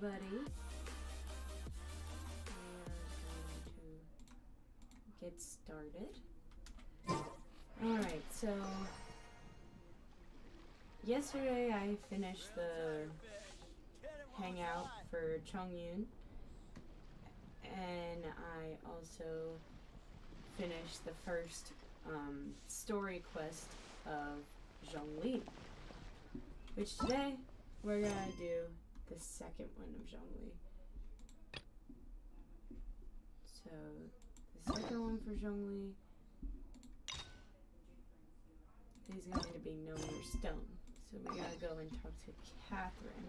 everybody. We are going to get started. Alright, so yesterday I finished the hangout for Chongyun, and I also finished the first story quest of Zhongli, which today we're gonna do the second one of Zhongli. So the second one for Zhongli is going to be Know Your Stone. So we gotta go and talk to Catherine.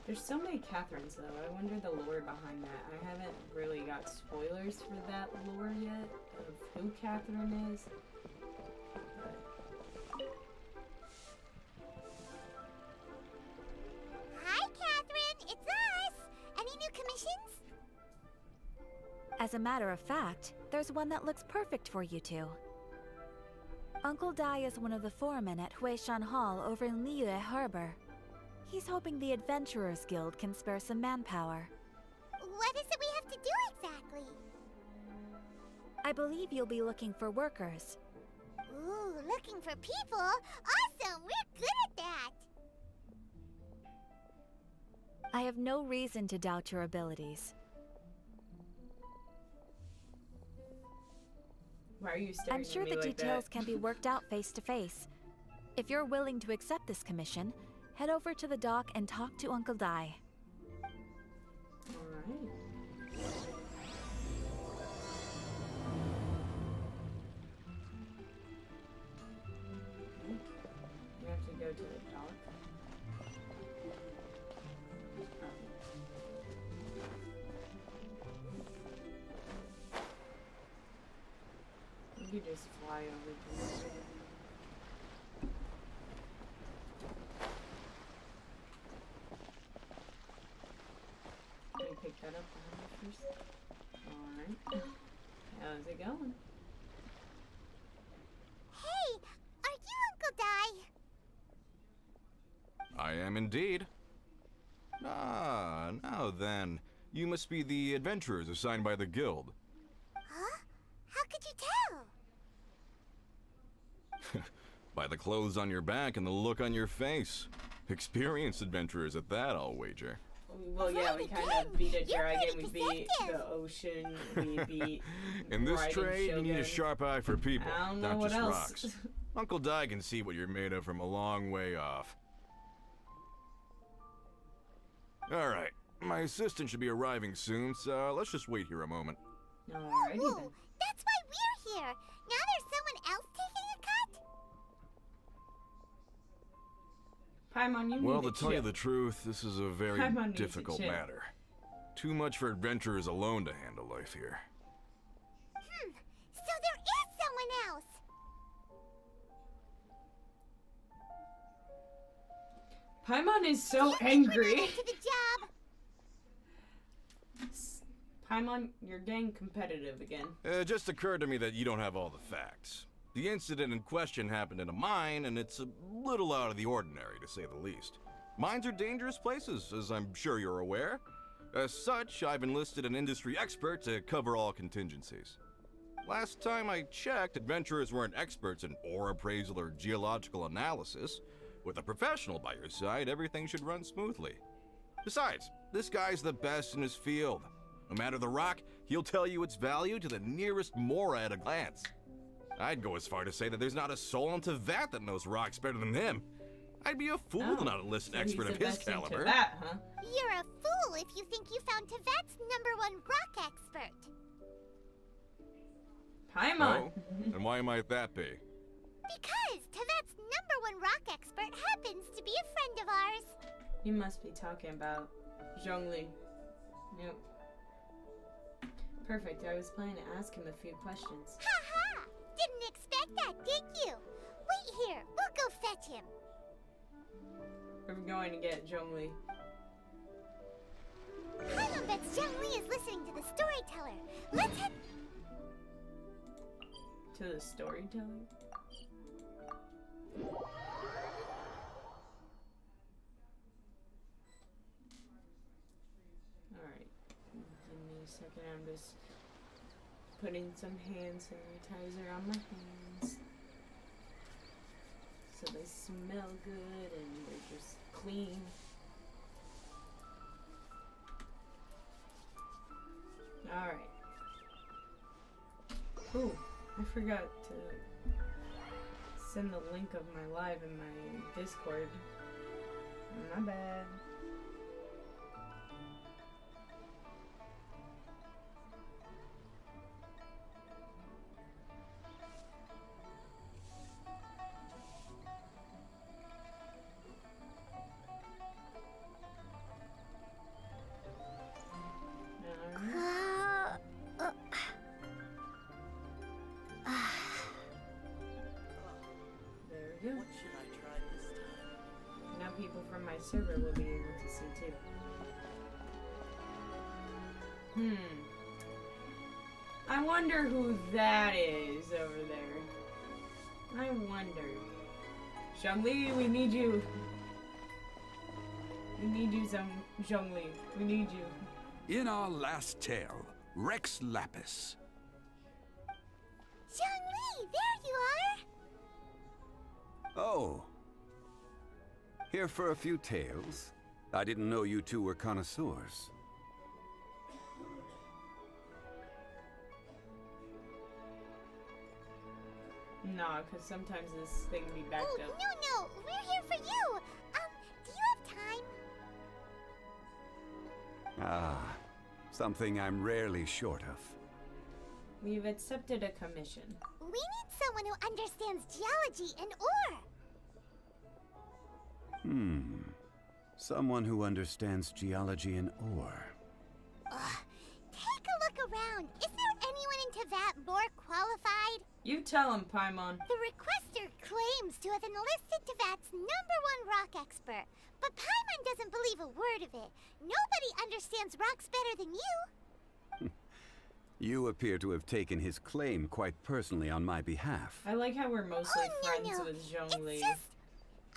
There's so many Catherines though. I wonder the lore behind that. I haven't really got spoilers for that lore yet of who Catherine is. Hi, Catherine! It's us! Any new commissions? As a matter of fact, there's one that looks perfect for you two. Uncle Dai is one of the foremen at Huishan Hall over in Liyue Harbor. He's hoping the Adventurers Guild can spare some manpower. What is it we have to do exactly? I believe you'll be looking for workers. Ooh, looking for people? Awesome! We're good at that! I have no reason to doubt your abilities. Why are you staring I'm sure at me the like details that? can be worked out face to face. If you're willing to accept this commission, head over to the dock and talk to Uncle Dai. Alright. You have to go to the dock. You could just fly over to it. Can you pick that up behind me first? Alright. How's it going? Hey! Are you Uncle Dai? I am indeed. Ah, now then. You must be the adventurers assigned by the guild. Huh? How could you tell? By the clothes on your back and the look on your face. Experienced adventurers at that, I'll wager. Well, yeah, we kind of beat a dragon, we beat perceptive. the ocean, we beat In this riding trade, you need a shogun. sharp eye for people, I don't know not what just else. rocks. Uncle Dai can see what you're made of from a long way off. Alright, my assistant should be arriving soon, so let's just wait here a moment. Alrighty Ooh, then. that's why we're here! Now there's someone else taking a cut? Paimon, you Well, need to tell you the truth, this is a very Paimon needs to difficult chill. matter. Too much for adventurers alone to handle life here. So there is someone else! Paimon is so You think we're angry. not up to the job? Paimon, you're getting competitive again. It just occurred to me that you don't have all the facts. The incident in question happened in a mine, and it's a little out of the ordinary, to say the least. Mines are dangerous places, as I'm sure you're aware. As such, I've enlisted an industry expert to cover all contingencies. Last time I checked, adventurers weren't experts in ore appraisal or geological analysis. With a professional by your side, everything should run smoothly. Besides, this guy's the best in his field. No matter the rock, he'll tell you its value to the nearest mora at a glance. I'd go as far to say that there's not a soul on Tevat that knows rocks better than him. I'd be a fool to not enlist an expert of his caliber. That, huh? You're a fool if you think you found Tevat's #1 rock expert. Paimon. Oh? And why might that be? Because Tevat's #1 rock expert happens to be a friend of ours. You must be talking about Zhongli. Yep. Perfect. I was planning to ask him a few questions. Ha ha! Didn't expect that, did you? Wait here, we'll go fetch him. We're going to get Zhongli. Paimon bets Zhongli is listening to the storyteller. Let's head. to the storyteller. Alright, give me a second, I'm just putting some hand sanitizer on my hands so they smell good and they're just clean. Alright. Ooh, I forgot to send the link of my live in my Discord. My bad. What should I try this time? Now people from my server will be able to see too. I wonder who that is over there. I wonder. Zhongli, we need you. We need you, Zhongli. We need you. In our last tale, Rex Lapis. Zhongli, there you are! Oh. Here for a few tales? I didn't know you two were connoisseurs. Nah, because sometimes this thing be backed Oh, up. no, we're here for you! Do you have time? Ah, something I'm rarely short of. We've accepted a commission. We need someone who understands geology and ore! Someone who understands geology and ore. Take a look around. Is there anyone in Teyvat more qualified? You tell him, Paimon. The requester claims to have enlisted Teyvat's #1 rock expert, but Paimon doesn't believe a word of it. Nobody understands rocks better than you. You appear to have taken his claim quite personally on my behalf. I like how we're mostly friends no. with Zhongli. It's just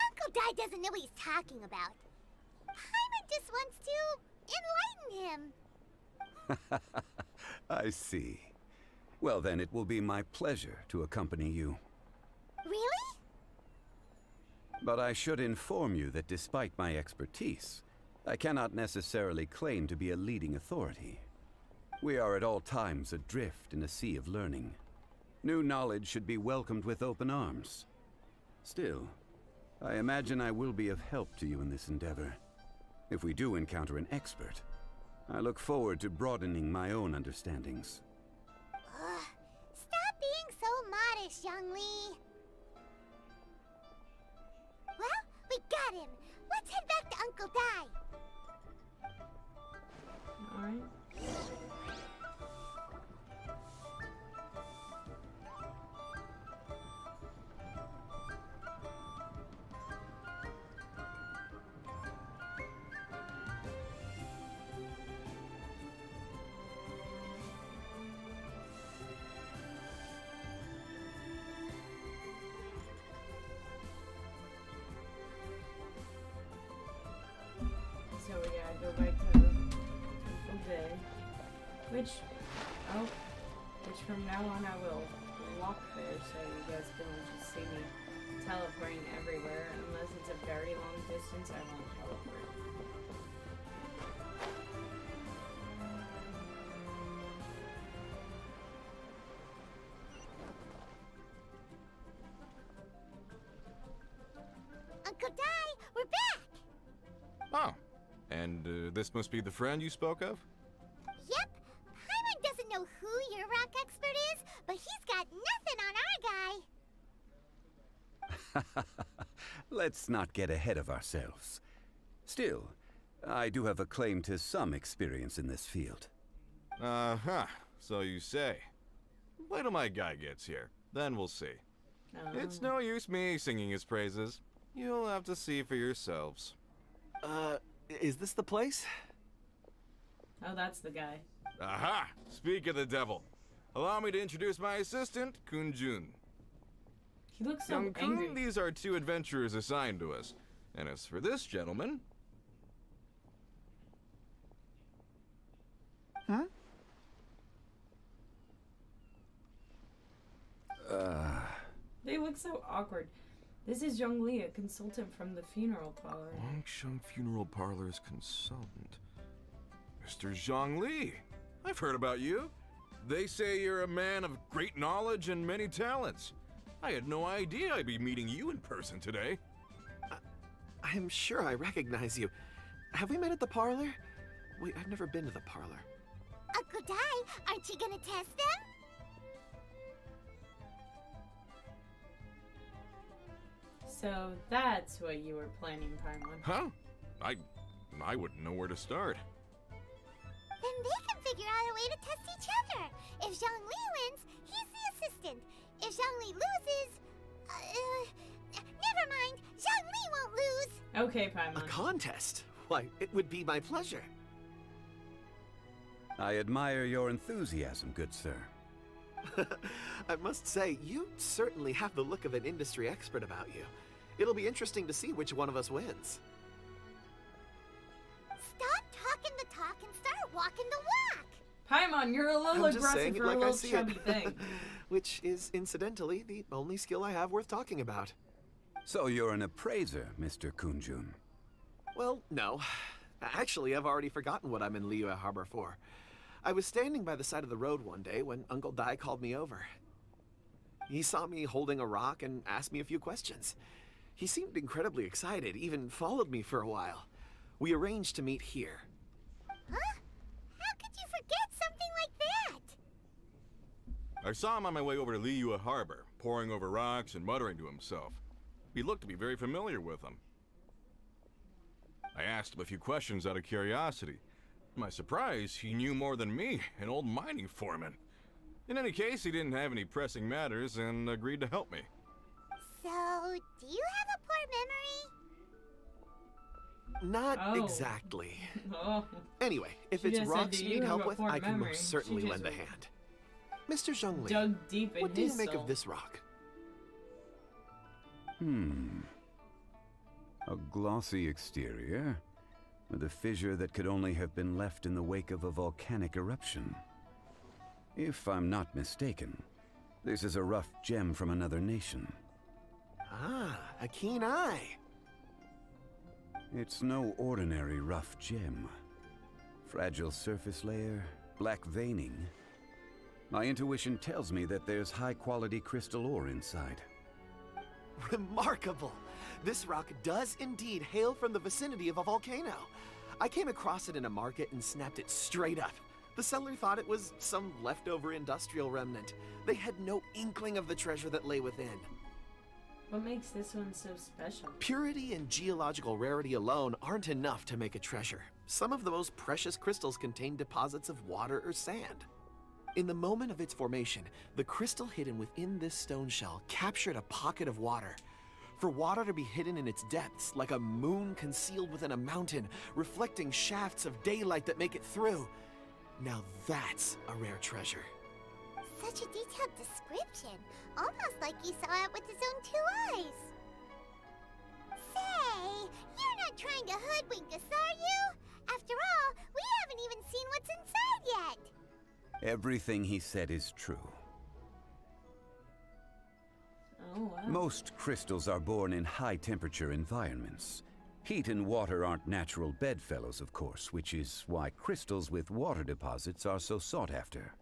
Uncle Dai doesn't know what he's talking about. Paimon just wants to enlighten him. I see. Well then, it will be my pleasure to accompany you. Really? But I should inform you that despite my expertise, I cannot necessarily claim to be a leading authority. We are at all times adrift in a sea of learning. New knowledge should be welcomed with open arms. Still, I imagine I will be of help to you in this endeavor. If we do encounter an expert, I look forward to broadening my own understandings. Stop being so modest, Zhongli. Well, we got him. Let's head back to Uncle Dai. Alright. So we gotta go back to Uncle Day, which from now on I will walk there so you guys can just see me teleporting everywhere. Unless it's a very long distance, I won't teleport. Uncle Dai, we're back! Oh. And this must be the friend you spoke of? Yep. Paimon doesn't know who your rock expert is, but he's got nothing on our guy. Let's not get ahead of ourselves. Still, I do have a claim to some experience in this field. Uh-huh. So you say. Wait till my guy gets here. Then we'll see. It's no use me singing his praises. You'll have to see for yourselves. Is this the place? Oh, that's the guy. Aha! Speak of the devil. Allow me to introduce my assistant, Kunjun. He looks so Young angry. Kun, these are 2 adventurers assigned to us. And as for this gentleman... Huh? They look so awkward. This is Zhongli, a consultant from the funeral parlor. Longsheng Funeral Parlor's consultant. Mr. Zhongli, I've heard about you. They say you're a man of great knowledge and many talents. I had no idea I'd be meeting you in person today. I'm sure I recognize you. Have we met at the parlor? Wait, I've never been to the parlor. Uncle Dai, aren't you gonna test them? So that's what you were planning, Paimon. Huh? I wouldn't know where to start. Then they can figure out a way to test each other. If Zhongli wins, he's the assistant. If Zhongli loses, never mind. Zhongli won't lose. Okay, A Paimon. contest? Why, it would be my pleasure. I admire your enthusiasm, good sir. I must say, you certainly have the look of an industry expert about you. It'll be interesting to see which one of us wins. Stop talking the talk and start walking the walk. Paimon, you're a little I'm just saying aggressive it for a like I little see chubby it. thing. Which is, incidentally, the only skill I have worth talking about. So you're an appraiser, Mr. Kunjun. Well, no. Actually, I've already forgotten what I'm in Liyue Harbor for. I was standing by the side of the road one day when Uncle Dai called me over. He saw me holding a rock and asked me a few questions. He seemed incredibly excited, even followed me for a while. We arranged to meet here. Huh? How could you forget something like that? I saw him on my way over to Liyue Harbor, poring over rocks and muttering to himself. He looked to be very familiar with them. I asked him a few questions out of curiosity. To my surprise, he knew more than me, an old mining foreman. In any case, he didn't have any pressing matters and agreed to help me. So, do you have a poor memory? Not Oh. exactly. Oh, Anyway, if She it's just said, rocks "Do you you need have help a with, poor I can memory?" most certainly She lend a just hand. Mr. Zhongli, dug deep in what do you his make soul. of this rock? A glossy exterior, with a fissure that could only have been left in the wake of a volcanic eruption. If I'm not mistaken, this is a rough gem from another nation. Ah, a keen eye. It's no ordinary rough gem. Fragile surface layer, black veining. My intuition tells me that there's high-quality crystal ore inside. Remarkable! This rock does indeed hail from the vicinity of a volcano. I came across it in a market and snapped it straight up. The seller thought it was some leftover industrial remnant. They had no inkling of the treasure that lay within. What makes this one so special? Purity and geological rarity alone aren't enough to make a treasure. Some of the most precious crystals contain deposits of water or sand. In the moment of its formation, the crystal hidden within this stone shell captured a pocket of water. For water to be hidden in its depths, like a moon concealed within a mountain, reflecting shafts of daylight that make it through. Now that's a rare treasure. Such a detailed description. Almost like he saw it with his own 2 eyes. Say, you're not trying to hoodwink us, are you? After all, we haven't even seen what's inside yet. Everything he said is true. Oh, wow. Most crystals are born in high-temperature environments. Heat and water aren't natural bedfellows, of course, which is why crystals with water deposits are so sought after.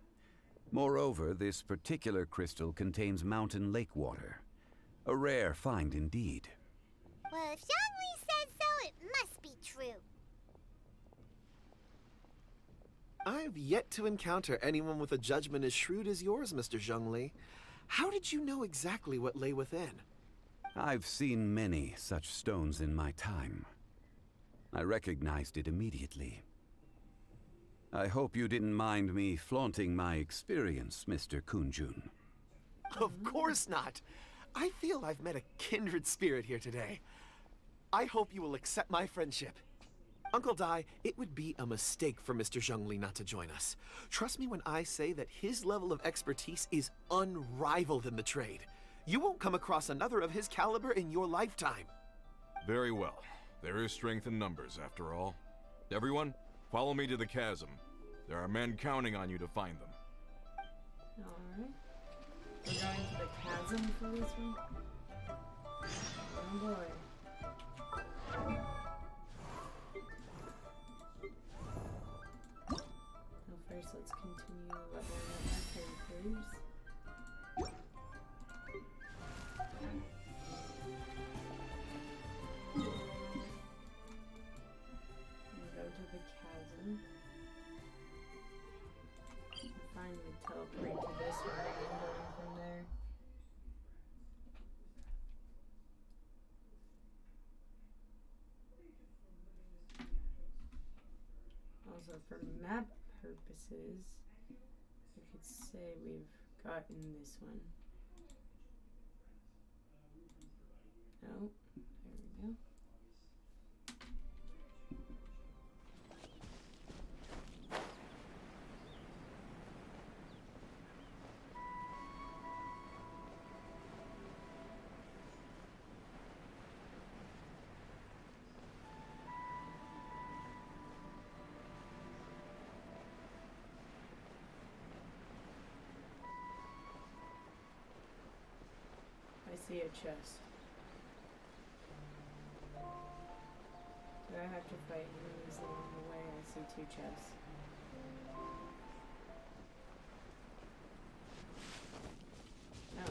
Moreover, this particular crystal contains mountain lake water. A rare find indeed. Well, if Zhongli says so, it must be true. I've yet to encounter anyone with a judgment as shrewd as yours, Mr. Zhongli. How did you know exactly what lay within? I've seen many such stones in my time. I recognized it immediately. I hope you didn't mind me flaunting my experience, Mr. Kunjun. Of course not. I feel I've met a kindred spirit here today. I hope you will accept my friendship. Uncle Dai, it would be a mistake for Mr. Zhongli not to join us. Trust me when I say that his level of expertise is unrivaled in the trade. You won't come across another of his caliber in your lifetime. Very well. There is strength in numbers, after all. Everyone, follow me to the chasm. There are men counting on you to find them. Alright. We're going to the chasm for this one? Oh boy. Well, first let's continue leveling up our characters. And go to the chasm. Finally teleport to this one and going from there. Also, for map purposes, I could say we've gotten this one. Oh, there we go. I see a chest. Do I have to fight enemies along the way? I see 2 chests. No.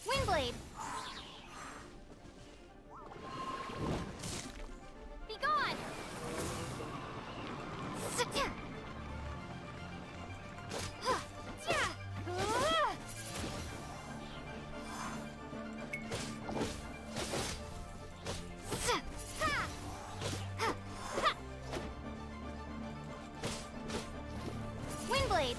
Windblade! Be gone! Windblade!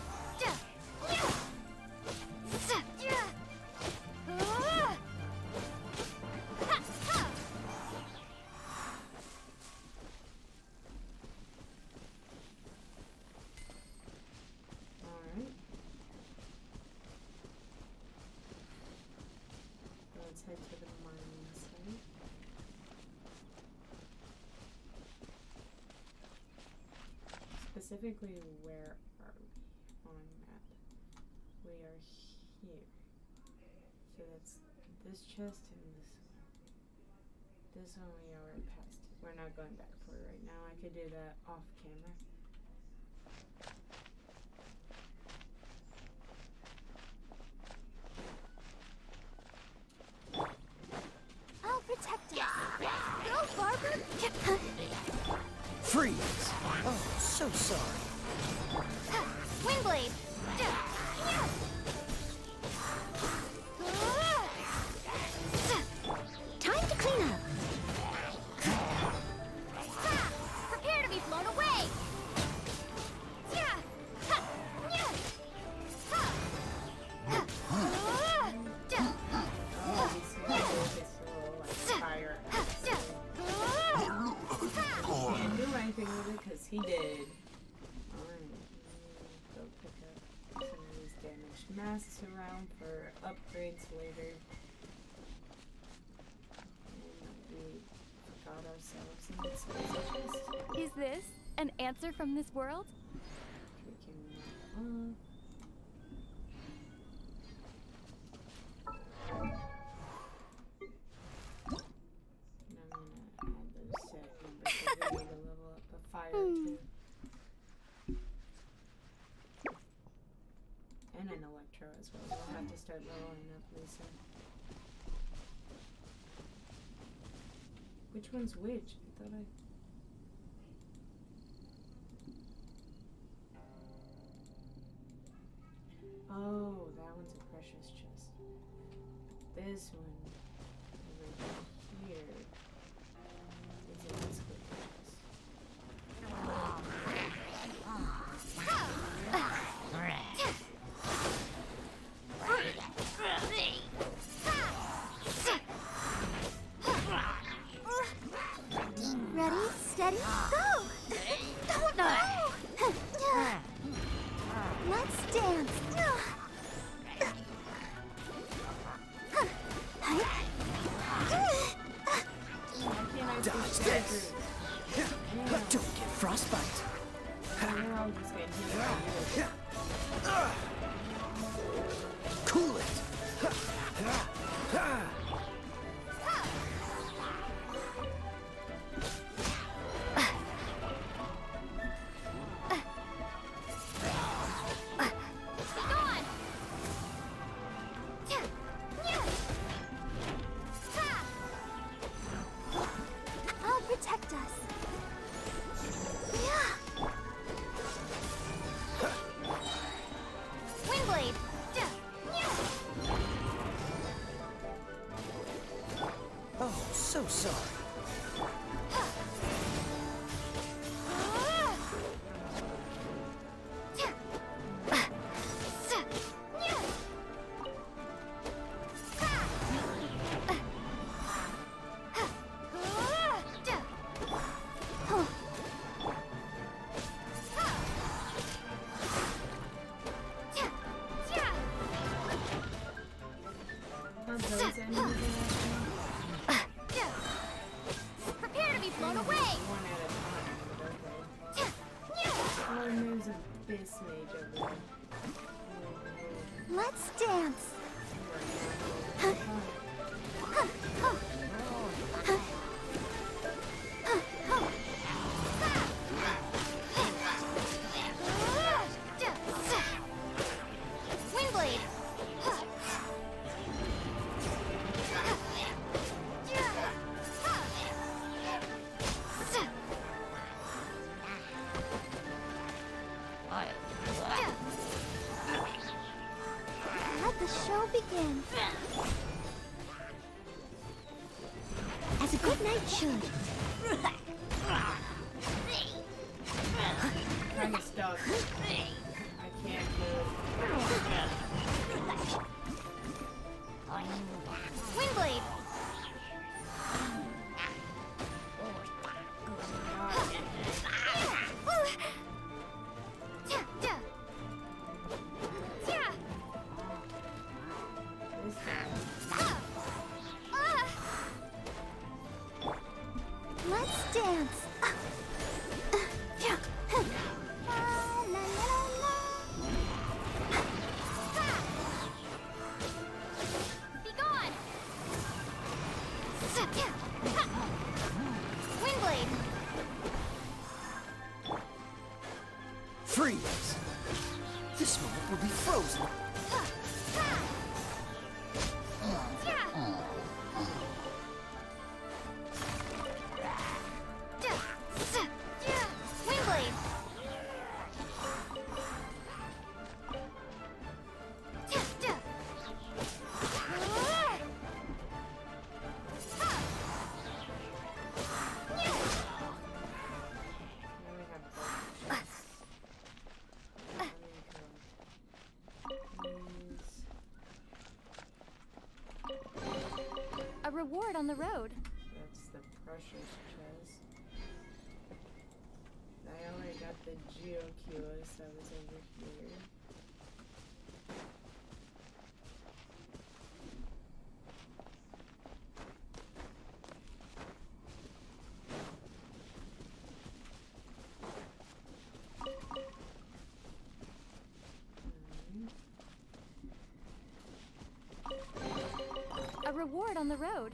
Alright. Let's head to the mining site. Specifically, where are we on map? We are here. So that's this chest and this one. This one we already passed. We're not going back for it right now. I could do that off camera. I'll protect us. Go, Barber! Freeze! Oh, so sorry. Windblade! Time to clean up. Prepare to be blown away! Fire. Can't do anything with it because he did. Alright, go pick up some of these damaged masks around for upgrades later. And we forgot ourselves in this chest. Is this an answer from this world? Taking that off. And I'm gonna add those set numbers so we need to level up a fire too. And an electro as well. We'll have to start leveling up Lisa. Which one's which? I thought I... Oh, that one's a precious chest. This one over here is a escort chest. Ready? Dodge this. Don't get frostbite. Now I'm just getting hit by you. Cool it. I'll protect us. Windblade. Oh, so sorry. Are those enemies Prepare to be blown away. one at a time? Oh, and there's a Abyss Mage over there. Let's dance. Windblade. Let the show begin. As a good knight should. Kind of stuck. I can't move. Windblade. This guy. Let's dance. Be gone. Windblade. Freeze. This moment will be frozen. Windblade. Now we have both. A reward on the road. That's the precious chest. I already got the Geoculus that was over here. A reward on the road.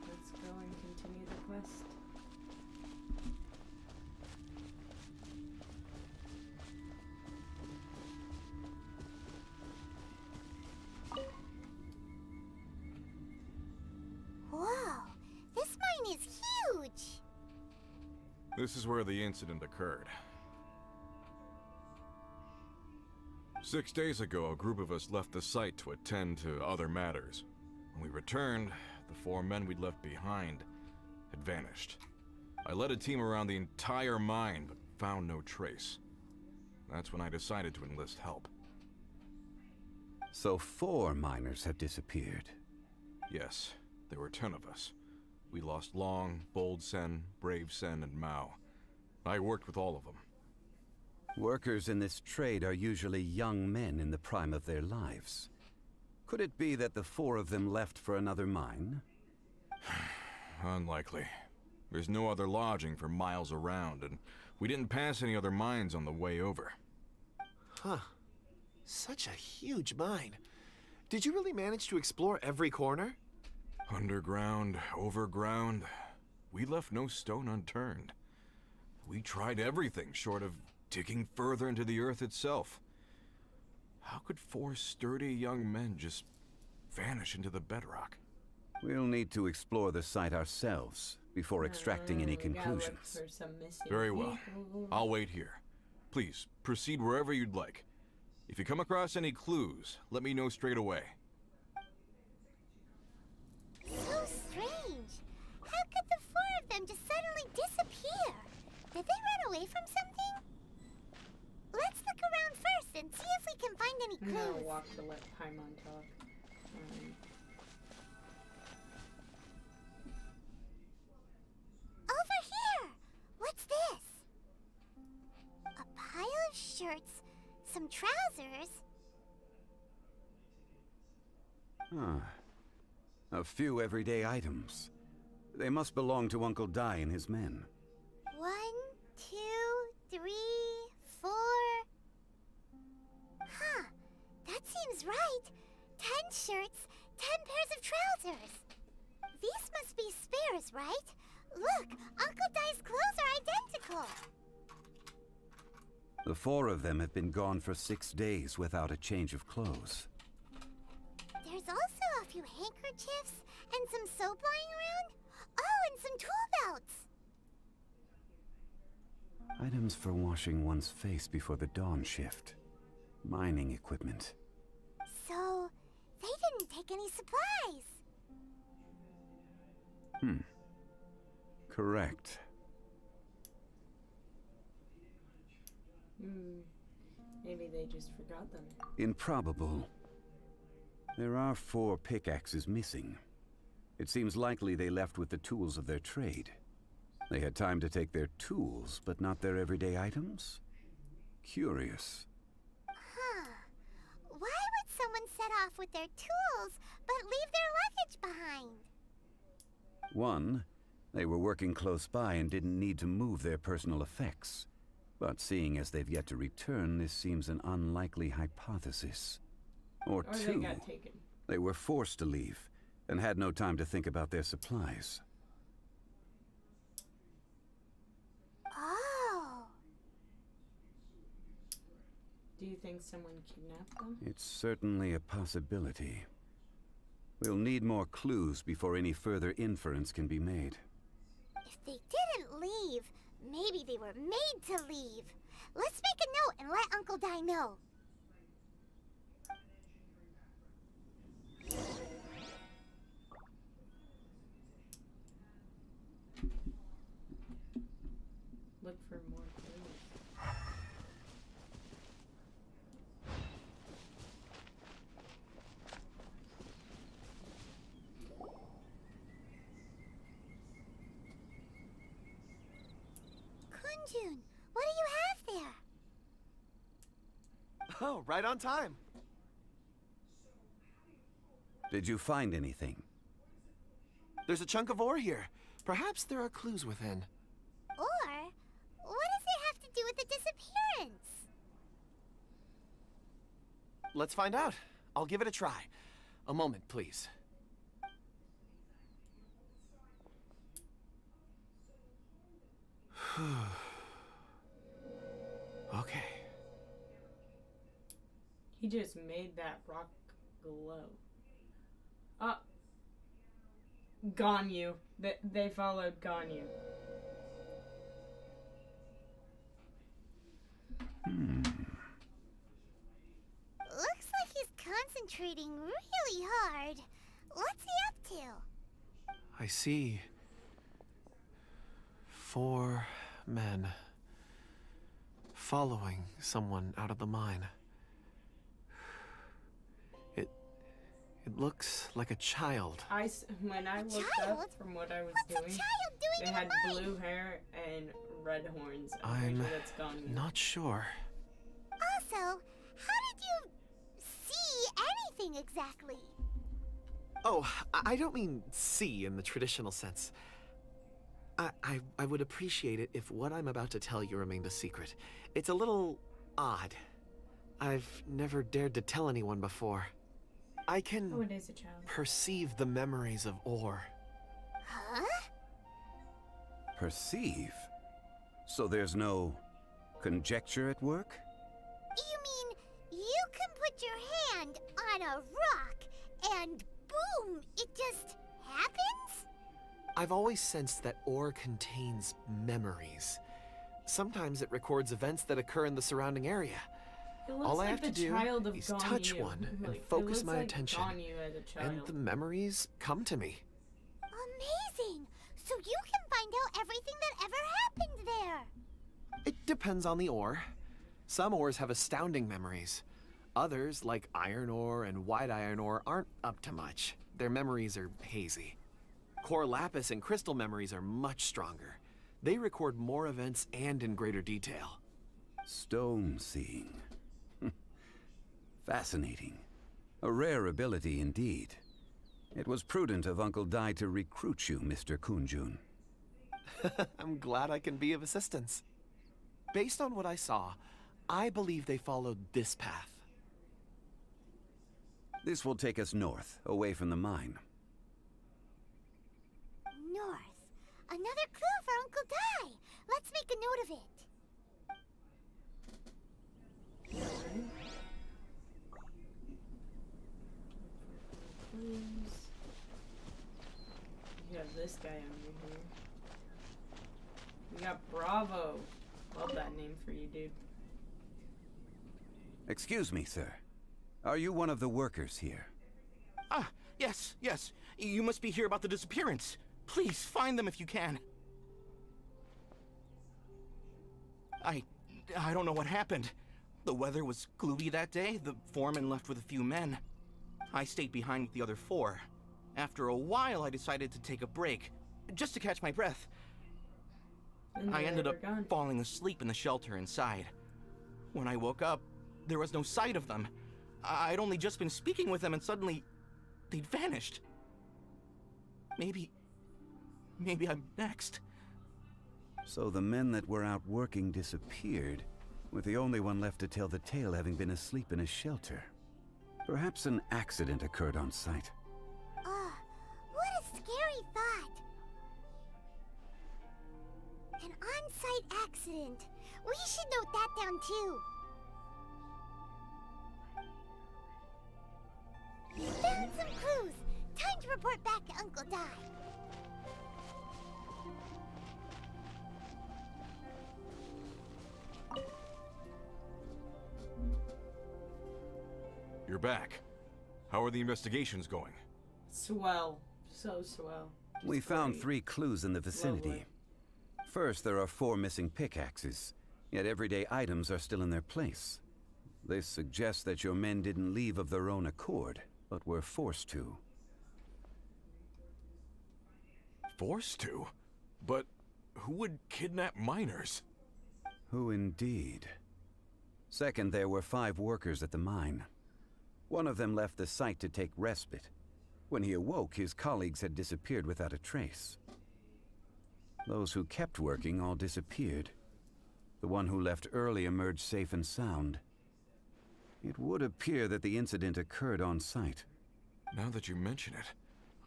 Let's go and continue the quest. Whoa, this mine is huge. This is where the incident occurred. 6 days ago, a group of us left the site to attend to other matters. When we returned, the 4 men we'd left behind had vanished. I led a team around the entire mine, but found no trace. That's when I decided to enlist help. So 4 miners have disappeared. Yes, there were 10 of us. We lost Long, Bold Sen, Brave Sen, and Mao. I worked with all of them. Workers in this trade are usually young men in the prime of their lives. Could it be that the 4 of them left for another mine? Unlikely. There's no other lodging for miles around, and we didn't pass any other mines on the way over. Huh. Such a huge mine. Did you really manage to explore every corner? Underground, overground, we left no stone unturned. We tried everything short of digging further into the earth itself. How could 4 sturdy young men just vanish into the bedrock? We'll need to explore the site ourselves before extracting any We gotta look conclusions. for some missing Very well. people. I'll wait here. Please, proceed wherever you'd like. If you come across any clues, let me know straight away. So strange. How could the 4 of them just suddenly disappear? Did they run away from something? Let's look around first and see if we can find any I'm gonna clues. walk to let Paimon talk. Over here! What's this? A pile of shirts, some trousers. A few everyday items. They must belong to Uncle Dai and his men. 1, 2, 3, 4. Huh, that seems right. 10 shirts, 10 pairs of trousers. These must be spares, right? Look, Uncle Dai's clothes are identical. The 4 of them have been gone for 6 days without a change of clothes. There's also a few handkerchiefs and some soap lying around. Oh, and some tool belts. Items for washing one's face before the dawn shift. Mining equipment. So, they didn't take any supplies. Correct. Maybe they just forgot them. Improbable. There are 4 pickaxes missing. It seems likely they left with the tools of their trade. They had time to take their tools, but not their everyday items? Curious. Huh. Why would someone set off with their tools, but leave their luggage behind? 1, they were working close by and didn't need to move their personal effects. But seeing as they've yet to return, this seems an unlikely hypothesis. Or Or they 2, got taken. they were forced to leave and had no time to think about their supplies. Oh. Do you think someone kidnapped them? It's certainly a possibility. We'll need more clues before any further inference can be made. If they didn't leave, maybe they were made to leave. Let's make a note and let Uncle Dai know. Look for more clues. Kunjun, what do you have there? Oh, right on time. Did you find anything? There's a chunk of ore here. Perhaps there are clues within. Or, what does it have to do with the disappearance? Let's find out. I'll give it a try. A moment, please. Okay. He just made that rock glow. Ganyu. They followed Ganyu. Looks like he's concentrating really hard. What's he up to? I see 4 men following someone out of the mine. It looks like a child. When I looked child? up from what I was What's a doing, child they doing in had a mine? blue hair and red horns. I'm I'm pretty sure that's gone. not sure. Also, how did you see anything exactly? Oh, I don't mean see in the traditional sense. I would appreciate it if what I'm about to tell you remained a secret. It's a little odd. I've never dared to tell anyone before. I Oh, can it is a child. perceive the memories of Or. Huh? Perceive? So there's no conjecture at work? You mean you can put your hand on a rock and boom, it just happens? I've always sensed that Or contains memories. Sometimes it records events that occur in the surrounding area. It looks All like I have the to do child of is Gone touch You. one and Like, it focus looks my like attention, Gone You as a child. and the memories come to me. Amazing! So you can find out everything that ever happened there. It depends on the ore. Some ores have astounding memories. Others, like iron ore and white iron ore, aren't up to much. Their memories are hazy. Core lapis and crystal memories are much stronger. They record more events and in greater detail. Stone seeing. Fascinating. A rare ability indeed. It was prudent of Uncle Dai to recruit you, Mr. Kunjun. I'm glad I can be of assistance. Based on what I saw, I believe they followed this path. This will take us north, away from the mine. North. Another clue for Uncle Dai. Let's make a note of it. Clues. You have this guy over here. We got Bravo. Love that name for you, dude. Excuse me, sir. Are you one of the workers here? Ah, yes. You must be here about the disappearance. Please, find them if you can. I don't know what happened. The weather was gloomy that day. The foreman left with a few men. I stayed behind with the other 4. After a while, I decided to take a break, just to catch my breath. And I they ended were up gone. falling asleep in the shelter inside. When I woke up, there was no sight of them. I'd only just been speaking with them and suddenly, they'd vanished. Maybe I'm next. So the men that were out working disappeared, with the only one left to tell the tale having been asleep in a shelter. Perhaps an accident occurred on site. What a scary thought. An on-site accident. We should note that down too. Found some clues. Time to report back to Uncle Dai. You're back. How are the investigations going? Swell. So swell. Just We found great. 3 clues in the vicinity. Lovely. First, there are 4 missing pickaxes, yet everyday items are still in their place. This suggests that your men didn't leave of their own accord, but were forced to. Forced to? But who would kidnap miners? Who indeed? Second, there were 5 workers at the mine. One of them left the site to take respite. When he awoke, his colleagues had disappeared without a trace. Those who kept working all disappeared. The one who left early emerged safe and sound. It would appear that the incident occurred on site. Now that you mention it,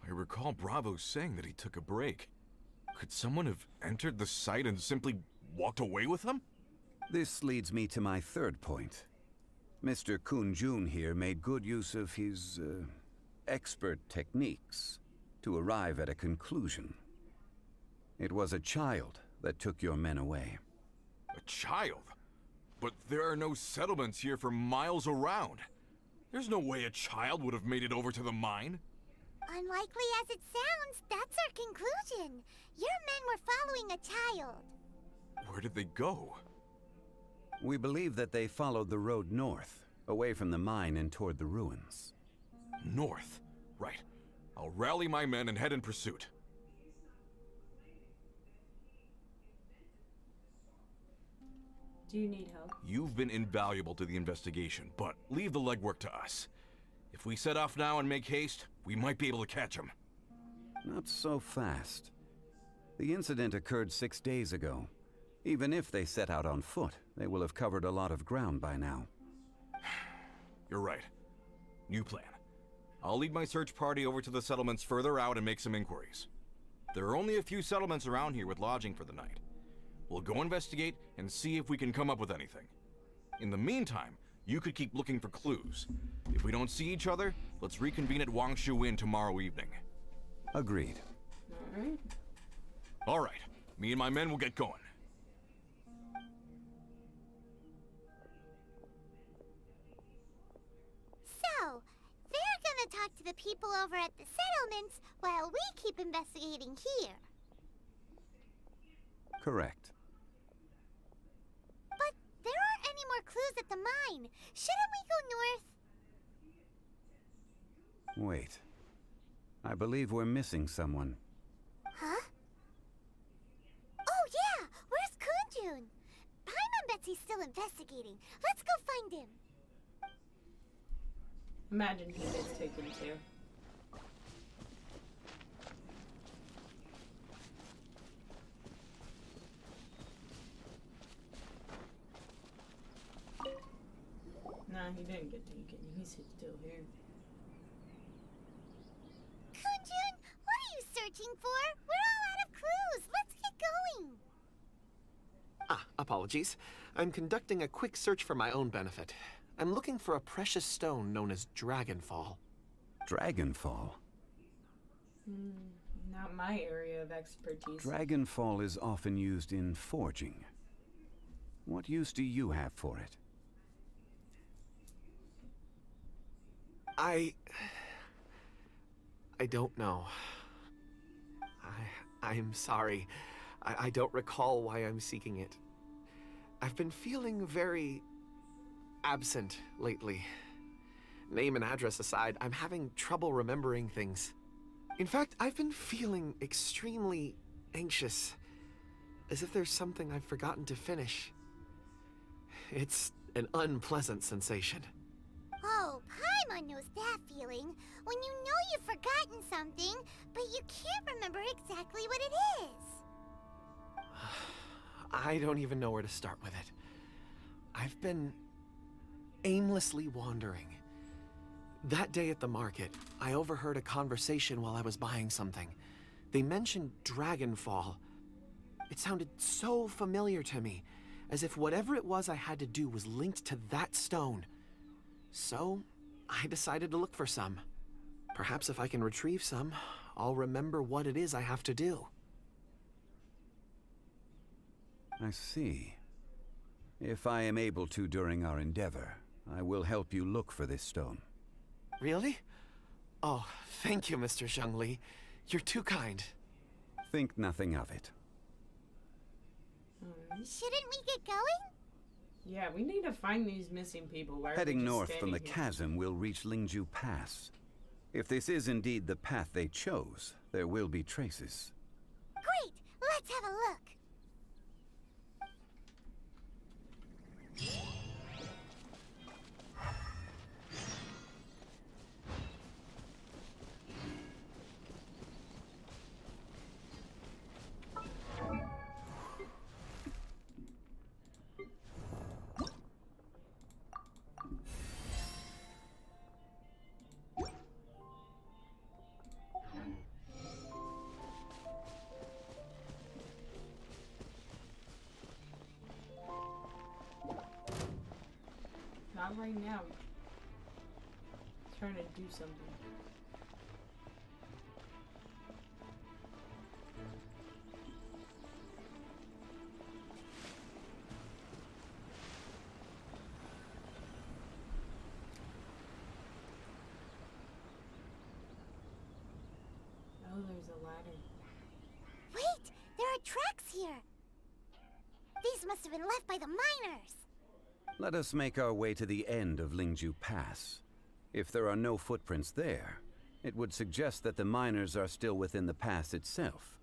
I recall Bravo saying that he took a break. Could someone have entered the site and simply walked away with them? This leads me to my third point. Mr. Kunjun here made good use of his, expert techniques to arrive at a conclusion. It was a child that took your men away. A child? But there are no settlements here for miles around. There's no way a child would have made it over to the mine. Unlikely as it sounds, that's our conclusion. Your men were following a child. Where did they go? We believe that they followed the road north, away from the mine and toward the ruins. North? Right. I'll rally my men and head in pursuit. Do you need help? You've been invaluable to the investigation, but leave the legwork to us. If we set off now and make haste, we might be able to catch him. Not so fast. The incident occurred 6 days ago. Even if they set out on foot, they will have covered a lot of ground by now. You're right. New plan. I'll lead my search party over to the settlements further out and make some inquiries. There are only a few settlements around here with lodging for the night. We'll go investigate and see if we can come up with anything. In the meantime, you could keep looking for clues. If we don't see each other, let's reconvene at Wangshu Inn tomorrow evening. Agreed. Alright. All right. Me and my men will get going. So, they're gonna talk to the people over at the settlements while we keep investigating here. Correct. But there aren't any more clues at the mine. Shouldn't we go north? Wait. I believe we're missing someone. Huh? Oh yeah! Where's Kunjun? Paimon bets he's still investigating. Let's go find him. Imagine he gets taken too. Nah, he didn't get taken. He's still here. Kunjun, what are you searching for? We're all out of clues. Let's get going. Ah, apologies. I'm conducting a quick search for my own benefit. I'm looking for a precious stone known as Dragonfall. Dragonfall? Not my area of expertise. Dragonfall is often used in forging. What use do you have for it? I don't know. I'm sorry. I don't recall why I'm seeking it. I've been feeling very absent lately. Name and address aside, I'm having trouble remembering things. In fact, I've been feeling extremely anxious, as if there's something I've forgotten to finish. It's an unpleasant sensation. Oh, Paimon knows that feeling. When you know you've forgotten something, but you can't remember exactly what it is. I don't even know where to start with it. I've been aimlessly wandering. That day at the market, I overheard a conversation while I was buying something. They mentioned Dragonfall. It sounded so familiar to me, as if whatever it was I had to do was linked to that stone. So, I decided to look for some. Perhaps if I can retrieve some, I'll remember what it is I have to do. I see. If I am able to during our endeavor, I will help you look for this stone. Really? Oh, thank you, Mr. Zhongli. You're too kind. Think nothing of it. Shouldn't we get going? Yeah, we need to find these missing people. Why are we Heading just north from the standing here? chasm will reach Lingju Pass. If this is indeed the path they chose, there will be traces. Great! Let's have a look. Not right now. Trying to do something. Oh, there's a ladder. Wait! There are tracks here! These must have been left by the miners! Let us make our way to the end of Lingju Pass. If there are no footprints there, It would suggest that the miners are still within the pass itself.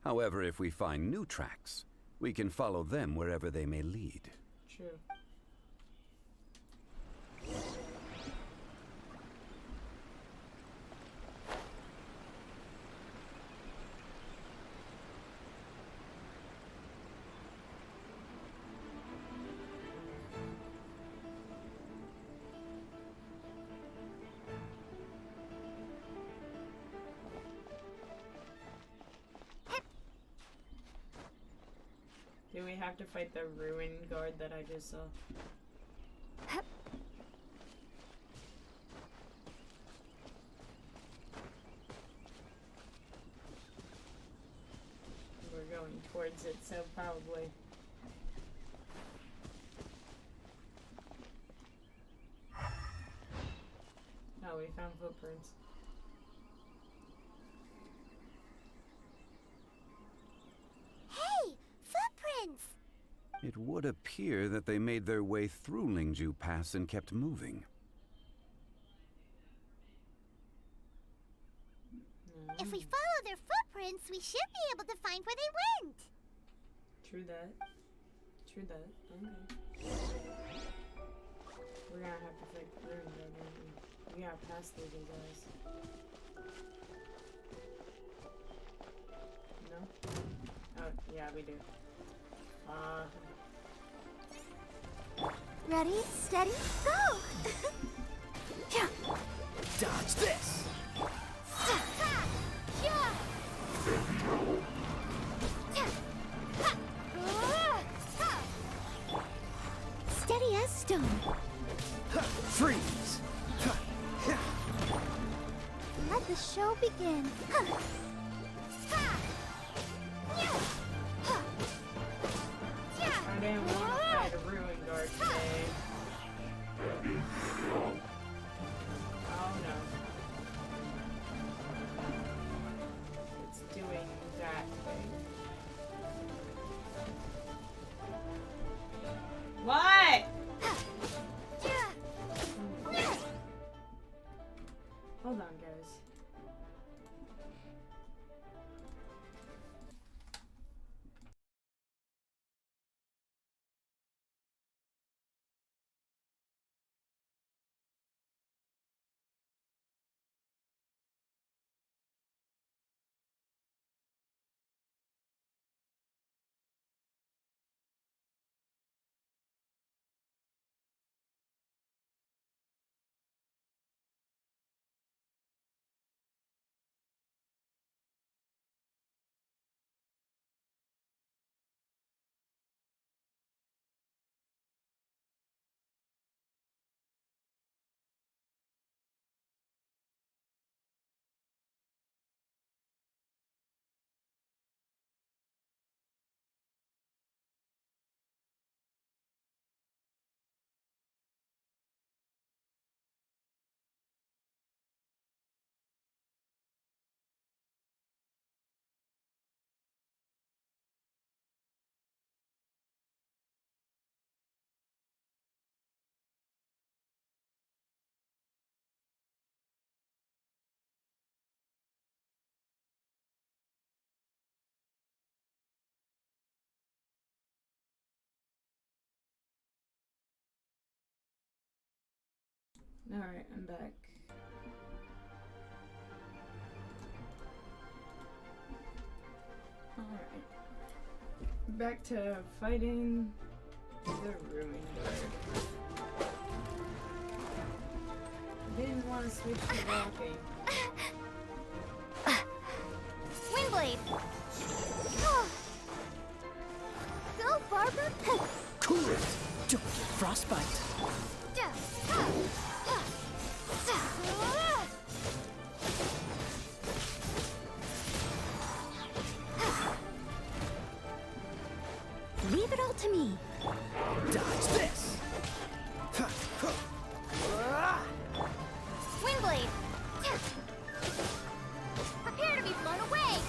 However, if we find new tracks, we can follow them wherever they may lead. True. Do we have to fight the ruin guard that I just saw? We're going towards it, so probably. Oh, we found footprints. Hey! Footprints! It would appear that they made their way through Lingju Pass and kept moving. If we follow their footprints, we should be able to find where they went. True that. True that. Okay. We're gonna have to fight the ruin guard, aren't we? We gotta pass those guys. No? Oh, yeah, we do. Ready, steady, go! Yeah. Dodge this. Steady as stone. Freeze. Let the show begin. I didn't want to fight a ruin guard today. Oh no. It's doing that thing. What? Hold on, guys. Alright, I'm back. Alright. Back to fighting the ruin guard. I didn't want to switch to walking. Windblade! Go, Barbara! Cool it. Don't get frostbite. Leave it all to me. Dodge this. Windblade! Prepare to be blown away!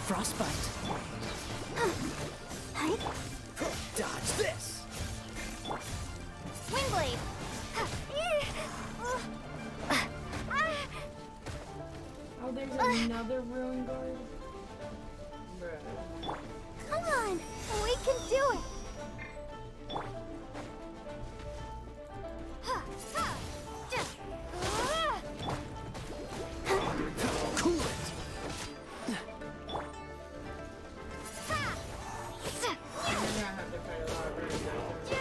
frostbite. Dodge this. Windblade. Oh, there's another ruin guard. Bruh. Come on, we can do it. Cool it. You're gonna have to fight a lot of ruin guards.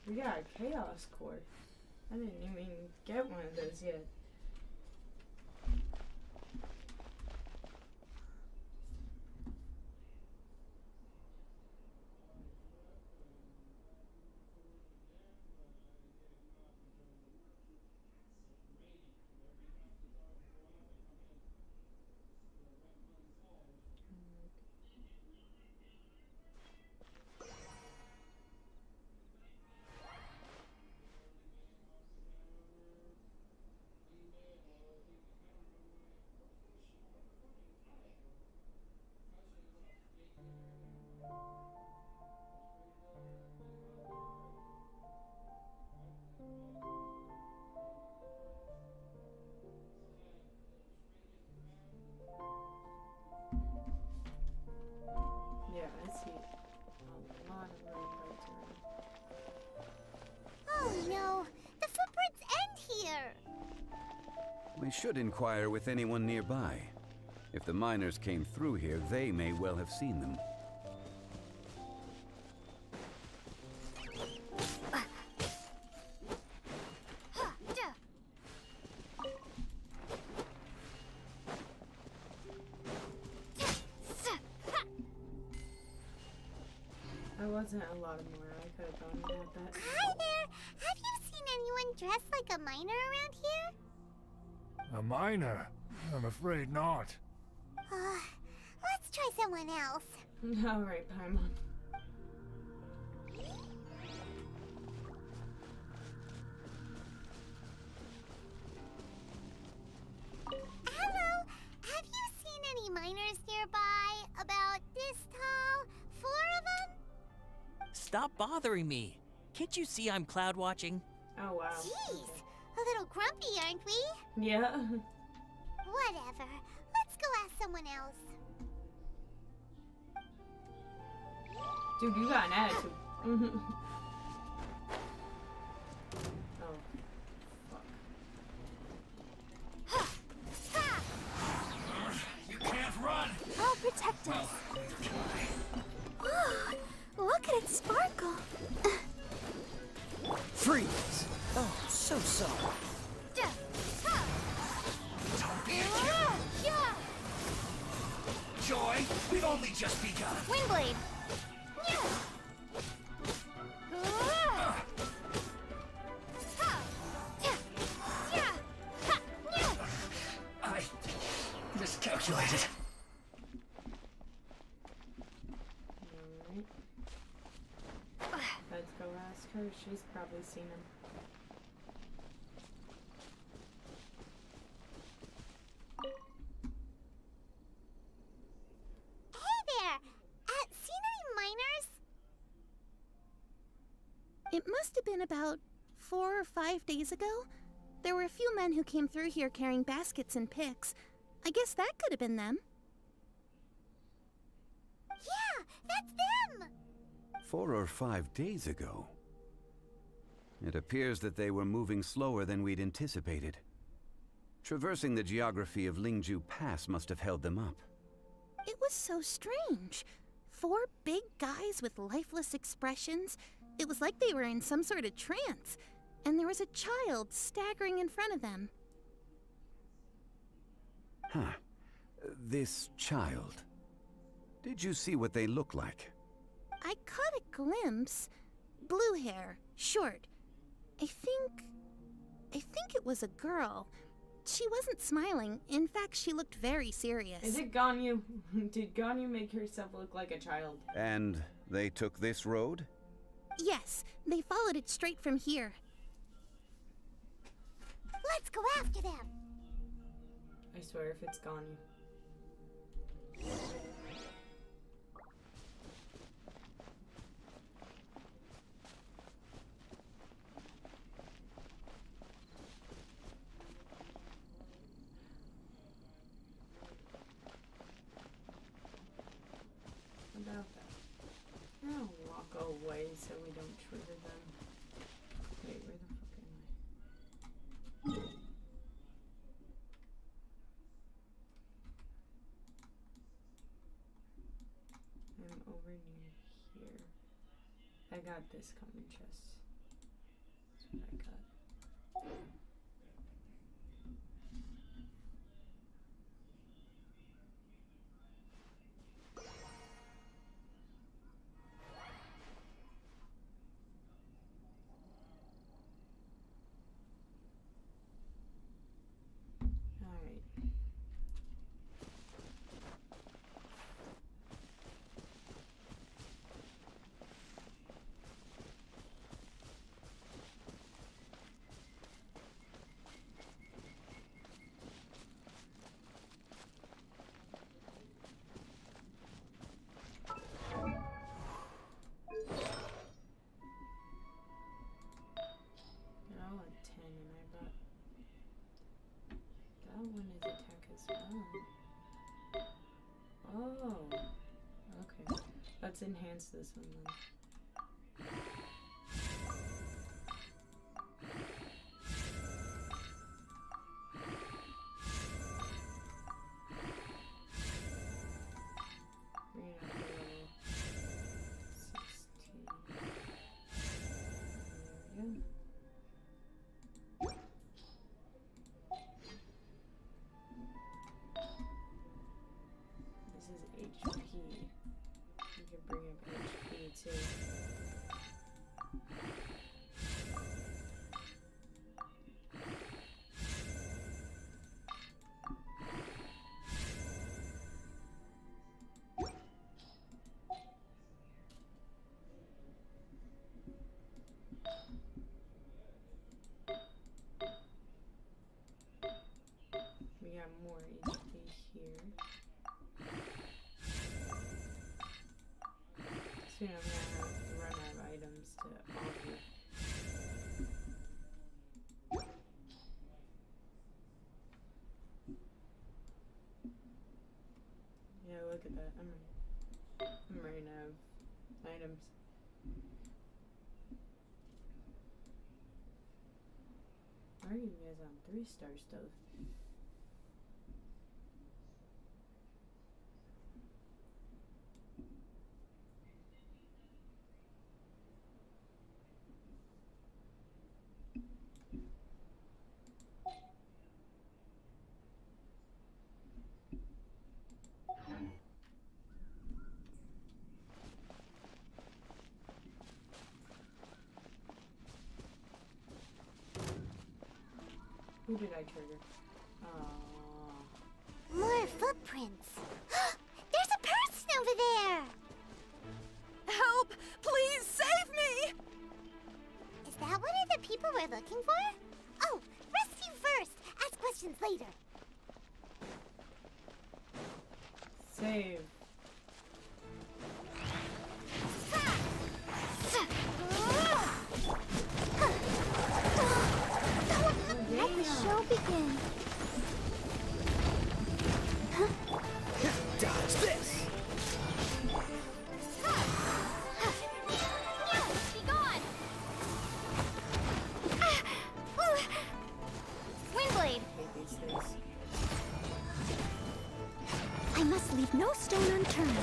We got a chaos core. I didn't even get one of those yet. Yeah, I see a lot of ruin guards around. Oh no, the footprints end here. We should inquire with anyone nearby. If the miners came through here, they may well have seen them. There wasn't a lot of more. I could have gone and had that. Hi there. Have you seen anyone dressed like a miner around here? A miner? I'm afraid not. Let's try someone else. Alright, Paimon. Hello. Have you seen any miners nearby? About this tall? 4 of them? Stop bothering me. Can't you see I'm cloud watching? Oh, wow. Jeez. A little grumpy, aren't we? Yeah. Whatever. Let's go ask someone else. Dude, you got an attitude. Oh. Fuck. You can't run! I'll protect us. Look at it sparkle. Freeze! Oh, so sorry. Don't be a kid! Joy, we've only just begun. Windblade. I miscalculated. Alright. Let's go ask her. She's probably seen him. Hey there! Seen any miners? It must have been about 4 or 5 days ago. There were a few men who came through here carrying baskets and picks. I guess that could have been them. Yeah, that's them! 4 or 5 days ago. It appears that they were moving slower than we'd anticipated. Traversing the geography of Lingju Pass must have held them up. It was so strange. 4 big guys with lifeless expressions. It was like they were in some sort of trance. And there was a child staggering in front of them. Huh. This child. Did you see what they look like? I caught a glimpse. Blue hair, short. I think it was a girl. She wasn't smiling. In fact, she looked very serious. Is it Ganyu? Did Ganyu make herself look like a child? And they took this road? Yes, they followed it straight from here. Let's go after them. I swear if it's Ganyu. About that. I'll walk away so we don't trigger them. Wait, where the fuck am I? I'm over near here. I got this common chest. That's what I got. Alright. Now at 10 and I got that one is attack as well. Oh, okay. Let's enhance this one then. We're gonna go level 16. There we go. This is HP. We can bring up HP too. We got more HP here. Soon I'm gonna have to run out of items to offer. Yeah, look at that. I'm running out of items. Why are you guys on 3-star stuff? Who did I trigger? More footprints. There's a person over there. Help! Please save me! Is that one of the people we're looking for? Oh, rescue first. Ask questions later. Save. Let the show begin. Dodge this! Be gone! Windblade! Hate these things. I must leave no stone unturned.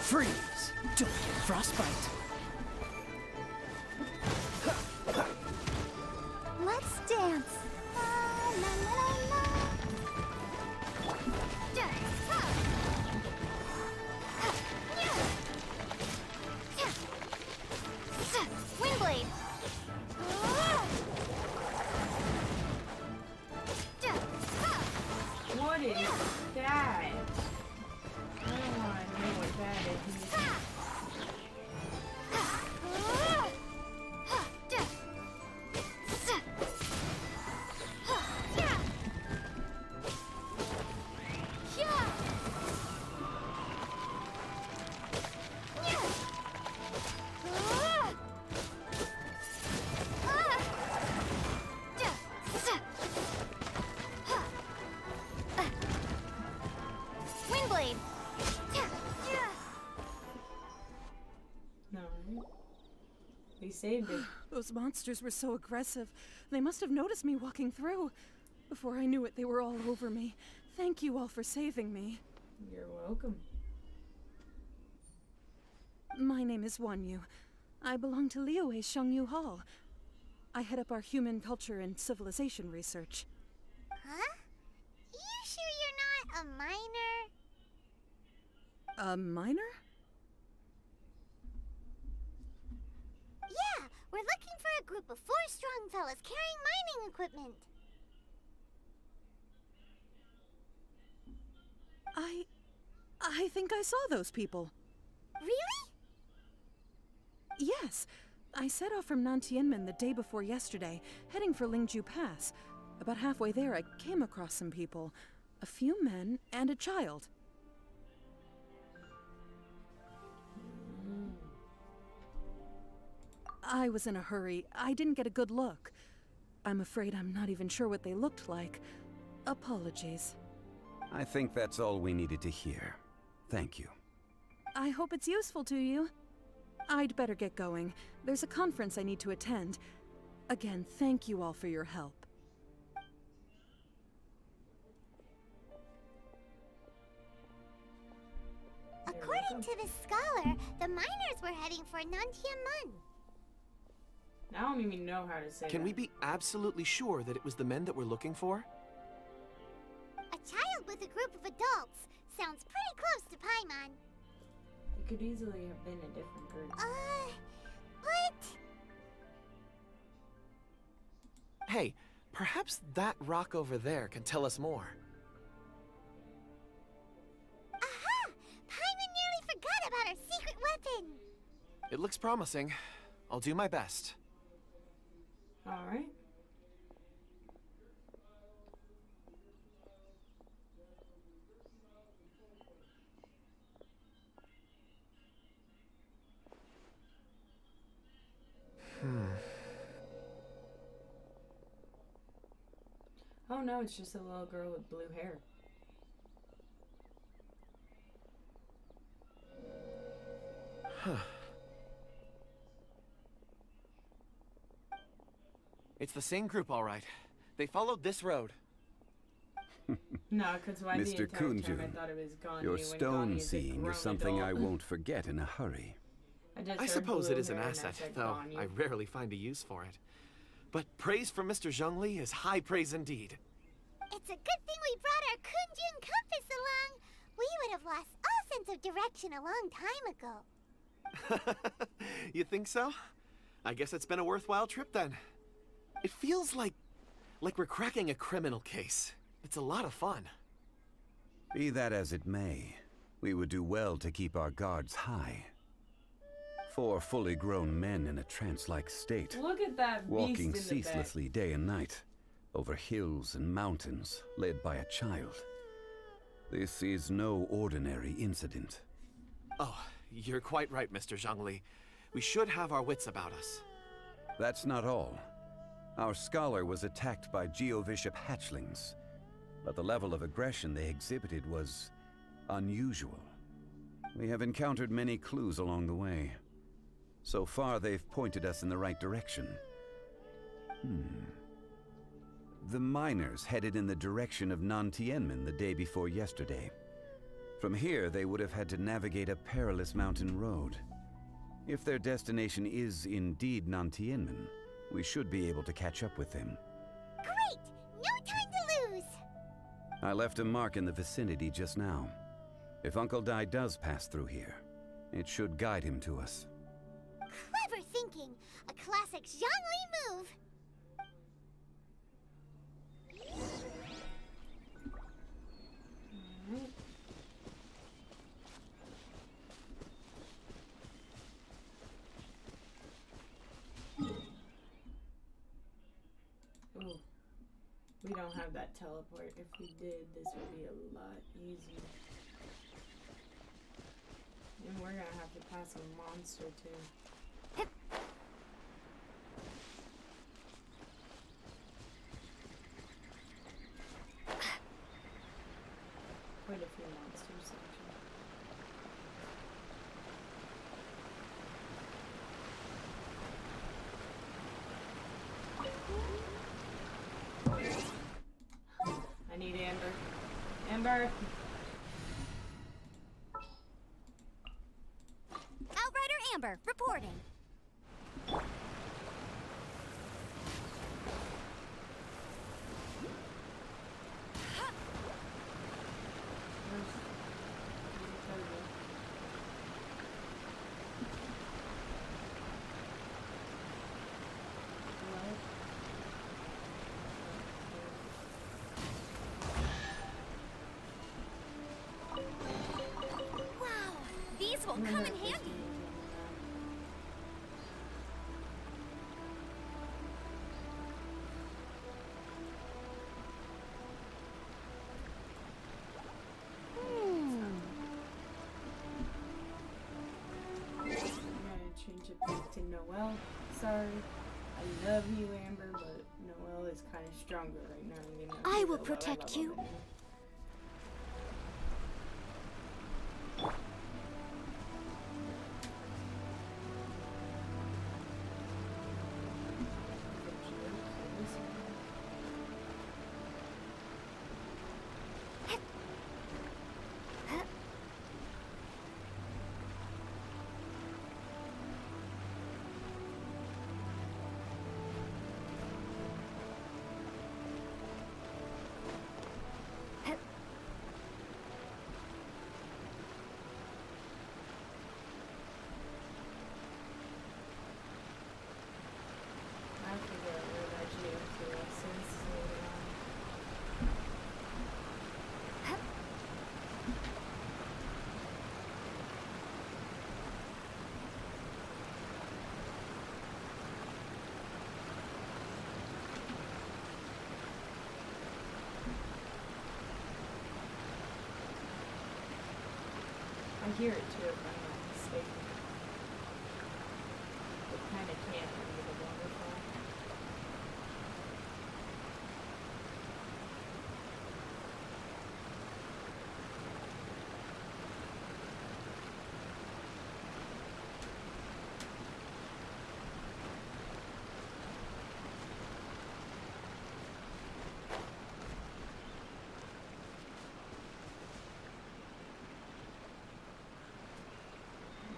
Freeze! Don't get frostbite. Let's dance. La, la, la, la. saved it. Those monsters were so aggressive. They must have noticed me walking through. Before I knew it, they were all over me. Thank you all for saving me. You're welcome. My name is Wanyu. I belong to Liyue's Shangyu Hall. I head up our human culture and civilization research. Huh? You sure you're not a minor? A minor? Yeah, we're looking for a group of 4 strong fellas carrying mining equipment. I think I saw those people. Really? Yes. I set off from Nantianmen the day before yesterday, heading for Lingju Pass. About halfway there, I came across some people. A few men and a child. I was in a hurry. I didn't get a good look. I'm afraid I'm not even sure what they looked like. Apologies. I think that's all we needed to hear. Thank you. I hope it's useful to you. I'd better get going. There's a conference I need to attend. Again, thank you all for your help. According to this scholar, the miners were heading for Nantianmen. I don't even know how to say Can that. we be absolutely sure that it was the men that we're looking for? A child with a group of adults. Sounds pretty close to Paimon. It could easily have been a different group. But... Hey, perhaps that rock over there can tell us more. Aha! Paimon nearly forgot about our secret weapon. It looks promising. I'll do my best. Alright. Oh no, it's just a little girl with blue hair. Huh. It's the same group, all right. They followed this road. No, because why the Mr. entire time I Kunjun, thought it was Gani your when stone Gani is a seeing grown is something I adult. won't forget in a hurry. just I heard suppose blue it is an hair and I asset, said though Gani. I rarely find a use for it. But praise from Mr. Zhongli is high praise indeed. It's a good thing we brought our Kunjun compass along. We would have lost all sense of direction a long time ago. You think so? I guess it's been a worthwhile trip then. It feels like we're cracking a criminal case. It's a lot of fun. Be that as it may, we would do well to keep our guards high. 4 fully grown men in a trance-like state, Look at that beast walking in the back. ceaselessly day and night, over hills and mountains, led by a child. This is no ordinary incident. Oh, you're quite right, Mr. Zhongli. We should have our wits about us. That's not all. Our scholar was attacked by Geovishap hatchlings, but the level of aggression they exhibited was unusual. We have encountered many clues along the way. So far, they've pointed us in the right direction. The miners headed in the direction of Nantianmen the day before yesterday. From here, they would have had to navigate a perilous mountain road. If their destination is indeed Nantianmen, we should be able to catch up with them. Great! No time to lose! I left a mark in the vicinity just now. If Uncle Dai does pass through here, it should guide him to us. Clever thinking! A classic Zhongli move! Alright. Ooh. We don't have that teleport. If we did, this would be a lot easier. And we're gonna have to pass a monster too. Quite a few monsters actually. Amber. Outrider Amber, reporting. Wow, these will come in handy. I'm gonna change it back to Noelle. Sorry. I love you, Amber, but Noelle is kind of stronger right now. You know, I will protect you. I forget where that GM2 is later on. I hear it too, if I'm not mistaken. It kind of can't under the waterfall.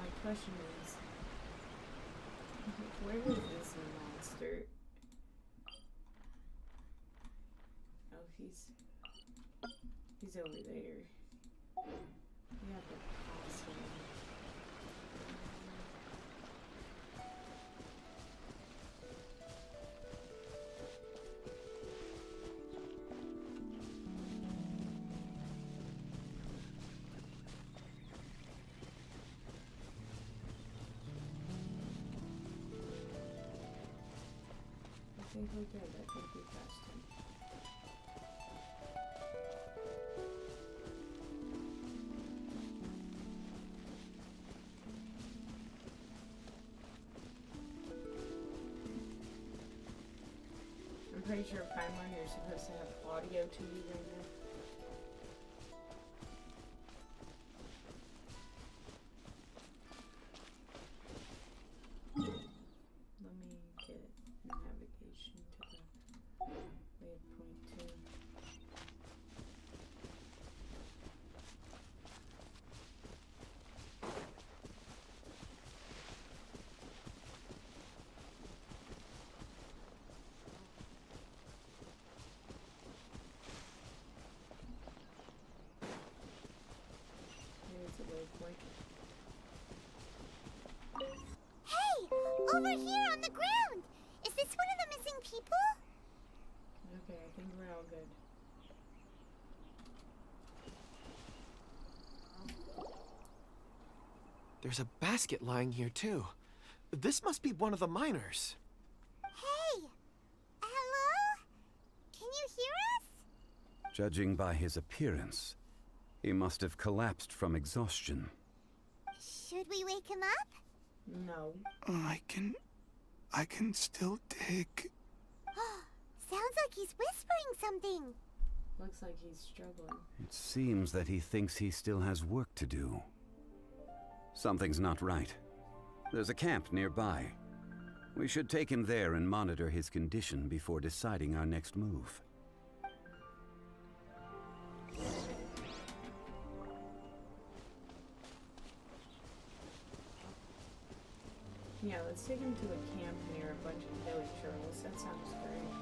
My question is, where is this monster? Oh, he's over there. We have to pass him. I think we're good. I think we passed him. I'm pretty sure Paimon, you're supposed to have audio to you right now. Let me get navigation to the waypoint too. Here's the waypoint. Hey! Over here on the ground! Is this one of the missing people? Okay, I think we're all good. There's a basket lying here, too. This must be one of the miners. Hey! Hello? Can you hear us? Judging by his appearance, he must have collapsed from exhaustion. Should we wake him up? No. I can still dig. Sounds like he's whispering something. Looks like he's struggling. It seems that he thinks he still has work to do. Something's not right. There's a camp nearby. We should take him there and monitor his condition before deciding our next move. Yeah, let's take him to a camp near a bunch of village girls. That sounds great.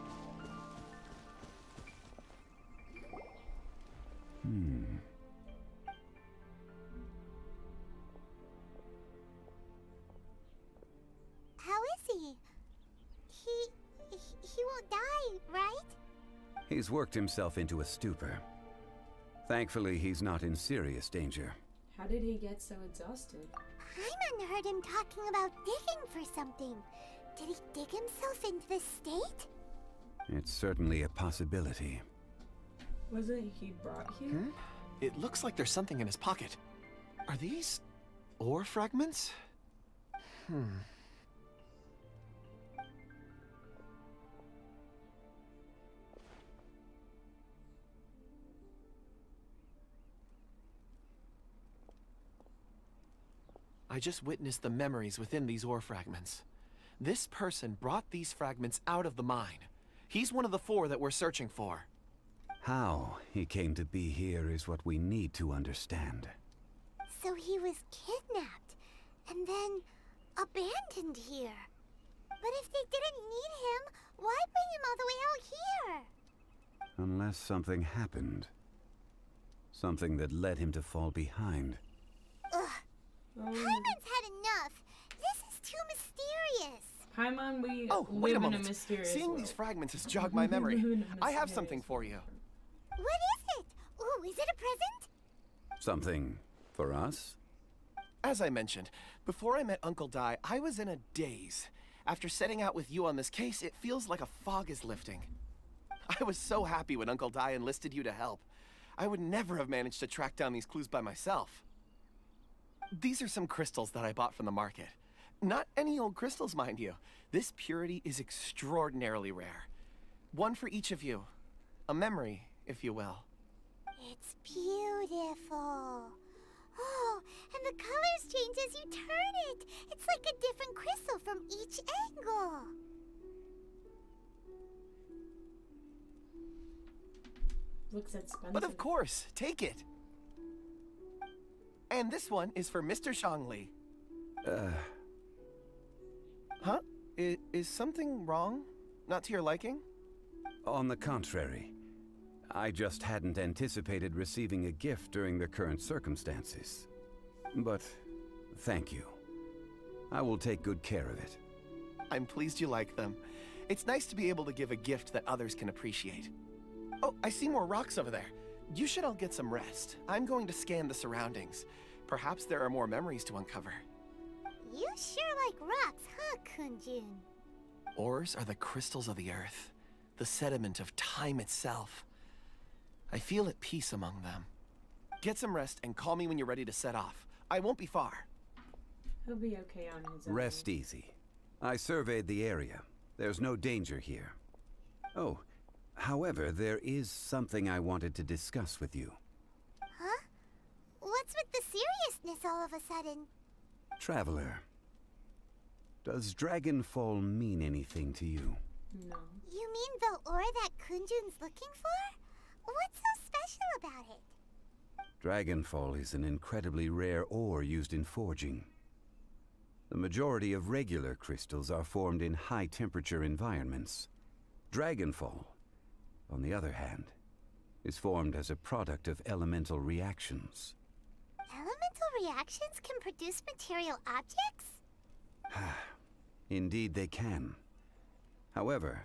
How is he? He won't die, right? He's worked himself into a stupor. Thankfully, he's not in serious danger. How did he get so exhausted? Paimon heard him talking about digging for something. Did he dig himself into this state? It's certainly a possibility. Wasn't he brought here? It looks like there's something in his pocket. Are these ore fragments? I just witnessed the memories within these ore fragments. This person brought these fragments out of the mine. He's one of the 4 that we're searching for. How he came to be here is what we need to understand. So he was kidnapped and then abandoned here. But if they didn't need him, why bring him all the way out here? Unless something happened. Something that led him to fall behind. Ugh. Paimon's had enough. This is too mysterious. Paimon, we wait live a in moment. a mysterious Seeing world. these fragments has jogged my memory. I have something for you. What is it? Ooh, is it a present? Something for us? As I mentioned, before I met Uncle Dai, I was in a daze. After setting out with you on this case, it feels like a fog is lifting. I was so happy when Uncle Dai enlisted you to help. I would never have managed to track down these clues by myself. These are some crystals that I bought from the market. Not any old crystals, mind you. This purity is extraordinarily rare. One for each of you. A memory, if you will. It's beautiful. Oh, and the colors change as you turn it. It's like a different crystal from each angle. Looks expensive. But of course, take it. And this one is for Mr. Zhongli. Huh? Is something wrong? Not to your liking? On the contrary. I just hadn't anticipated receiving a gift during the current circumstances. But thank you. I will take good care of it. I'm pleased you like them. It's nice to be able to give a gift that others can appreciate. Oh, I see more rocks over there. You should all get some rest. I'm going to scan the surroundings. Perhaps there are more memories to uncover. You sure like rocks, huh, Kunjun? Ores are the crystals of the earth, the sediment of time itself. I feel at peace among them. Get some rest and call me when you're ready to set off. I won't be far. He'll be okay on his own. Rest easy. I surveyed the area. There's no danger here. Oh, however, there is something I wanted to discuss with you. Huh? What's with the seriousness all of a sudden? Traveler, does Dragonfall mean anything to you? No. You mean the ore that Kunjun's looking for? What's so special about it? Dragonfall is an incredibly rare ore used in forging. The majority of regular crystals are formed in high-temperature environments. Dragonfall, on the other hand, is formed as a product of elemental reactions. Elemental reactions can produce material objects? Indeed they can. However,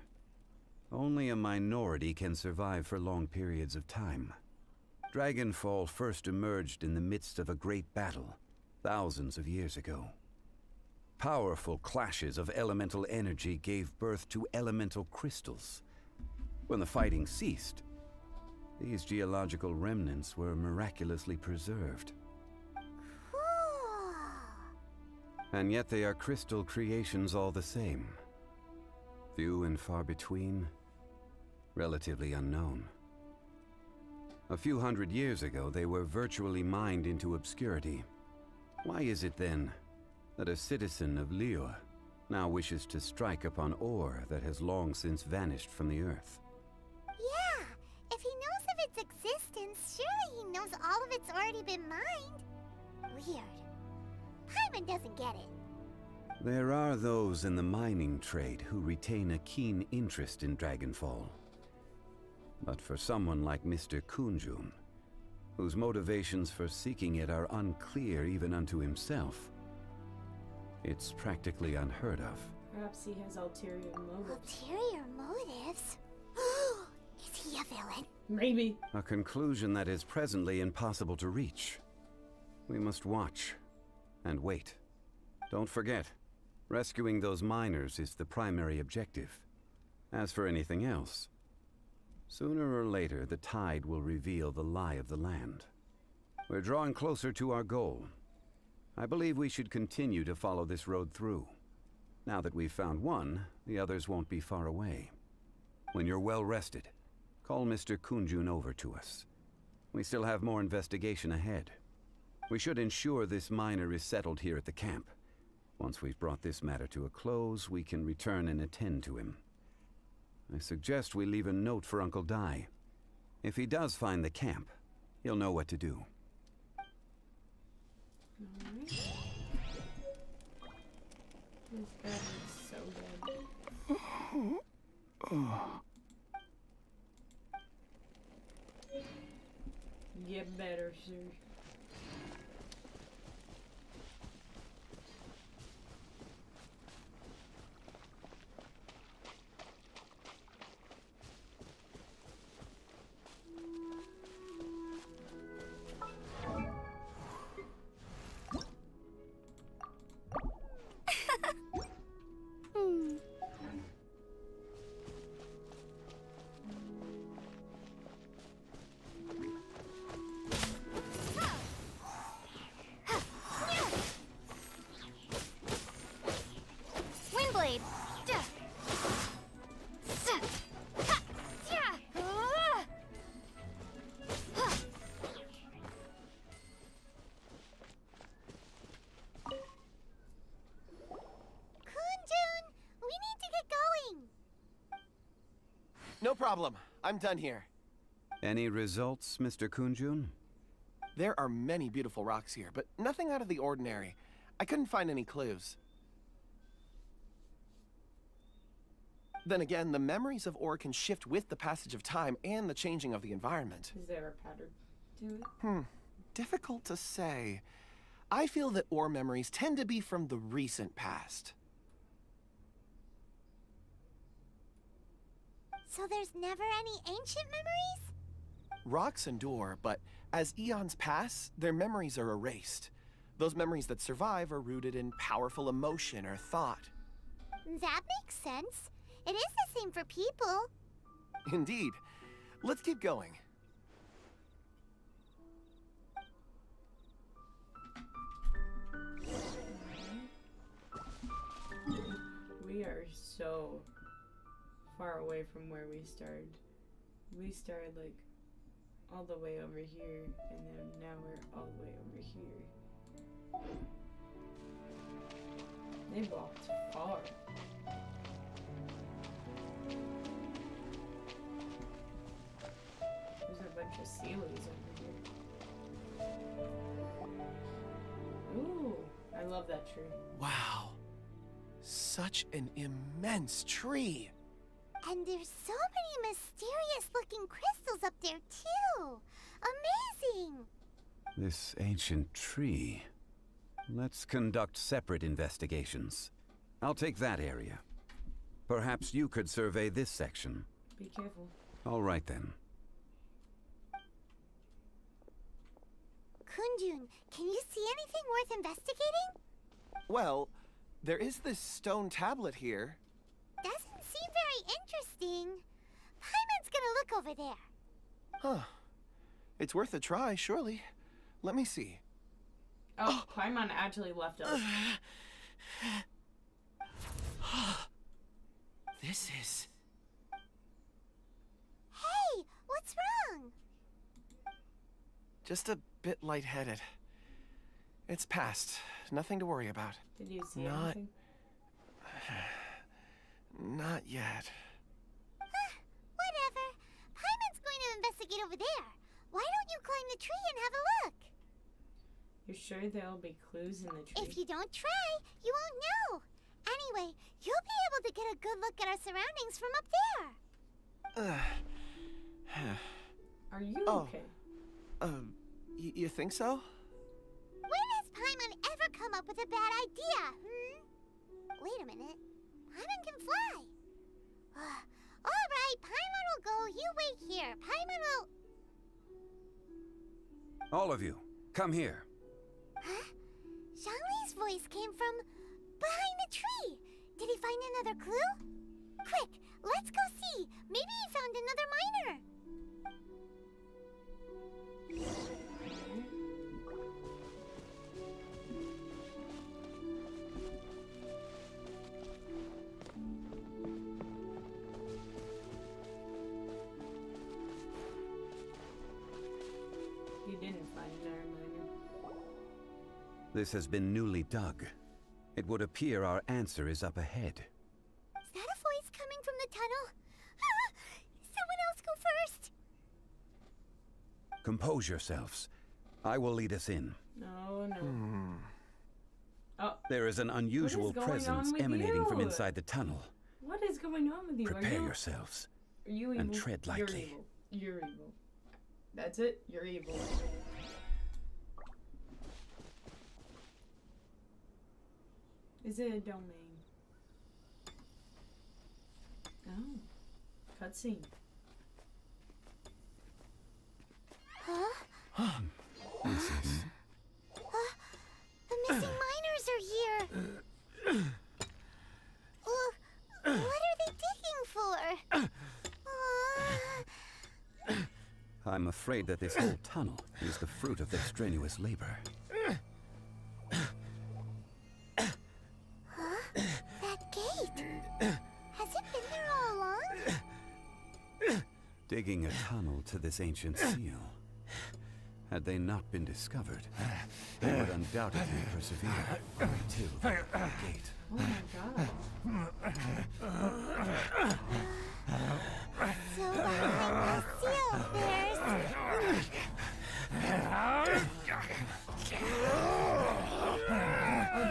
only a minority can survive for long periods of time. Dragonfall first emerged in the midst of a great battle, thousands of years ago. Powerful clashes of elemental energy gave birth to elemental crystals. When the fighting ceased, these geological remnants were miraculously preserved. Cool. And yet they are crystal creations all the same. Few and far between, relatively unknown. A few hundred years ago, they were virtually mined into obscurity. Why is it then that a citizen of Liyue now wishes to strike upon ore that has long since vanished from the earth? Yeah, if he knows of its existence, surely he knows all of it's already been mined. Weird. Paimon doesn't get it. There are those in the mining trade who retain a keen interest in Dragonfall. But for someone like Mr. Kunjun, whose motivations for seeking it are unclear even unto himself, it's practically unheard of. Perhaps he has ulterior motives. Ulterior motives? Is he a villain? Maybe. A conclusion that is presently impossible to reach. We must watch and wait. Don't forget, rescuing those miners is the primary objective. As for anything else, sooner or later the tide will reveal the lie of the land. We're drawing closer to our goal. I believe we should continue to follow this road through. Now that we've found one, the others won't be far away. When you're well rested, call Mr. Kunjun over to us. We still have more investigation ahead. We should ensure this miner is settled here at the camp. Once we've brought this matter to a close, we can return and attend to him. I suggest we leave a note for Uncle Dai. If he does find the camp, he'll know what to do. Alright. This bed is so good. Get better, sir. Windblade! Kunjun, we need to get going. No problem. I'm done here. Any results, Mr. Kunjun? There are many beautiful rocks here, but nothing out of the ordinary. I couldn't find any clues. Then again, the memories of ore can shift with the passage of time and the changing of the environment. Is there a pattern to it? Difficult to say. I feel that ore memories tend to be from the recent past. So there's never any ancient memories? Rocks endure, but as eons pass, their memories are erased. Those memories that survive are rooted in powerful emotion or thought. That makes sense. It is the same for people. Indeed. Let's keep going. We are so far away from where we started. We started like all the way over here, and then now we're all the way over here. They walked far. There's a bunch of seaweeds over here. Ooh, I love that tree. Wow. Such an immense tree. And there's so many mysterious looking crystals up there too. Amazing! This ancient tree. Let's conduct separate investigations. I'll take that area. Perhaps you could survey this section. Be careful. All right then. Kunjun, can you see anything worth investigating? Well, there is this stone tablet here. Doesn't seem very interesting. Paimon's gonna look over there. Huh. It's worth a try, surely. Let me see. Oh, Paimon actually left us. This is... Hey, what's wrong? just a bit lightheaded. It's past. Nothing to worry about. Did you see anything? Not yet. Whatever. Paimon's going to investigate over there. Why don't you climb the tree and have a look? You're sure there'll be clues in the tree? If you don't try, you won't know. Anyway, you'll be able to get a good look at our surroundings from up there. Are you Oh. okay? You think so? When has Paimon ever come up with a bad idea, Wait a minute. Paimon can fly. Alright, Paimon will go. You wait here. Paimon will... All of you, come here. Huh? Zhongli's voice came from behind the tree. Did he find another clue? Quick, let's go see. Maybe he found another miner. You didn't find another miner. This has been newly dug. It would appear our answer is up ahead. Is that a voice coming from the tunnel? Someone else go first. Compose yourselves. I will lead us in. No, no. Oh, There is an unusual going presence on with emanating from you? inside the tunnel. what is going on with you? Prepare are you, yourselves. Are you evil? and tread lightly. You're evil. You're evil. That's it. You're evil. Is it a domain? Oh. Cutscene. Huh? This is... The missing miners are here. What are they digging for? I'm afraid that this whole tunnel is the fruit of their strenuous labor. That gate. Has it been there all along? Digging a tunnel to this ancient seal. Had they not been discovered, they would undoubtedly persevere until the gate. Oh my god. So behind the seal, Oh,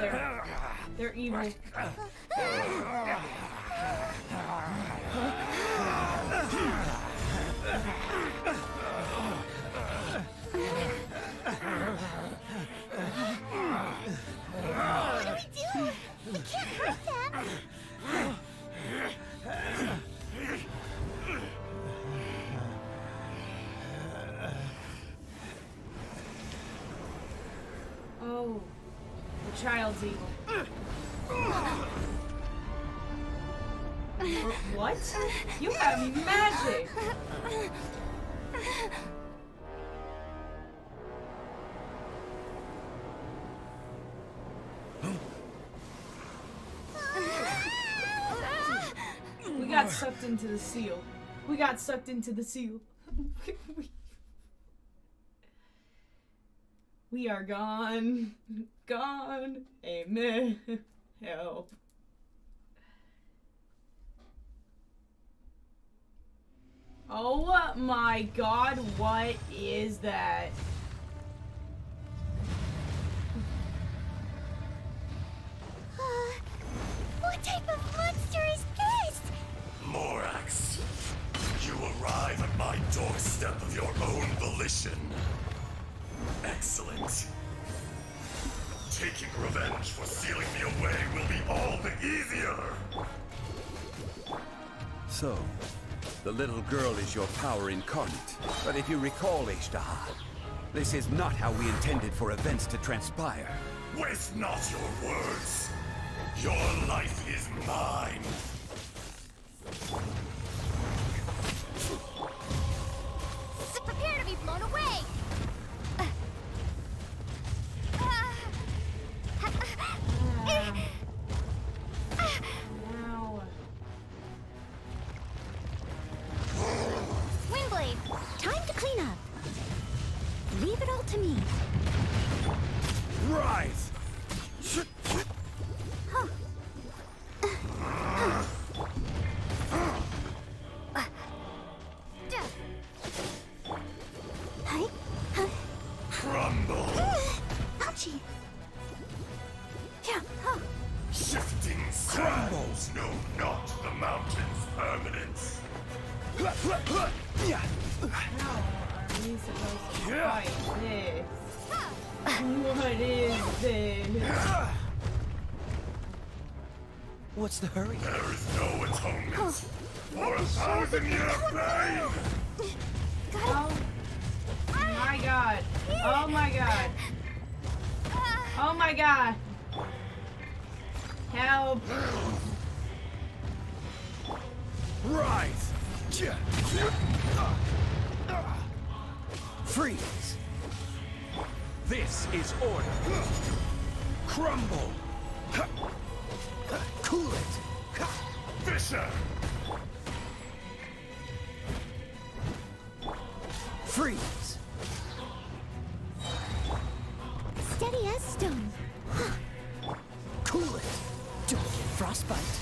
they're evil. What do we do? We can't hurt them. Oh. The child's evil. What? You have magic! We got sucked into the seal. We got sucked into the seal. We are gone. Gone. Amen. Help. Oh my god, what is that? What type of monster is this? Morax, you arrive at my doorstep of your own volition. Excellent. Taking revenge for sealing me away will be all the easier. So, the little girl is your power incarnate. But if you recall, Ishtaha, this is not how we intended for events to transpire. Waste not your words. Your life is mine. Prepare to be blown away. Now. Windblade, time to clean up. Leave it all to me. Rise! Crumble! Ouchie. Yeah, huh. Shifting sand! How are we supposed to fight this? What is this? What's the hurry? There is no atonement for 1,000-year pain! Oh my god. Oh my god. Oh my god. Help. Rise! Freeze! This is order! Crumble! Cool it! Fisher! Freeze! Steady as stone. Cool it! Don't get frostbite!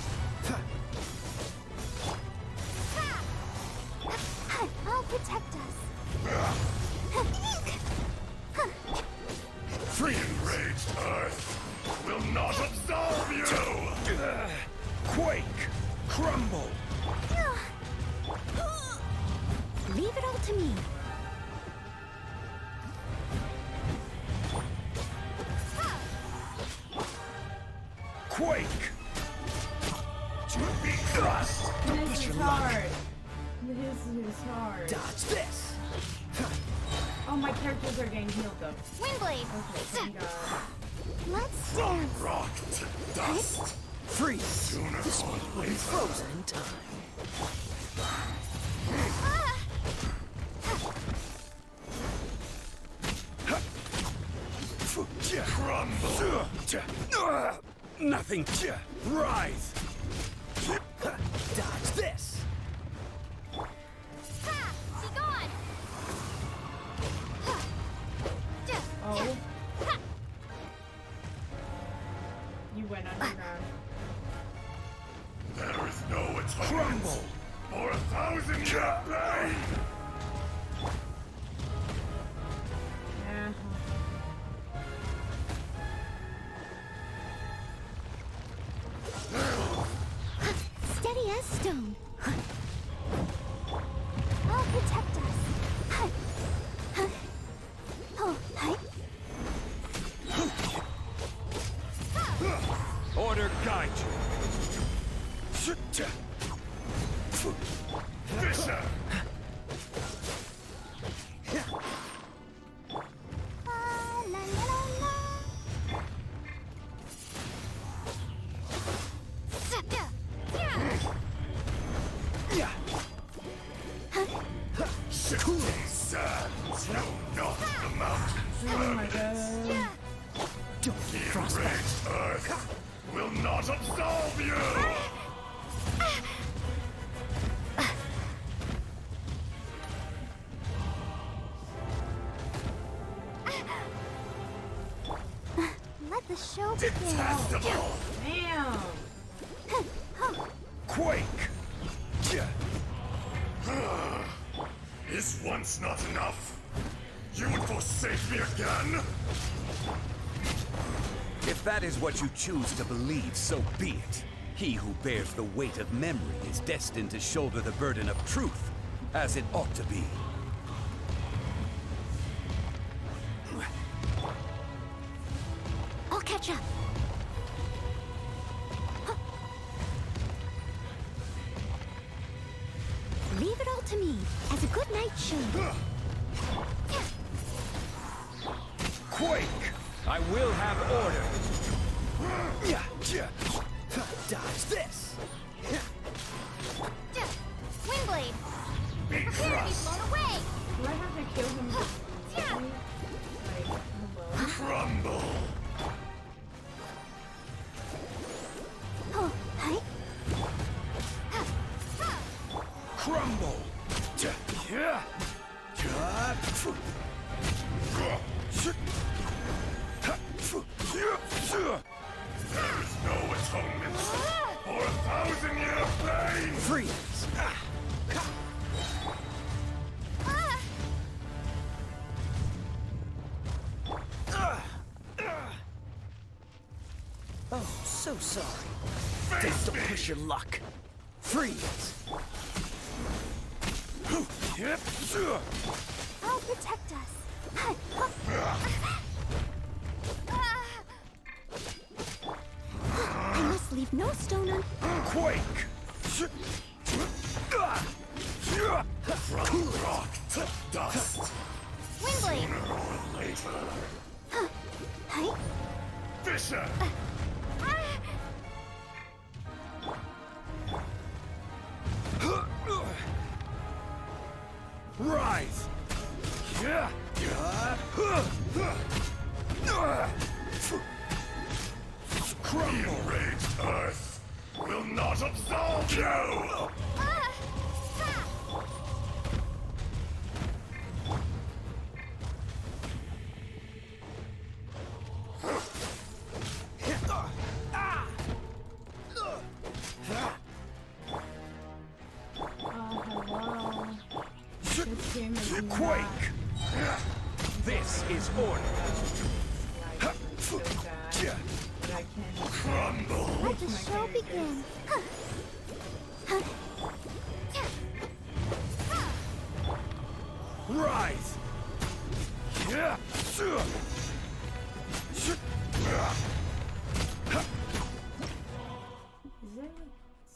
I'll protect us. Freeze! Enraged Earth will not absolve you! Quake! Crumble! Leave it all to me. Quake! To be crushed! This is hard. This is hard. Dodge this! Oh, my characters are getting healed though. Windblade. Okay, thank God. Let's dance. Rock to dust! Freeze! Sooner This or one will be later. frozen in time. Crumble! Nothing. Rise! Dodge this! Be gone. Oh. You went underground. There is no atonement Crumble! for 1,000-year pain! Yeah. Steady as stone. I'll protect us. Oh, hi. Order guide you. Fisher! La la la la. Shifting sands know not the mountain's Oh my god. Don't get frostbite. Enraged Earth will not absolve you! Let the show begin. Detestable! Damn. Quake! Is once not enough? You would forsake me again? If that is what you choose to believe, so be it. He who bears the weight of memory is destined to shoulder the burden of truth, as it ought to be. I'll catch up. Leave it all to me as a good night should. Quake! I will have order! Dodge this! Windblade. Be Prepare to be crushed! blown away. Do I have to kill him? Like, hello. Crumble! Oh, hi. Crumble! There is no atonement for 1,000-year pain! Freeze! Oh, so sorry. Face Don't me! push your luck. Freeze! I'll protect us. I must leave no stone un- Quake! From rock to dust. Windblade! Sooner or later. Hi. Fisher! Rise! The enraged earth will not absolve you! Hello. This game is not Quake! This is order. like so bad, but I can Crumble! Let the show begin. Rise! Is there like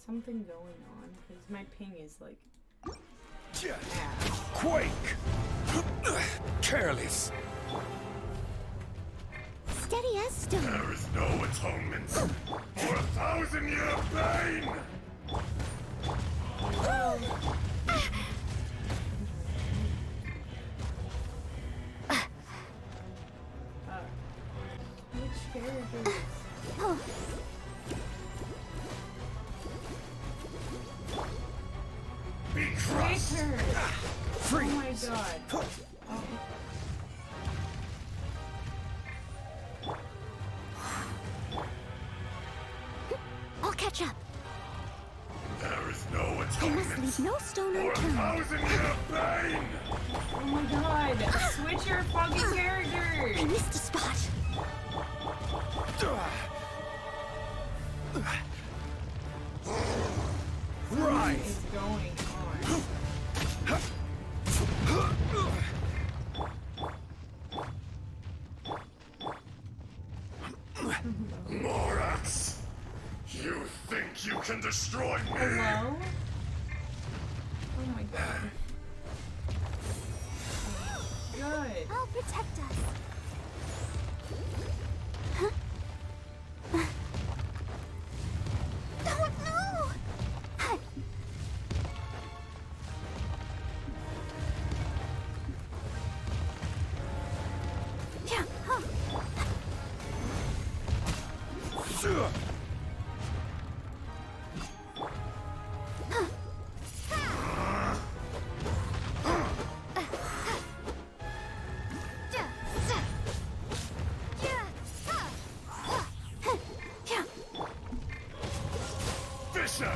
something going on? Because my ping is like Quake! Careless! Steady as stone. There is no atonement for 1,000-year pain! which characters? Be crushed! Breaker! Freeze! Oh my god. I'll catch up. There is no I must atonement leave no stone for unturned. 1,000-year pain! Oh my god. Switch your fucking I characters! missed a spot. What Rise! is going on? Morax! You think you can destroy me? Hello? Oh my god. Good. I'll protect us. Oh no! Yeah, huh. Fisher!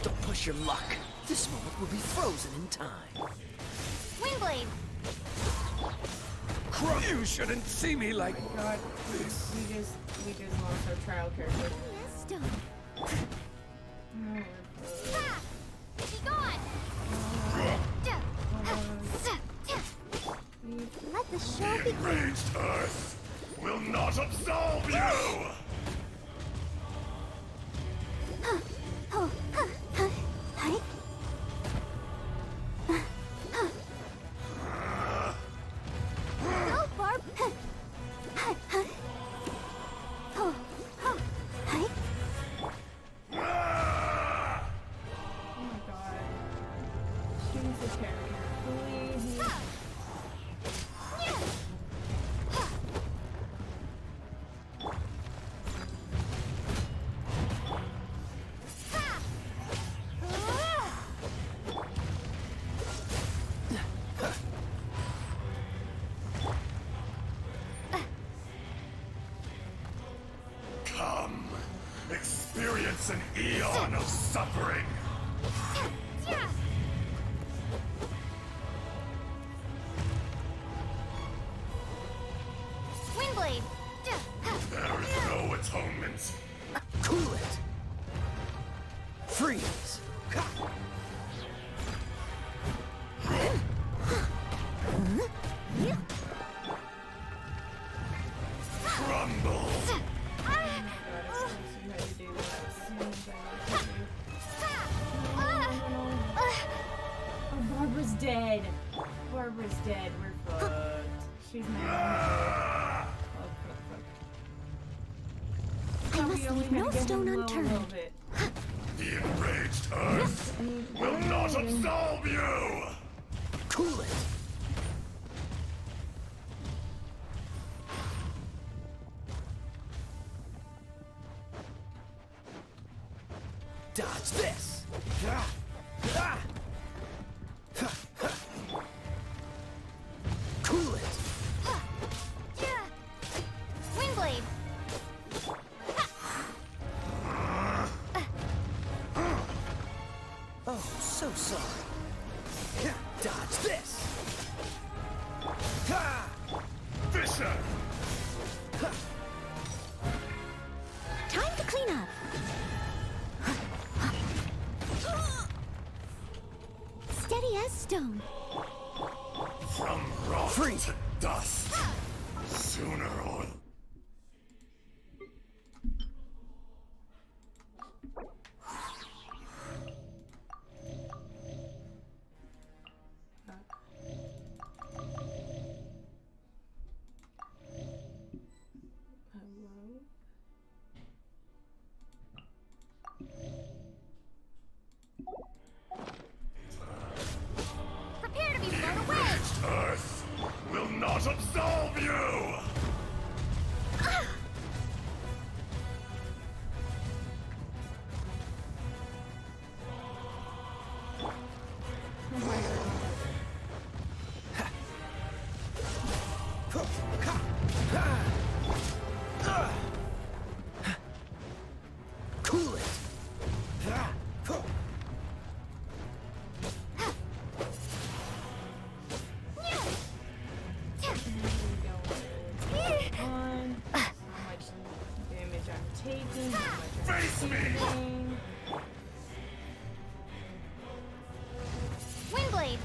Don't push your luck. This moment will be frozen in time. Windblade! You shouldn't see me like God, we just lost our trial character. Steady as stone. Oh, Ha! Be gone! Let the show The begin. enraged earth will not absolve you! Hi. Go, Barb. Hi. oh my god. Choose a character, please. Come, experience an eon of suffering. Windblade. There is no atonement. cool it. Freeze! Barbara's dead. We're fucked. She's not. I must leave no stone unturned. The enraged earth will not absolve you! Cool it! Dodge this! Cool it! Windblade! Oh, so sorry. Dodge this! Fisher! Time to clean up. Steady as stone. From rock to dust. Sooner or... Prepare to be blown away! Earth will not absolve you! Cool it! On. How much damage I'm taking. How much I'm Face me! taking. Windblade!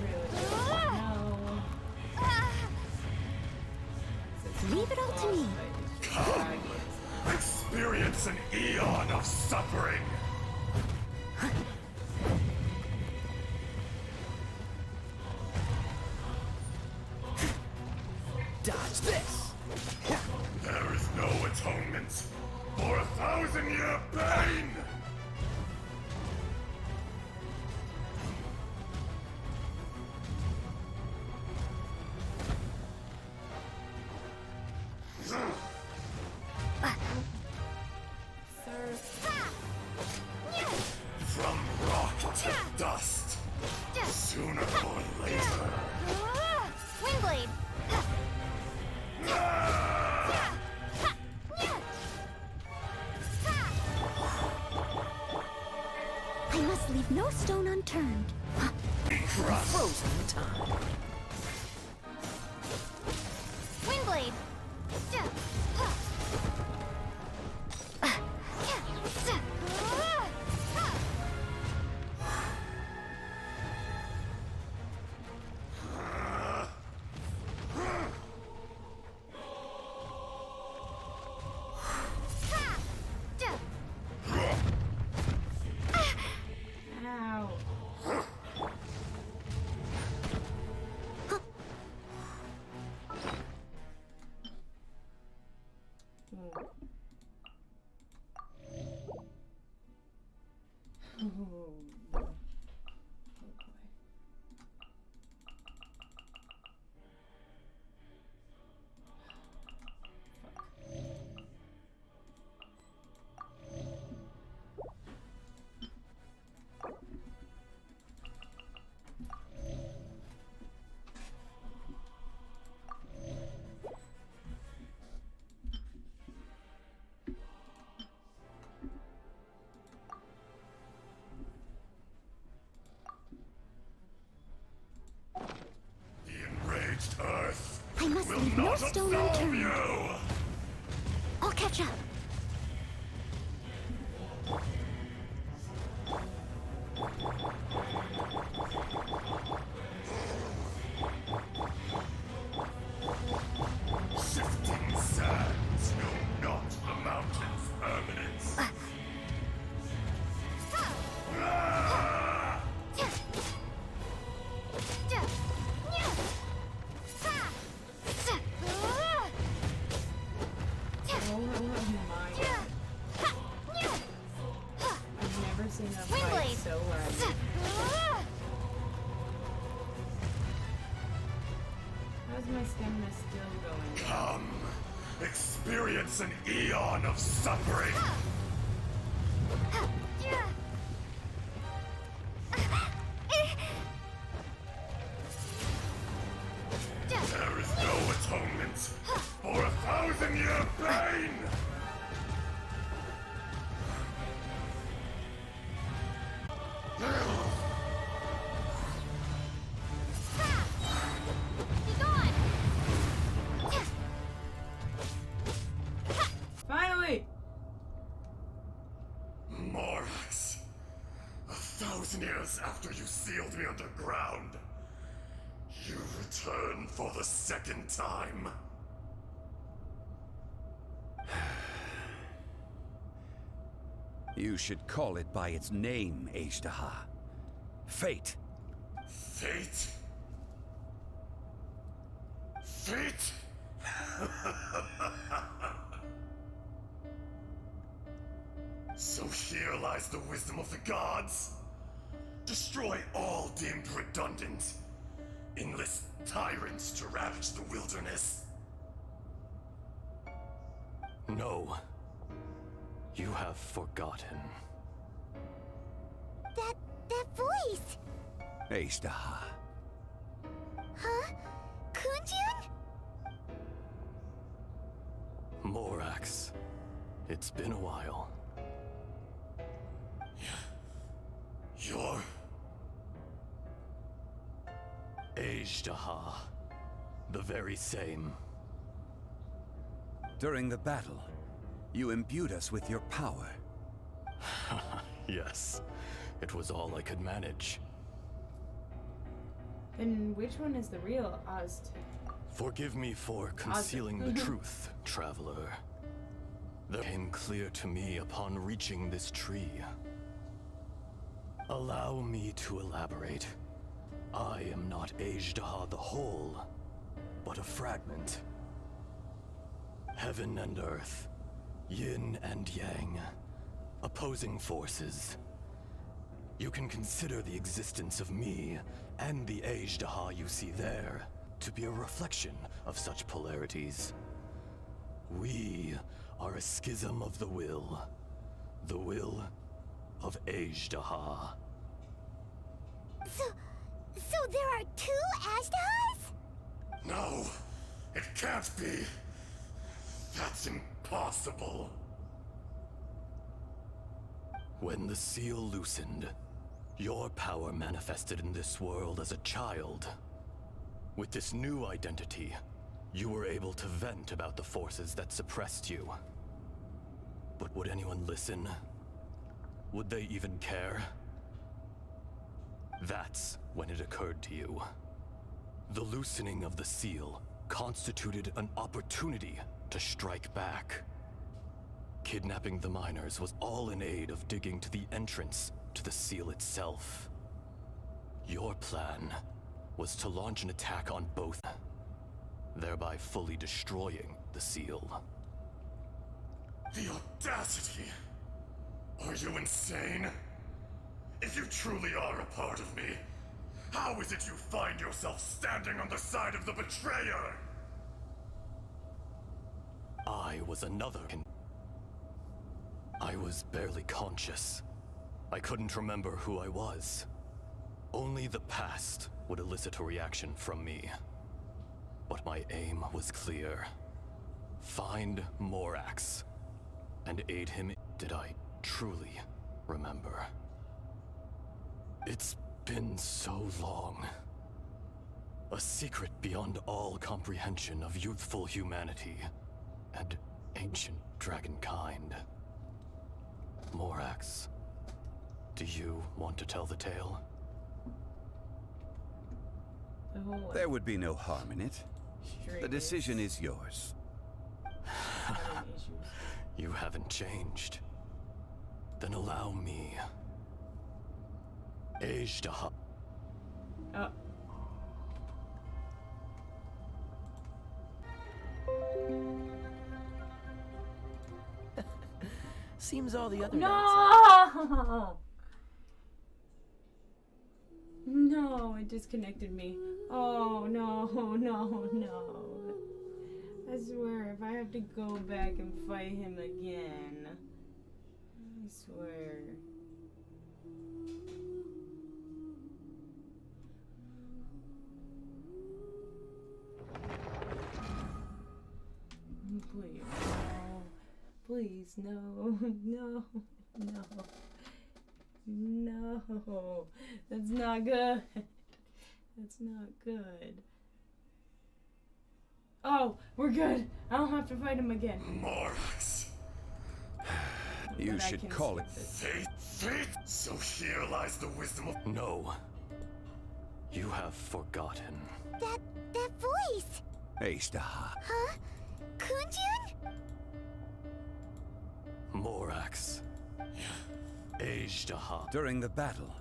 Really? No. Leave it all to me. Come! Experience an eon of suffering! Dodge this! There is no atonement for 1,000-year pain! From rock to dust, sooner or later. Windblade! I must leave no stone unturned. Frozen in time. Windblade! Ow. Ooh. The enraged earth I must will leave no not stone absolve unturned. you! I'll catch up. Shifting sands know not the mountain's permanence. is my stamina still going? Come, experience an eon of suffering. There is no atonement for 1,000-year pain! Finally! Morax, 1,000 years after you sealed me underground, you return for the second time. You should call it by its name, Ajdaha. Fate. Fate? Fate? So here lies the wisdom of the gods. Destroy all deemed redundant. Enlist tyrants to ravage the wilderness. No. You have forgotten. That voice! Ajdaha. Huh? Kunjun? Morax. It's been a while. You're... Ajdaha. The very same. During the battle, you imbued us with your power. Yes. It was all I could manage. Then which one is the real Ozt? Forgive me for concealing the truth, traveler. That came clear to me upon reaching this tree. Allow me to elaborate. I am not Ajdaha the whole, but a fragment. Heaven and earth, yin and yang, opposing forces. You can consider the existence of me and the Ajdaha you see there to be a reflection of such polarities. We are a schism of the will of Ajdaha. So there are two Ajdahas? No, it can't be. That's impossible. When the seal loosened, your power manifested in this world as a child. With this new identity, you were able to vent about the forces that suppressed you. But would anyone listen? Would they even care? That's when it occurred to you. The loosening of the seal constituted an opportunity to strike back. Kidnapping the miners was all in aid of digging to the entrance to the seal itself. Your plan was to launch an attack on both, thereby fully destroying the seal. The audacity! Are you insane? If you truly are a part of me, how is it you find yourself standing on the side of the betrayer? I was another. I was barely conscious. I couldn't remember who I was. Only the past would elicit a reaction from me. But my aim was clear. Find Morax and aid him. Did I truly remember? It's been so long. A secret beyond all comprehension of youthful humanity and ancient dragonkind. Morax, do you want to tell the tale? There would be no harm in it. The decision is yours. You haven't changed. Then allow me. Ajdaha. Oh. Seems all the other No! No, it disconnected me. Oh, no, no, no. I swear, if I have to go back and fight him again, I swear. Please, no. Please, no. No. No. No. That's not good. That's not good. Oh, we're good. I don't have to fight him again. Morax. You should call it Fate. Fate. So here lies the wisdom of. No. You have forgotten. That voice! Ashtaha. Huh? Kunjun? Morax. Ajdaha. During the battle.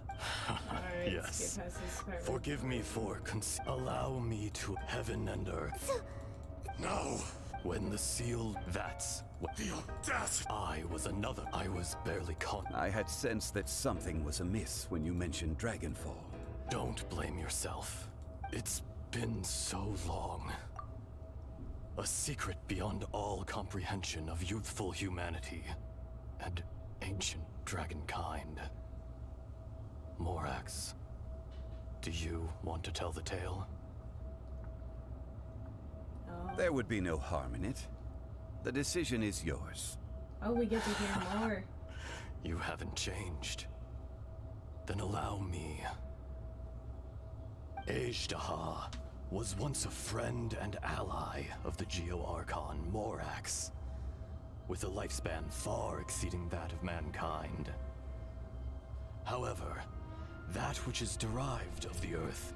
Alright, Yes. skip past this part. Forgive me for allow me to heaven and earth. No. When the seal, that's what The audacity. I was barely caught. I had sensed that something was amiss when you mentioned Dragonfall. Don't blame yourself. It's been so long. A secret beyond all comprehension of youthful humanity and ancient dragonkind. Morax, do you want to tell the tale? Oh. There would be no harm in it. The decision is yours. Oh, we get to hear more. You haven't changed. Then allow me. Ajdaha was once a friend and ally of the Geo-Archon Morax, with a lifespan far exceeding that of mankind. However, that which is derived of the Earth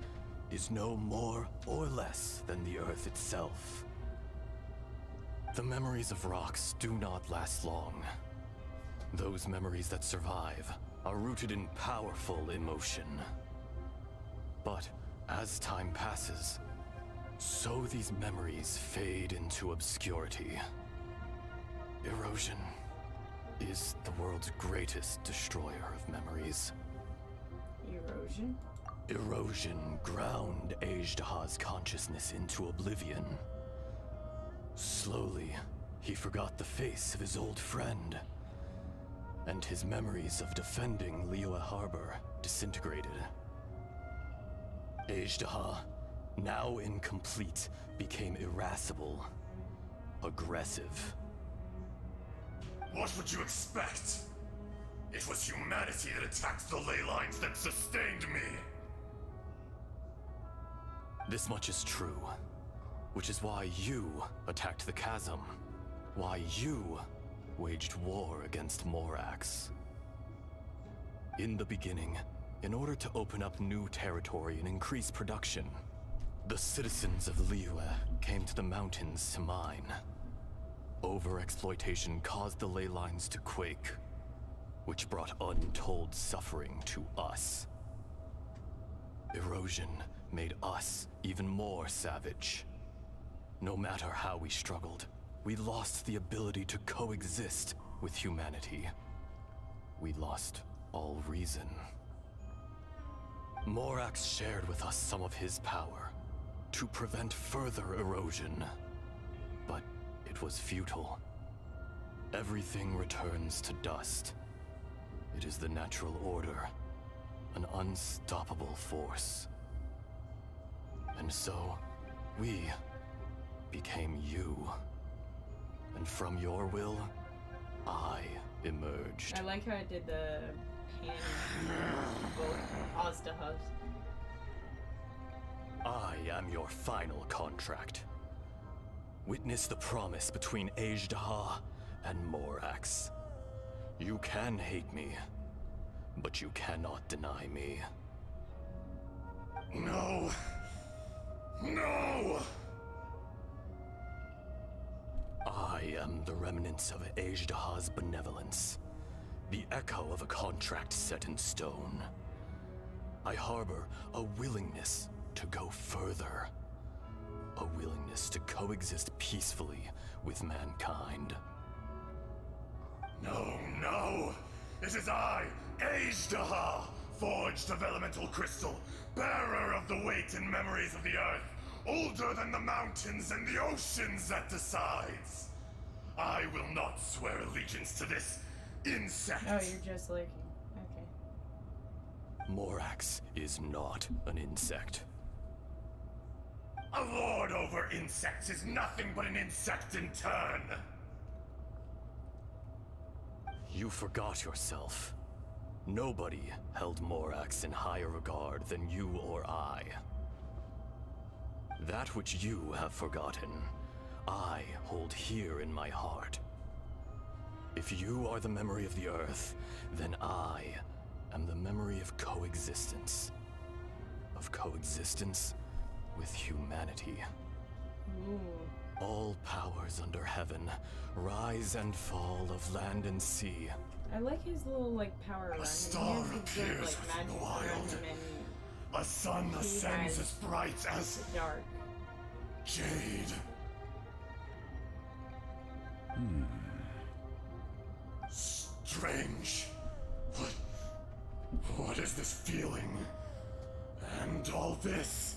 is no more or less than the Earth itself. The memories of rocks do not last long. Those memories that survive are rooted in powerful emotion. But as time passes, so these memories fade into obscurity. Erosion is the world's greatest destroyer of memories. Erosion? Erosion ground Ajdaha's consciousness into oblivion. Slowly, he forgot the face of his old friend, and his memories of defending Liyue Harbor disintegrated. Ajdaha, now incomplete, became irascible, aggressive. What would you expect? It was humanity that attacked the ley lines that sustained me. This much is true, which is why you attacked the chasm, why you waged war against Morax. In the beginning, in order to open up new territory and increase production, the citizens of Liyue came to the mountains to mine. Overexploitation caused the ley lines to quake, which brought untold suffering to us. Erosion made us even more savage. No matter how we struggled, we lost the ability to coexist with humanity. We lost all reason. Morax shared with us some of his power to prevent further erosion, but it was futile. Everything returns to dust. It is the natural order, an unstoppable force. And so, we became you. And from your will, I emerged. I like how I did the pan both Azdahas. I am your final contract. Witness the promise between Ajdaha and Morax. You can hate me, but you cannot deny me. No. No! I am the remnants of Ajdaha's benevolence, the echo of a contract set in stone. I harbor a willingness to go further, a willingness to coexist peacefully with mankind. No, no! It is I, Ajdaha, forged of elemental crystal, bearer of the wake in memories of the Earth, older than the mountains and the oceans that decides. I will not swear allegiance to this insect. Oh, you're just lurking. Okay. Morax is not an insect. A lord over insects is nothing but an insect in turn. You forgot yourself. Nobody held Morax in higher regard than you or I. That which you have forgotten, I hold here in my heart. If you are the memory of the Earth, then I am the memory of coexistence. Of coexistence with humanity. Ooh. All powers under heaven, rise and fall of land and sea. I like his little, like, power around him. A star appears within the wild. A sun ascends as bright as dark. Jade. Strange. What is this feeling? And all this?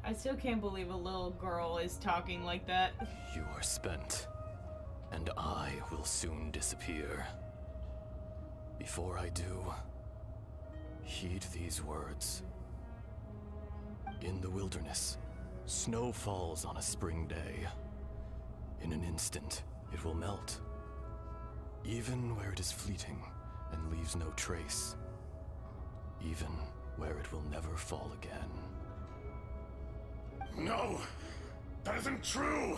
I still can't believe a little girl is talking like that. You are spent, and I will soon disappear. Before I do, heed these words. In the wilderness, snow falls on a spring day. In an instant, it will melt. Even where it is fleeting and leaves no trace. Even where it will never fall again. No! That isn't true!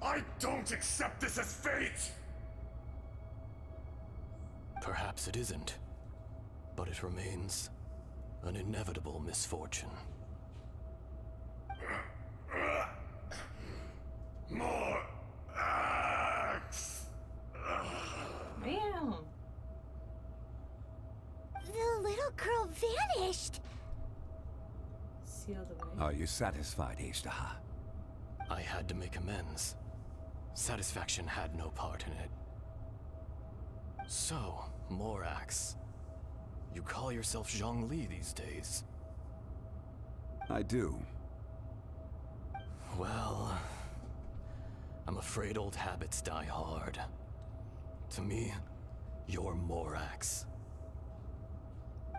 I don't accept this as fate! Perhaps it isn't, but it remains an inevitable misfortune. More axe! Man. The little girl vanished! Sealed away. Are you satisfied, Ishtaha? I had to make amends. Satisfaction had no part in it. So, Morax, you call yourself Zhongli these days? I do. Well, I'm afraid old habits die hard. To me, you're Morax.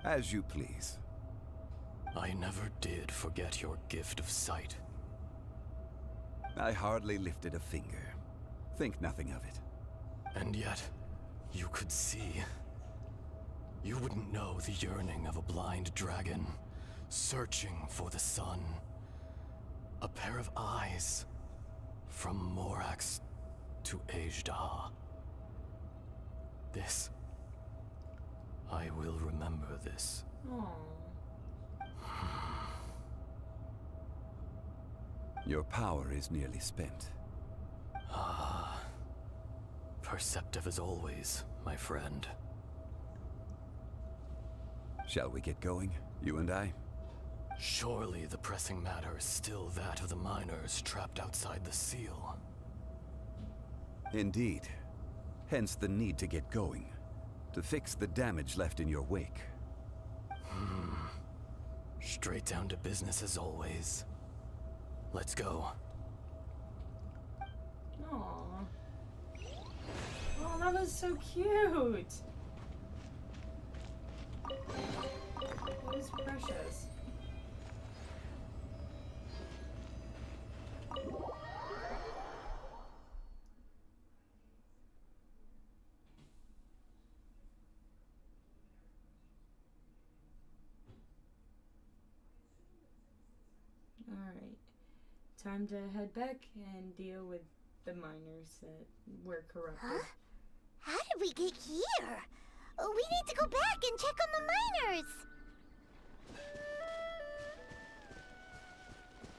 As you please. I never did forget your gift of sight. I hardly lifted a finger. Think nothing of it. And yet, you could see. You wouldn't know the yearning of a blind dragon, searching for the sun. A pair of eyes, from Morax to Ejdah. This, I will remember this. Aww. Your power is nearly spent. Ah, perceptive as always, my friend. Shall we get going, you and I? Surely the pressing matter is still that of the miners trapped outside the seal. Indeed. Hence the need to get going. To fix the damage left in your wake. Straight down to business as always. Let's go. Aww. Oh, that was so cute. That was precious. Alright. Time to head back and deal with the miners that were corrupted. Huh? How did we get here? We need to go back and check on the miners!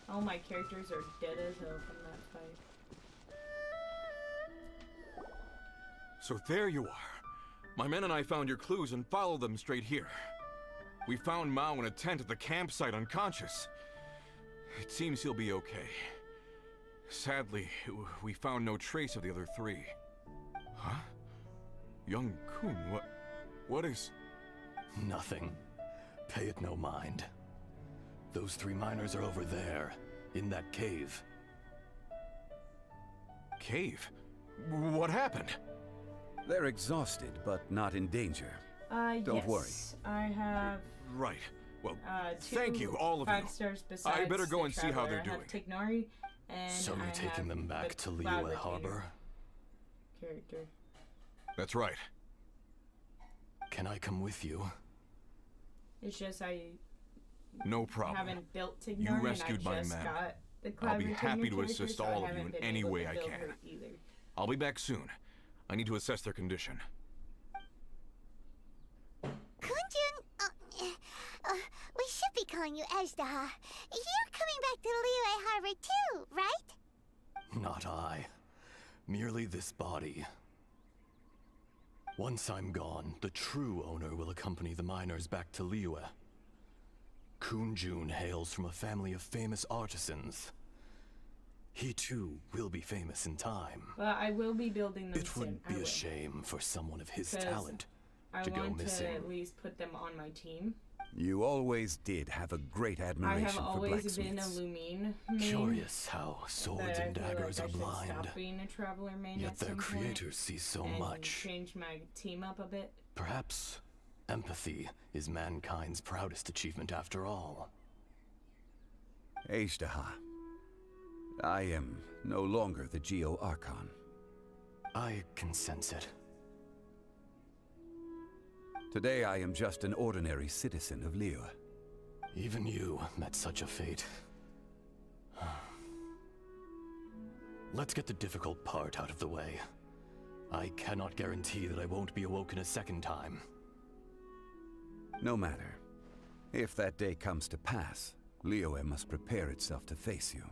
All my characters are dead as hell from that fight. So there you are. My men and I found your clues and followed them straight here. We found Mao in a tent at the campsite unconscious. It seems he'll be okay. Sadly, we found no trace of the other three. Huh? Young Kun, what is... Nothing. Pay it no mind. Those 3 miners are over there, in that cave. Cave? What happened? They're exhausted, but not in danger. Don't worry. I have Right. Well, 2 thank you, all of you. 5 stars besides I better go the and see how Traveler. they're I have doing. Tignari, and So you're I taking have them back the to Cloud Liyue Retainer Harbor? character. That's right. Can I come with you? It's just I No problem. haven't built Tignari, You rescued and I my just men. got the I'll Cloud be Retainer happy to character, assist so all I of you haven't in been any able way to I build can. her either. I'll be back soon. I need to assess their condition. Kunjun, we should be calling you Ezdaha. You're coming back to Liyue Harbor too, right? Not I. Merely this body. Once I'm gone, the true owner will accompany the miners back to Liyue. Kunjun hails from a family of famous artisans. He too will be famous in time. But I will be building them It soon. would be a shame for someone of his 'Cause talent I to go want to missing. at least put them on my team. You always did have a great I admiration have for always been a blacksmiths. Lumine main. Curious how swords but I and feel daggers like I are should blind. Stop being a Traveler main Yet at their some creators see so point and much. change my team up a bit. Perhaps empathy is mankind's proudest achievement after all. Ezdaha, I am no longer the Geo Archon. I can sense it. Today I am just an ordinary citizen of Liyue. Even you met such a fate. Let's get the difficult part out of the way. I cannot guarantee that I won't be awoken a second time. No matter. If that day comes to pass, Liyue must prepare itself to face you.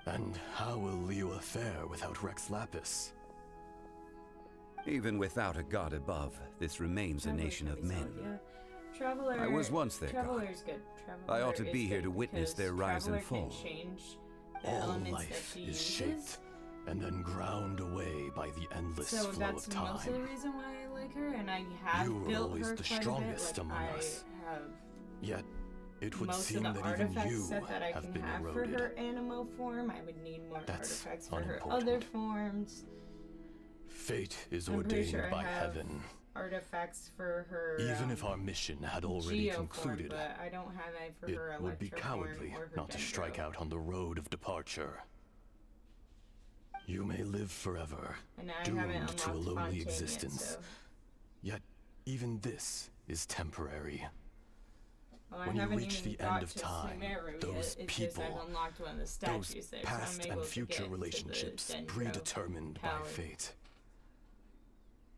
And how will Liyue fare without Rex Lapis? Even without a god above, this remains a nation of men. Yeah. Traveler. I was once their god. Traveler's good. Traveler I ought to be is here good to witness because their rise and Traveler fall. Can change the All elements that life she is uses. shaped and then ground away by the endless So flow that's of most of the time. reason why I like her, and I have You were built always her the quite strongest a bit. Like, among I us. have Yet, it would most seem of the that even artifact you set that I have can been have eroded. for her animo form. I would need more That's artifacts for her unimportant. other forms. Fate is I'm pretty ordained sure I by have heaven. artifacts for her. Even if our mission had already Geo concluded, form, but I don't have any for it her would be Electro form cowardly or her not to strike Dendro. out on the road of departure. You may live forever, And I doomed haven't to a unlocked lonely Fontaine yet, existence. so- Yet, even this is temporary. Well, I When you haven't reach even the got end of to time, Sumeru those yet. It's just people, I've unlocked one of the those statues there, past so I'm able and to future get into the relationships Dendro predetermined by power. fate.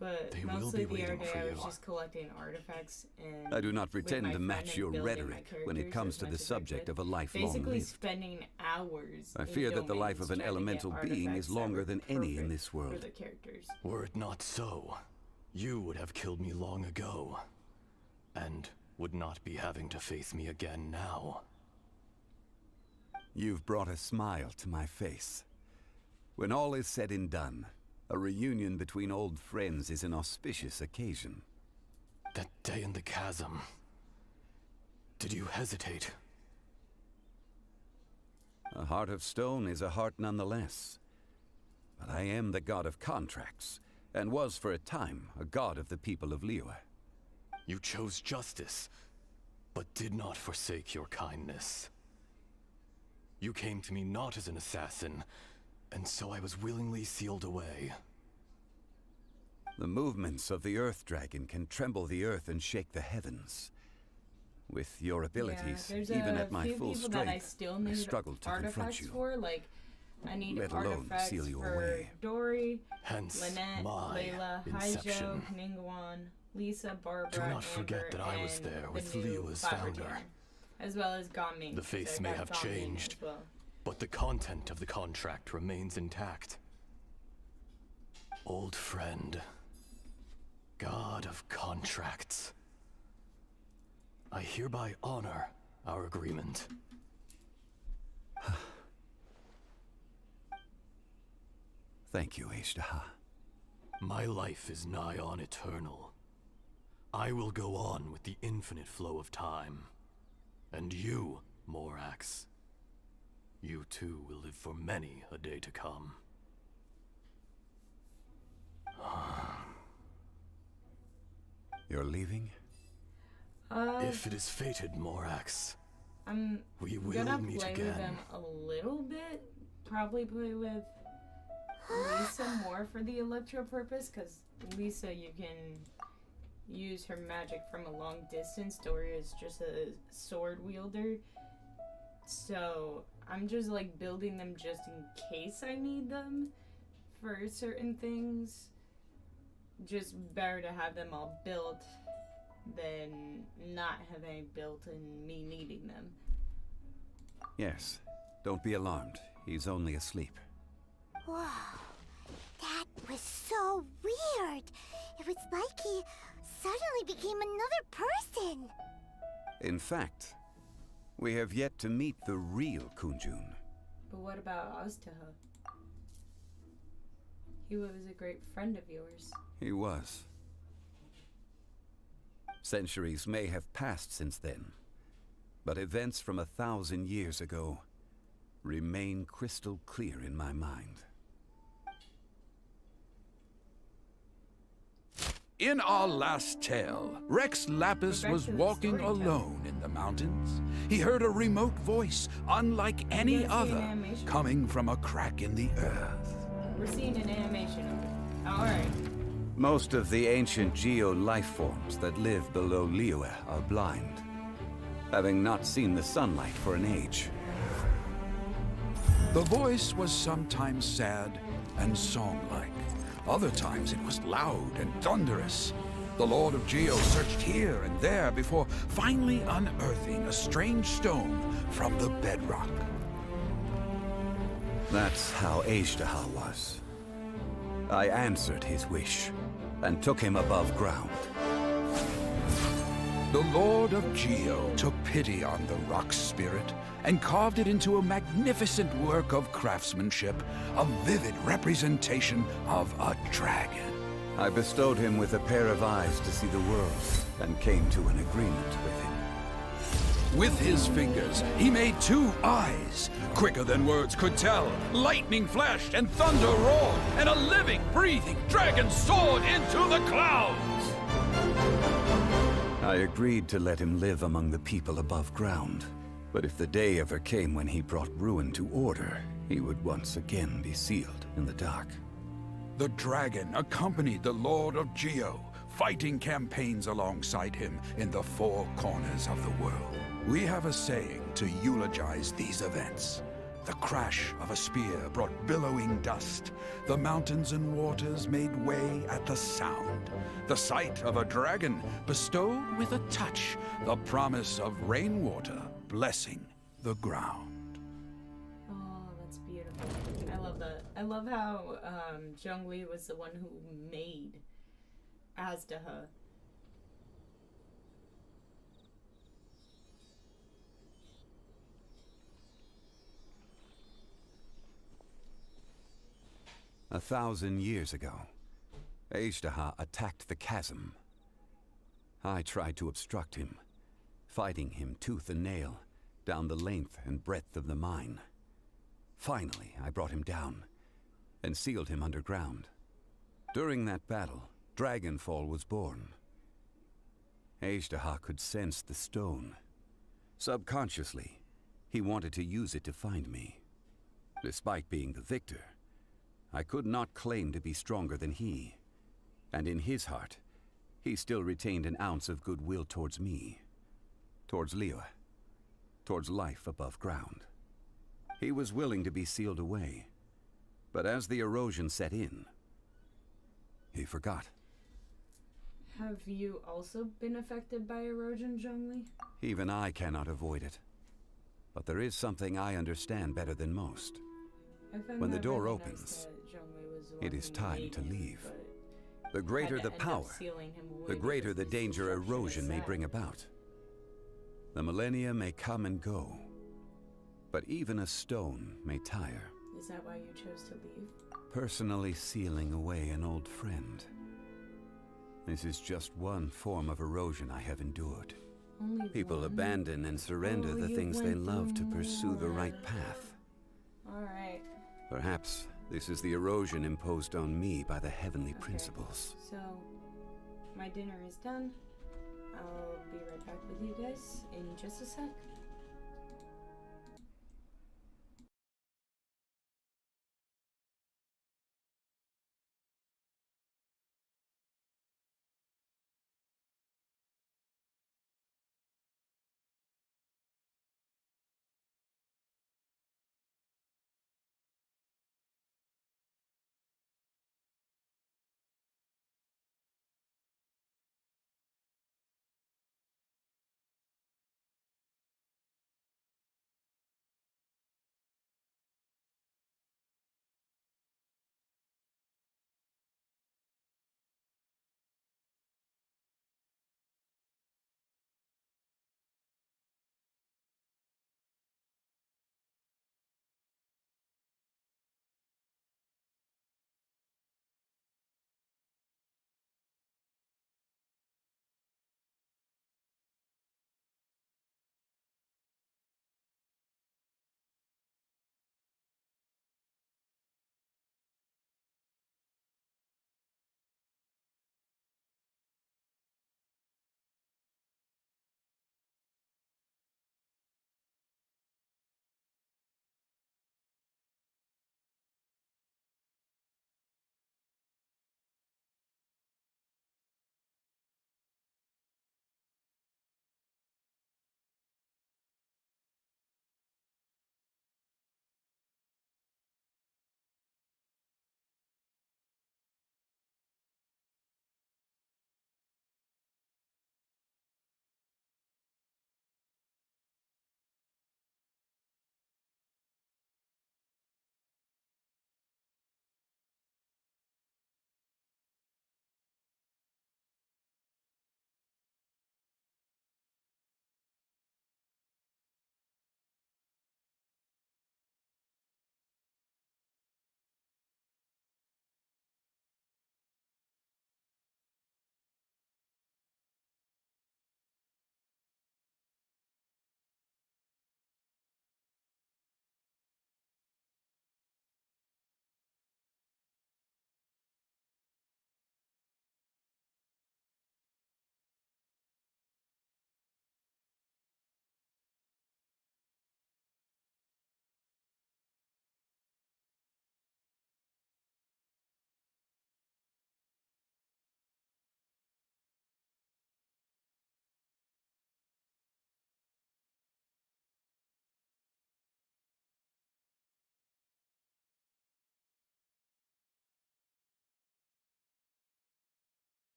But They will mostly be the other waiting day for I was you. just collecting artifacts and I do not with pretend my to friend match and your building my rhetoric when it characters comes as to much the as I subject could. of a life long Basically lived. spending hours I in fear that the life of domains an trying to get elemental being artifacts is that longer were than any in perfect this world. for the characters. Were it not so, you would have killed me long ago, and would not be having to face me again now. You've brought a smile to my face. When all is said and done, a reunion between old friends is an auspicious occasion. That day in the chasm, did you hesitate? A heart of stone is a heart nonetheless. But I am the god of contracts, and was for a time a god of the people of Liyue. You chose justice, but did not forsake your kindness. You came to me not as an assassin, and so I was willingly sealed away. The movements of the Earth Dragon can tremble the earth and shake the heavens. With your abilities, there's even a at my few full people that I strength, still I need struggle to confront artifacts you. for. Like, I need Let alone artifacts seal you for away. Dory, Hence Lynette, my Layla, inception. Haijo, Ningguan, Lisa, Barbara, Do not forget Amber, that I was and there the with new Liyue's Cloud founder. Retainer, as well as Gaming. The face may have changed, but the content of the contract remains intact. Old friend, god of contracts, I hereby honor our agreement. Thank you, Ezdaha. My life is nigh on eternal. I will go on with the infinite flow of time. And you, Morax. You too will live for many a day to come. You're leaving? If it is fated, Morax, we will gonna meet play again. with them a little bit. Probably play with Lisa more for the Electro purpose, because Lisa, you can use her magic from a long distance. Doria is just a sword wielder. So I'm just like building them just in case I need them for certain things. Just better to have them all built than not have any built and me needing them. Yes. Don't be alarmed. He's only asleep. Whoa. That was so weird. It was like he suddenly became another person. In fact, we have yet to meet the real Kunjun. But what about Aztaha? He was a great friend of yours. He was. Centuries may have passed since then, but events from 1,000 years ago remain crystal clear in my mind. In our last tale, Rex Lapis was walking alone in the mountains. He heard a remote voice, unlike any other, coming from a crack in the earth. We're seeing an animation of it. Alright. Most of the ancient geo life forms that live below Liyue are blind, having not seen the sunlight for an age. The voice was sometimes sad and song-like. Other times it was loud and thunderous. The Lord of Geo searched here and there before finally unearthing a strange stone from the bedrock. That's how Aztaha was. I answered his wish and took him above ground. The Lord of Geo took pity on the rock spirit and carved it into a magnificent work of craftsmanship, a vivid representation of a dragon. I bestowed him with a pair of eyes to see the world and came to an agreement with him. With his fingers, he made 2 eyes, quicker than words could tell. Lightning flashed and thunder roared, and a living, breathing dragon soared into the clouds. I agreed to let him live among the people above ground. But if the day ever came when he brought ruin to order, he would once again be sealed in the dark. The dragon accompanied the Lord of Geo, fighting campaigns alongside him in the 4 corners of the world. We have a saying to eulogize these events. The crash of a spear brought billowing dust. The mountains and waters made way at the sound. The sight of a dragon bestowed with a touch the promise of rainwater blessing the ground. Oh, that's beautiful. I love that. I love how Zhongli was the one who made Aztaha. A 1,000 years ago, Aztaha attacked the chasm. I tried to obstruct him, fighting him tooth and nail down the length and breadth of the mine. Finally, I brought him down and sealed him underground. During that battle, Dragonfall was born. Aztaha could sense the stone. Subconsciously, he wanted to use it to find me. Despite being the victor, I could not claim to be stronger than he. And in his heart, he still retained an ounce of goodwill towards me. Towards Liyue. Towards life above ground. He was willing to be sealed away. But as the erosion set in, he forgot. Have you also been affected by erosion, Zhongli? Even I cannot avoid it. But there is something I understand better than most. When the door opens, it is time to leave. The greater the power, the greater the danger erosion may bring about. The millennia may come and go, but even a stone may tire. Is that why you chose to leave? Personally sealing away an old friend. This is just one form of erosion I have endured. Only People one? abandon and surrender Oh, the you things they went love to through pursue the right more. path. Alright. Perhaps this is the erosion imposed on me by the heavenly principles. So, my dinner is done. I'll be right back with you guys in just a sec.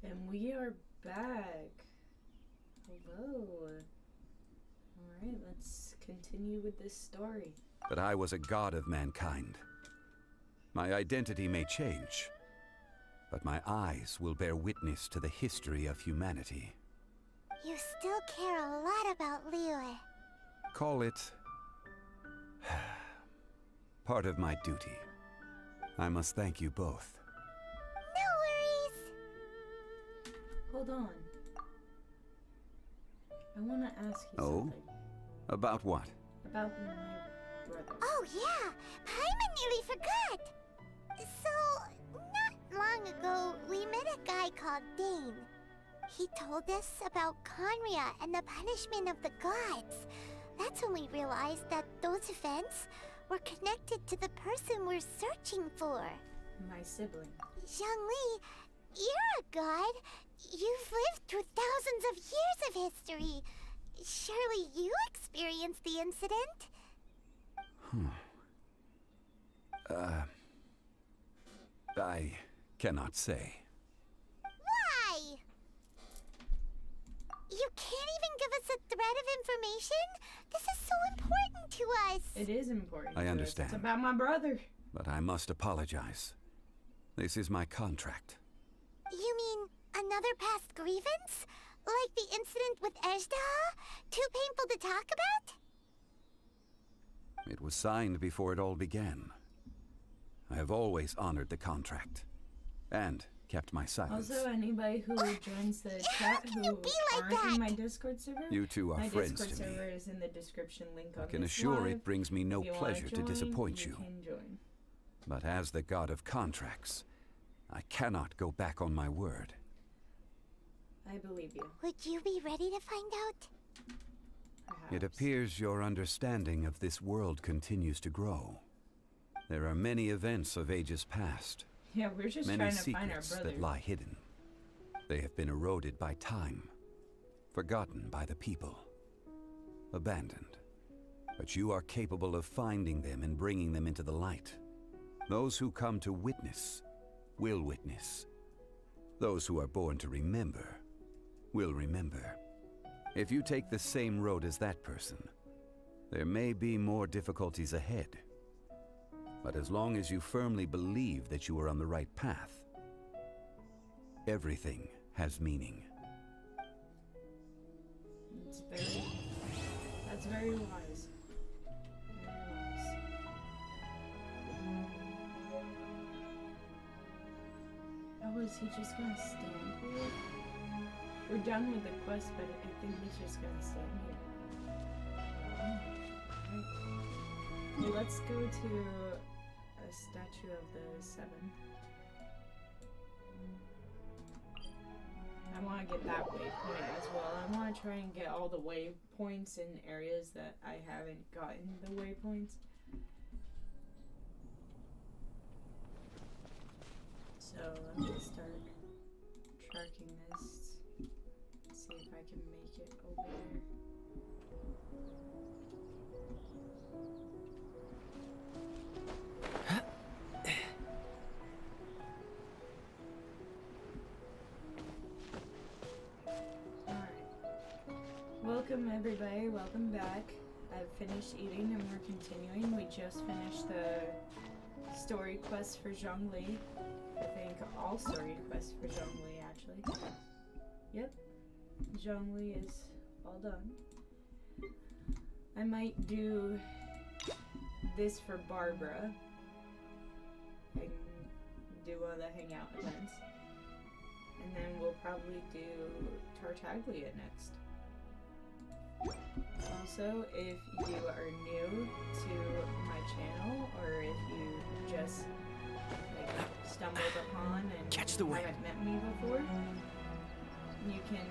And we are back. Hello. Alright, let's continue with this story. But I was a god of mankind. My identity may change, but my eyes will bear witness to the history of humanity. You still care a lot about Liyue. Call it part of my duty. I must thank you both. No worries. Hold on. I want to ask you something. About what? About my brother. Oh yeah, Paimon nearly forgot. So, not long ago, we met a guy called Dane. He told us about Conria and the punishment of the gods. That's when we realized that those events were connected to the person we're searching for. My sibling. Zhongli, you're a god. You've lived through thousands of years of history. Surely you experienced the incident? I cannot say. Why? You can't even give us a thread of information? This is so important to us. It is important. I to us. understand. It's about my brother. But I must apologize. This is my contract. You mean another past grievance? Like the incident with Ejda? Too painful to talk about? It was signed before it all began. I have always honored the contract. And kept my silence. Also, anybody who joins the chat who aren't in my Discord server, You two are friends to My me. Discord server is in the description link I of can this assure live. it brings me no If you wanna pleasure to join, disappoint you. can join. But as the god of contracts, I cannot go back on my word. I believe you. Would you be ready to find out? It appears your understanding of this world continues to grow. There are many events of ages past. Yeah, we're just many trying to find our secrets brother. that lie hidden. They have been eroded by time, forgotten by the people, abandoned. But you are capable of finding them and bringing them into the light. Those who come to witness will witness. Those who are born to remember will remember. If you take the same road as that person, there may be more difficulties ahead. But as long as you firmly believe that you are on the right path, everything has meaning. That's very wise. Oh, is he just gonna stand here? We're done with the quest, but I think he's just gonna stand here. Alright. Well, let's go to a statue of the Seven. I want to get that waypoint as well. I want to try and get all the waypoints in areas that I haven't gotten the waypoints. So let me start tracking this. See if I can make it over there. Welcome everybody, welcome back. I've finished eating and we're continuing. We just finished the story quest for Zhongli. I think all story quests for Zhongli actually. Yep, Zhongli is all done. I might do this for Barbara and do one of the hangout events. And then we'll probably do Tartaglia next. Also, if you are new to my channel, or if you just stumbled upon and haven't met me before, you can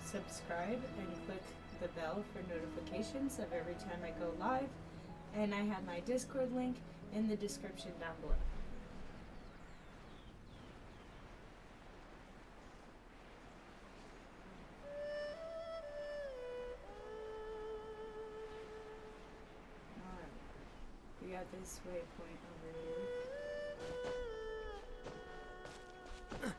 subscribe and click the bell for notifications of every time I go live. And I have my Discord link in the description down below. We got this waypoint over here.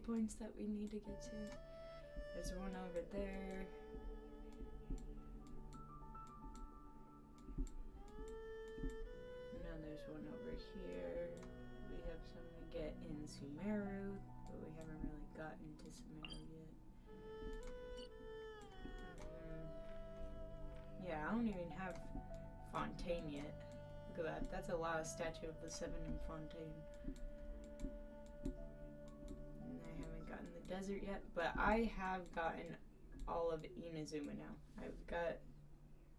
waypoints that we need to get to. There's one over there. Now there's one over here. We have some to get in Sumeru, but we haven't really gotten to Sumeru yet. Yeah, I don't even have Fontaine yet. Look at that. That's a lot of Statue of the Seven in Fontaine. And I haven't gotten the desert yet, but I have gotten all of Inazuma now. I've got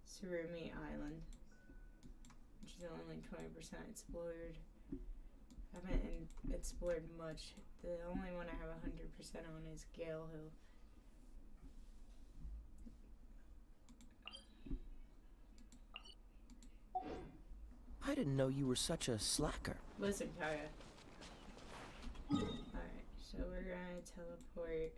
Surumi Island, which is only 20% explored. I haven't explored much. The only one I have 100% on is Gale Hill. I didn't know you were such a slacker. Listen, Kaya. Alright, so we're gonna teleport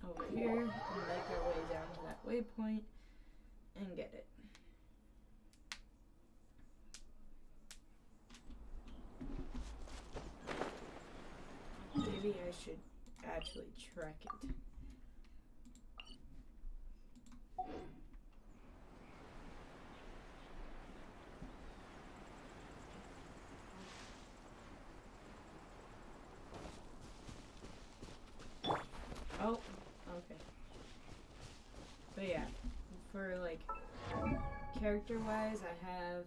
over here and make our way down to that waypoint and get it. Maybe I should actually track it. Oh, okay. But yeah, for like character-wise, I have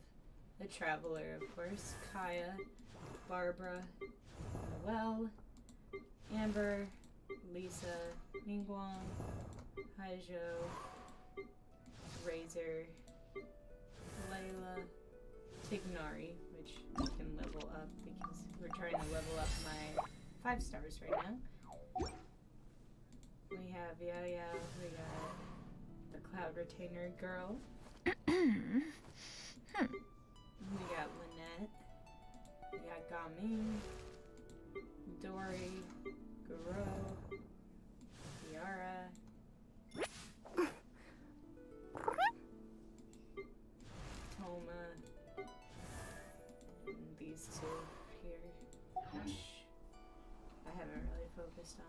the Traveler, of course, Kaya, Barbara, Noelle, Amber, Lisa, Ningguang, Haijo, Razor, Layla, Tignari, which I can level up because we're trying to level up my 5 stars right now. We have Yaya, we got the Cloud Retainer girl. We got Lynette. We got Gamin, Dory, Guro, Kiara, Toma, and these two here, which I haven't really focused on.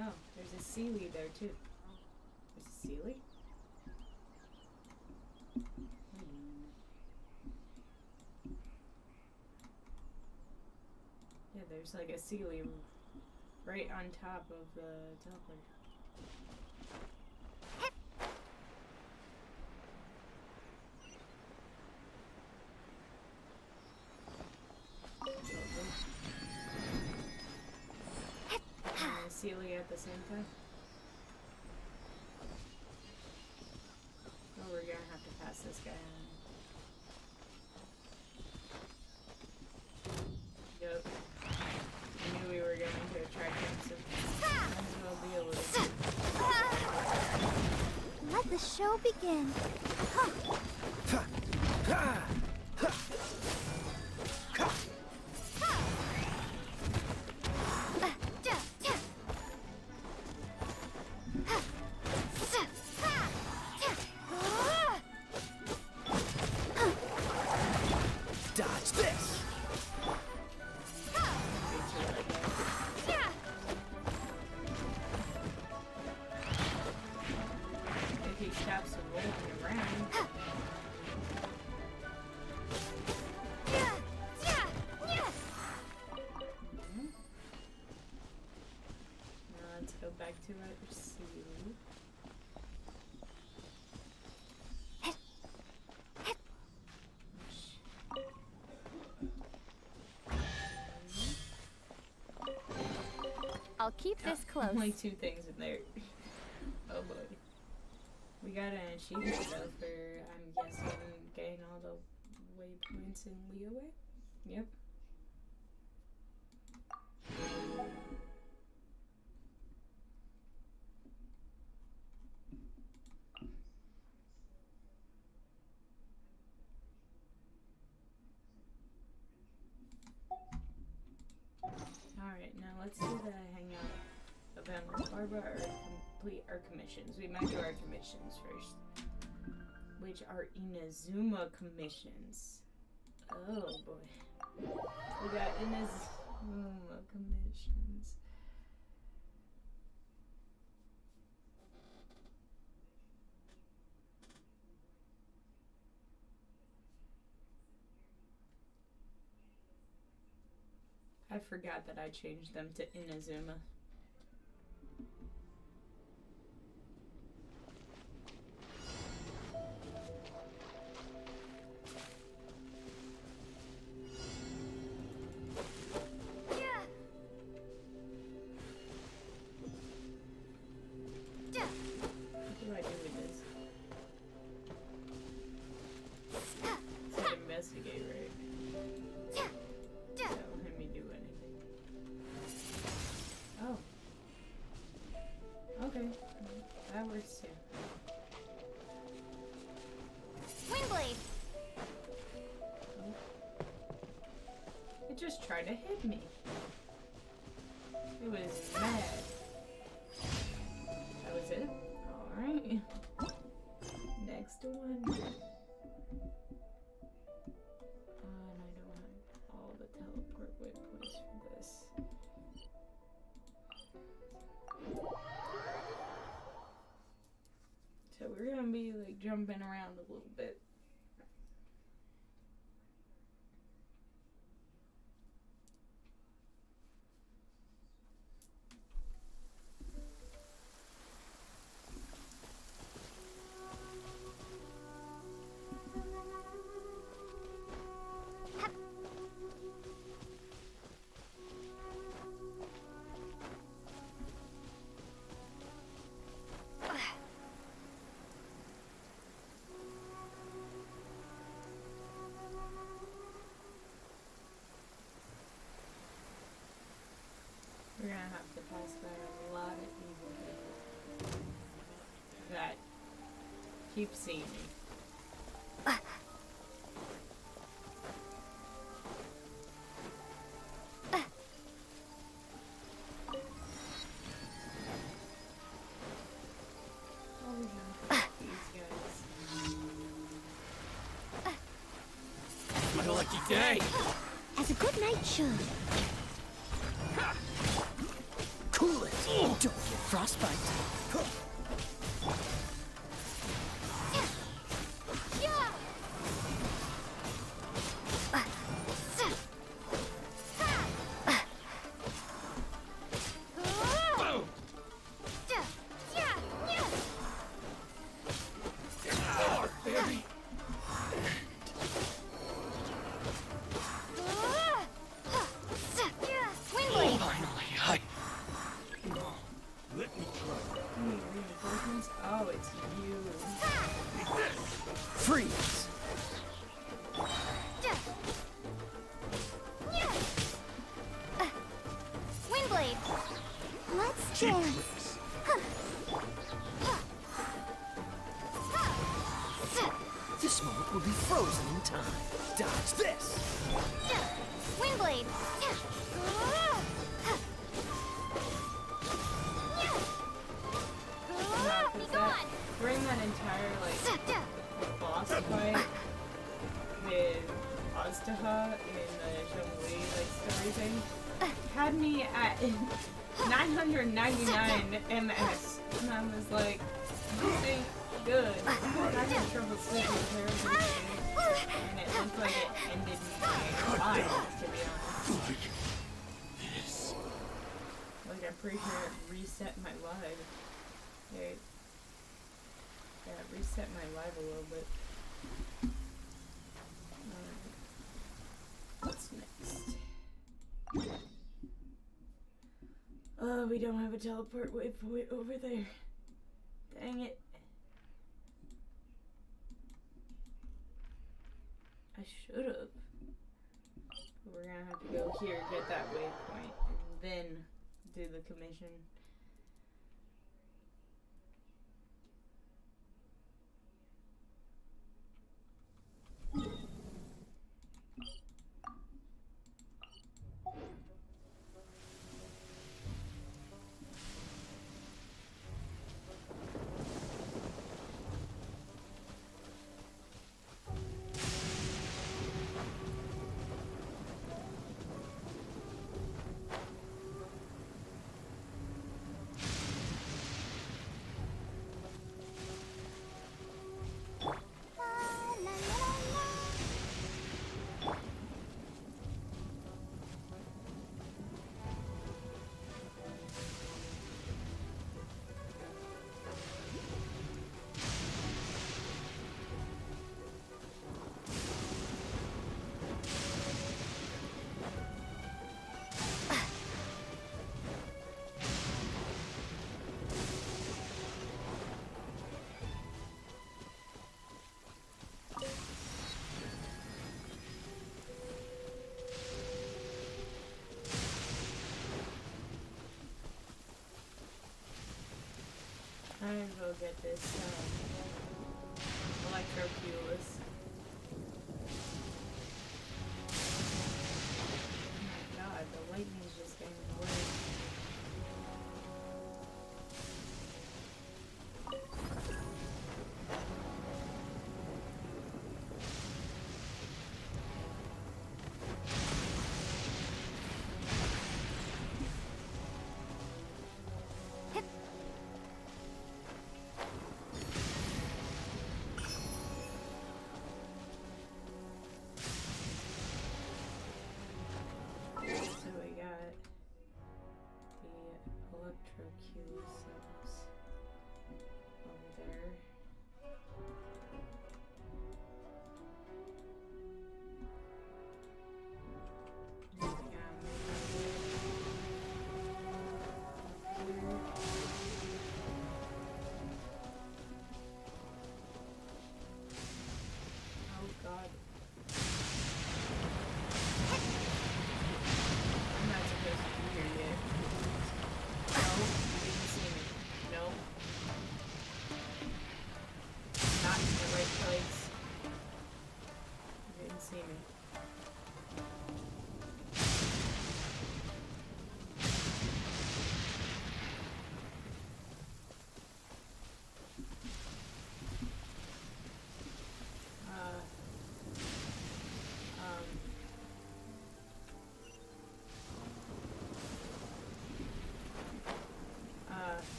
Oh, there's a Sealy there too. There's a Sealy? Yeah, there's like a Sealy right on top of the teleport. Sealy at the same time. Oh, we're gonna have to pass this guy on. Yup. I knew we were going to attract him, so might as well be a little. Let the show begin. Dodge this! If he stops rolling around. Now let's go back to our Sealy. I'll keep this close. Only 2 things in there. Oh boy. We got an achievement though for, I'm guessing, getting all the waypoints in Leeway. Yep. Alright, now let's do the hangout event with Barbara or complete our commissions. We might do our commissions first, which are Inazuma commissions. Oh boy. We got Inazuma commissions. I forgot that I changed them to Inazuma. What do I do with this? It's like investigate, right? Don't let me do anything. Oh. Okay. That works too. Windblade! Oh. It just tried to hit me. It was mad. That was it? Alright. Next one. And I don't have all the teleport waypoints for this. So we're gonna be like jumping around a little bit. We're gonna have to pass by a lot of evil people that keep seeing me. Oh yeah, these guys. My lucky day! As a good knight should. Cool it! Don't get frostbite. Oh, it's you. Freeze! Windblade! Let's dance. This moment will be frozen in time. Dodge this! Windblade! Be gone! During that entire like boss fight with Aztaha in the Zhongli like story thing had me at 999 MS, and I was like, this ain't good. I'm having trouble sleeping terribly, and it looked like it ended my life, to be honest. Like I'm pretty sure it reset my life. Yeah, reset my life a little bit. What's next? Oh, we don't have a teleport waypoint over there. Dang it. I should have. We're gonna have to go here, get that waypoint, and then do the commission. I'm gonna go get this electroculus. Oh my god, the lightning's just getting away.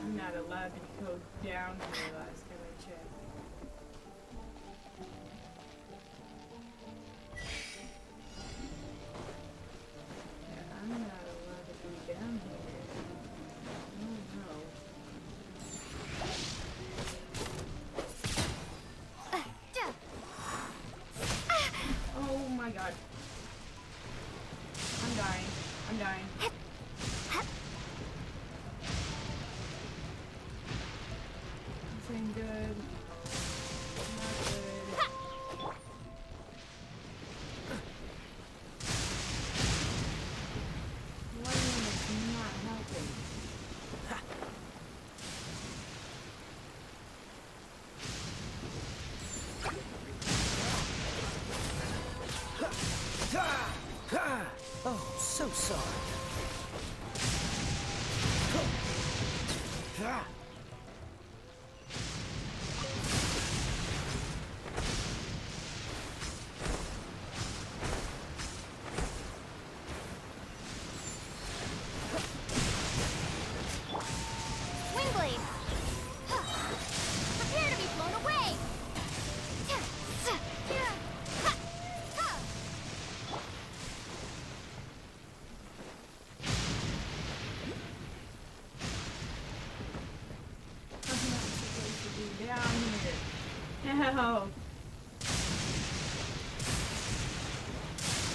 I'm not allowed to go down here last time I checked. Yeah, I'm not allowed to go down here. Oh no. Oh my god. I'm dying. I'm dying. This ain't good. Not good. Lightning is not helping. Oh, so sorry. Wingblade! Prepare to be blown away! I'm not supposed to be down here. No.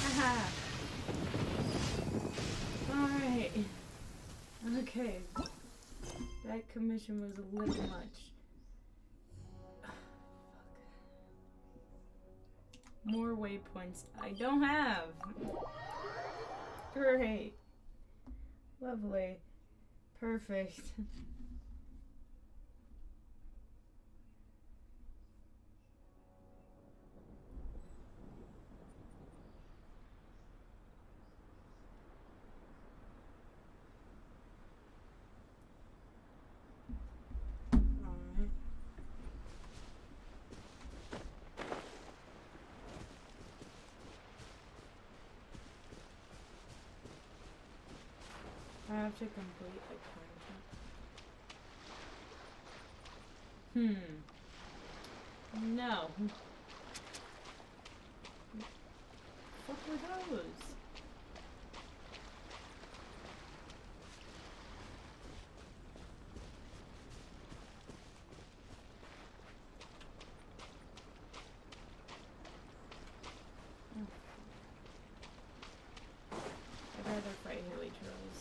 Haha. Alright. Okay. That commission was a little much. More waypoints I don't have. Great. Lovely. Perfect. I have to complete a content. No. What were those? I'd rather fight hilly trolls.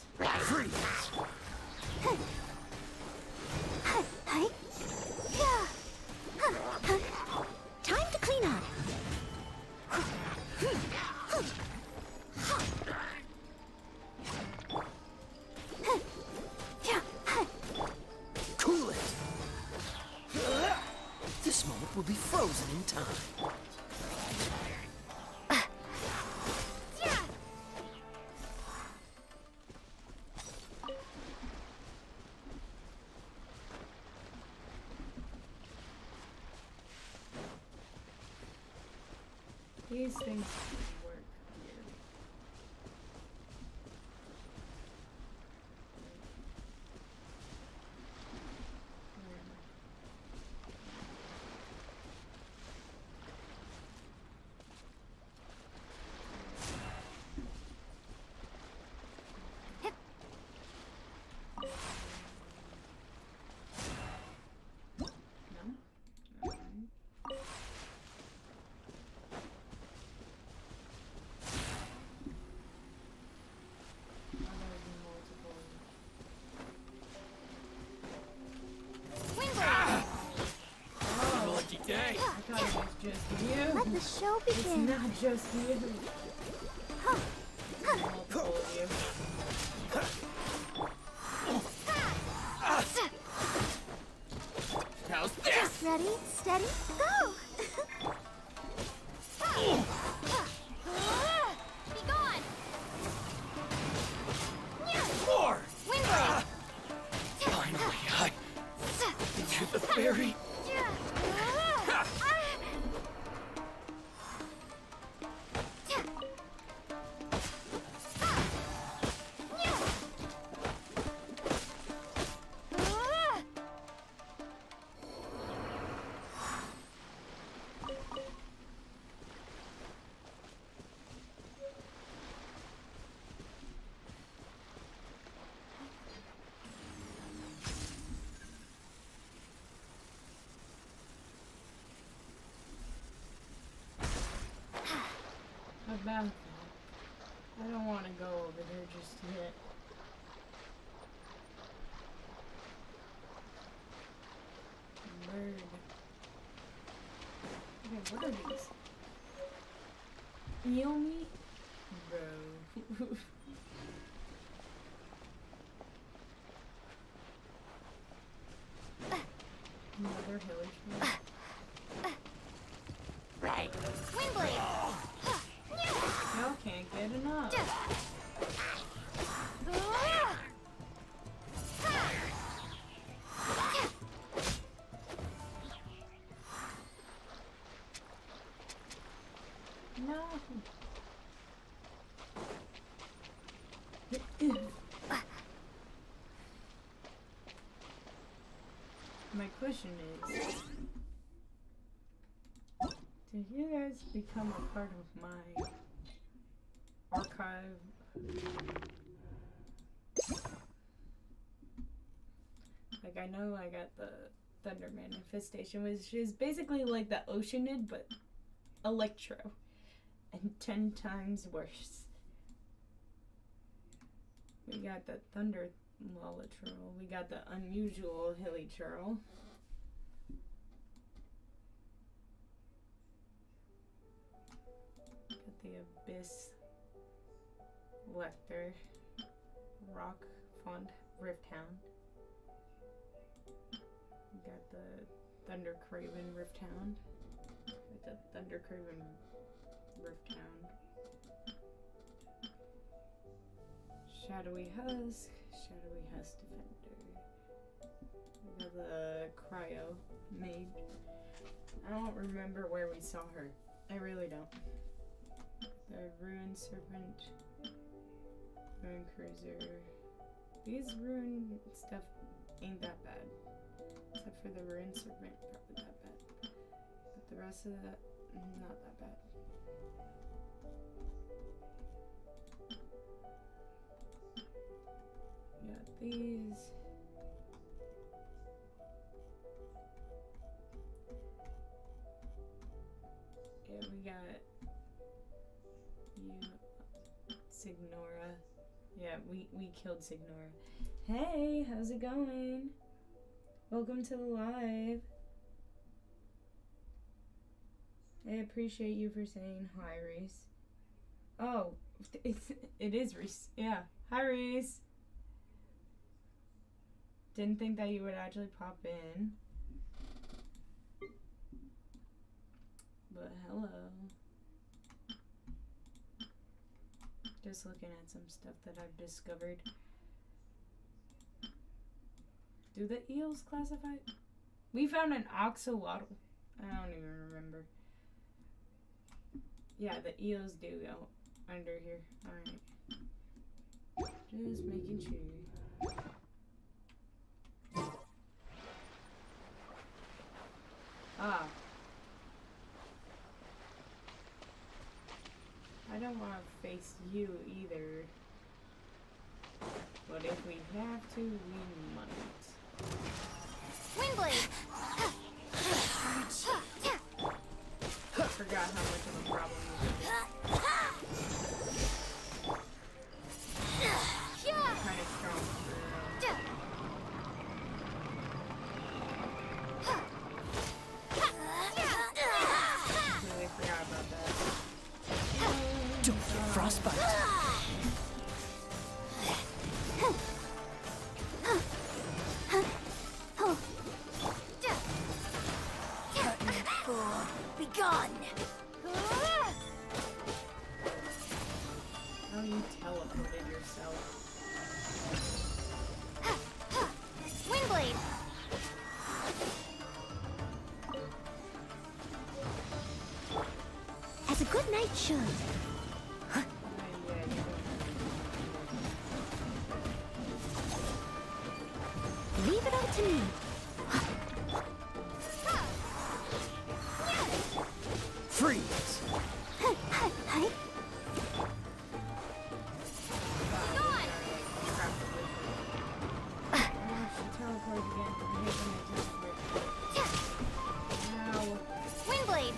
Time to clean up. Cool it. This moment will be frozen in time. These things work here. Day. I thought it was just you. Let the show begin. It's not just you. Multiple of you. How's this? Just ready, steady, go! Be gone! More! Windblade! Finally, into the ferry. About that. I don't want to go over there just yet. Bird. Okay, what are these? Eel meat? Bro. Another village. Right. Windblade! Y'all can't get enough. No. My question is, did you guys become a part of my archive? Like, I know I got the Thunder Manifestation, which is basically like the Oceanid, but Electro. And 10 times worse. We got the Thunder Lolliturl. We got the unusual Hilly Churl. Got the Abyss Lecter. Rock Font Rifthound. We got the Thunder Craven Rifthound. Got the Thunder Craven Rifthound. Shadowy Husk Defender. We got the Cryo Maid. I don't remember where we saw her. I really don't. The Ruin Serpent. Ruin Cruiser. These Ruin stuff ain't that bad. Except for the Ruin Serpent, probably that bad. But the rest of that, not that bad. We got these. Yeah, we got you, Signora. Yeah, we killed Signora. Hey, how's it going? Welcome to the live. I appreciate you for saying hi, Reese. Oh, it is Reese. Yeah. Hi, Reese. Didn't think that you would actually pop in. But hello. Just looking at some stuff that I've discovered. Do the eels classify? We found an axolotl. I don't even remember. Yeah, the eels do go under here. Alright. Just making sure. Ah. I don't want to face you either. But if we have to, we might. Windblade! I forgot how much of a problem this is. Kind of strong. Completely forgot about that. Don't get frostbite. Be gone! How you teleported yourself? Windblade! As a good knight should. Leave it up to me. Freeze! Windblade!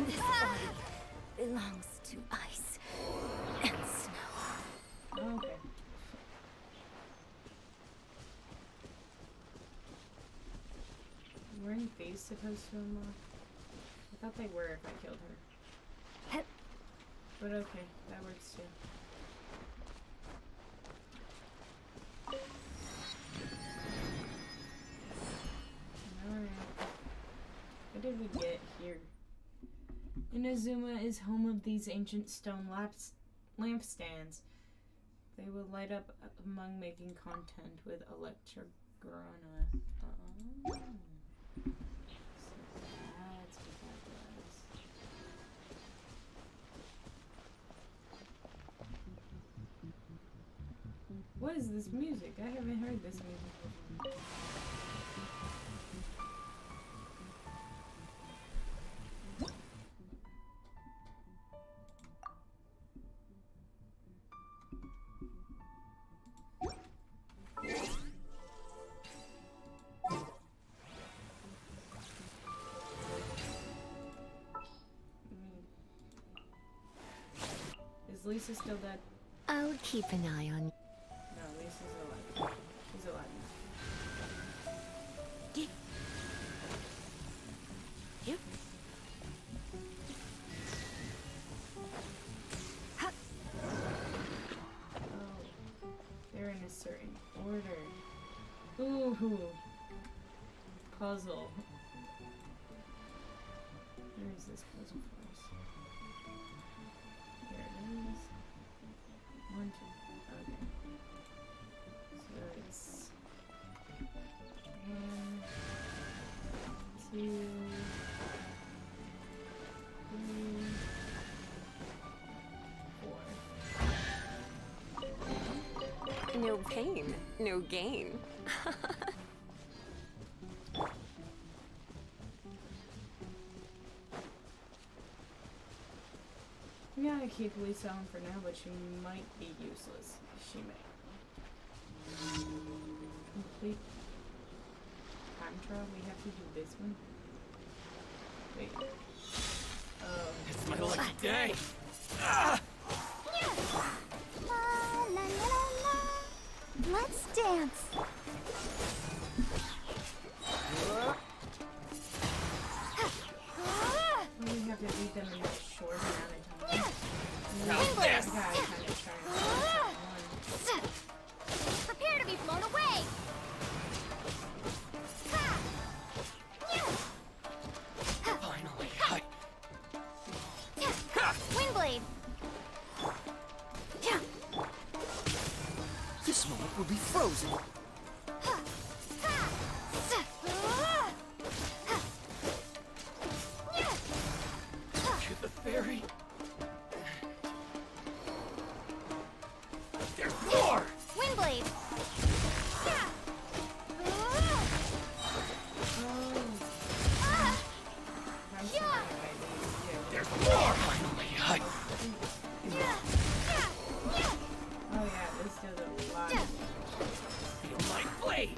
This body belongs to ice and snow. Okay. Weren't these supposed to unlock? I thought they were if I killed her. But okay, that works too. Alright. What did we get here? Inazuma is home of these ancient stone lampstands. They will light up among making content with Electrograna. Oh. So that's what that was. What is this music? I haven't heard this music before. Lisa's still dead. I'll keep an eye on you. No, Lisa's alive. She's alive now. Yep. Oh, they're in a certain order. Ooh, puzzle. Where is this puzzle for us? Here it is. 1, 2. Okay. So it's 1, 2, 3, 4. No pain, no gain. I'm gonna keep Lisa on for now, but she might be useless. She may. Complete time trial? We have to do this one? Wait. Oh. It's my lucky day! La la la la. Let's dance. We have to beat them in a short amount of time. Wingblades! This guy kind of trying to finish at once. Prepare to be blown away! Finally, Wingblade! this moment will be frozen. To the ferry. There's more! Wingblade! There's more! Finally, Oh yeah, this does a lot. feel my blade.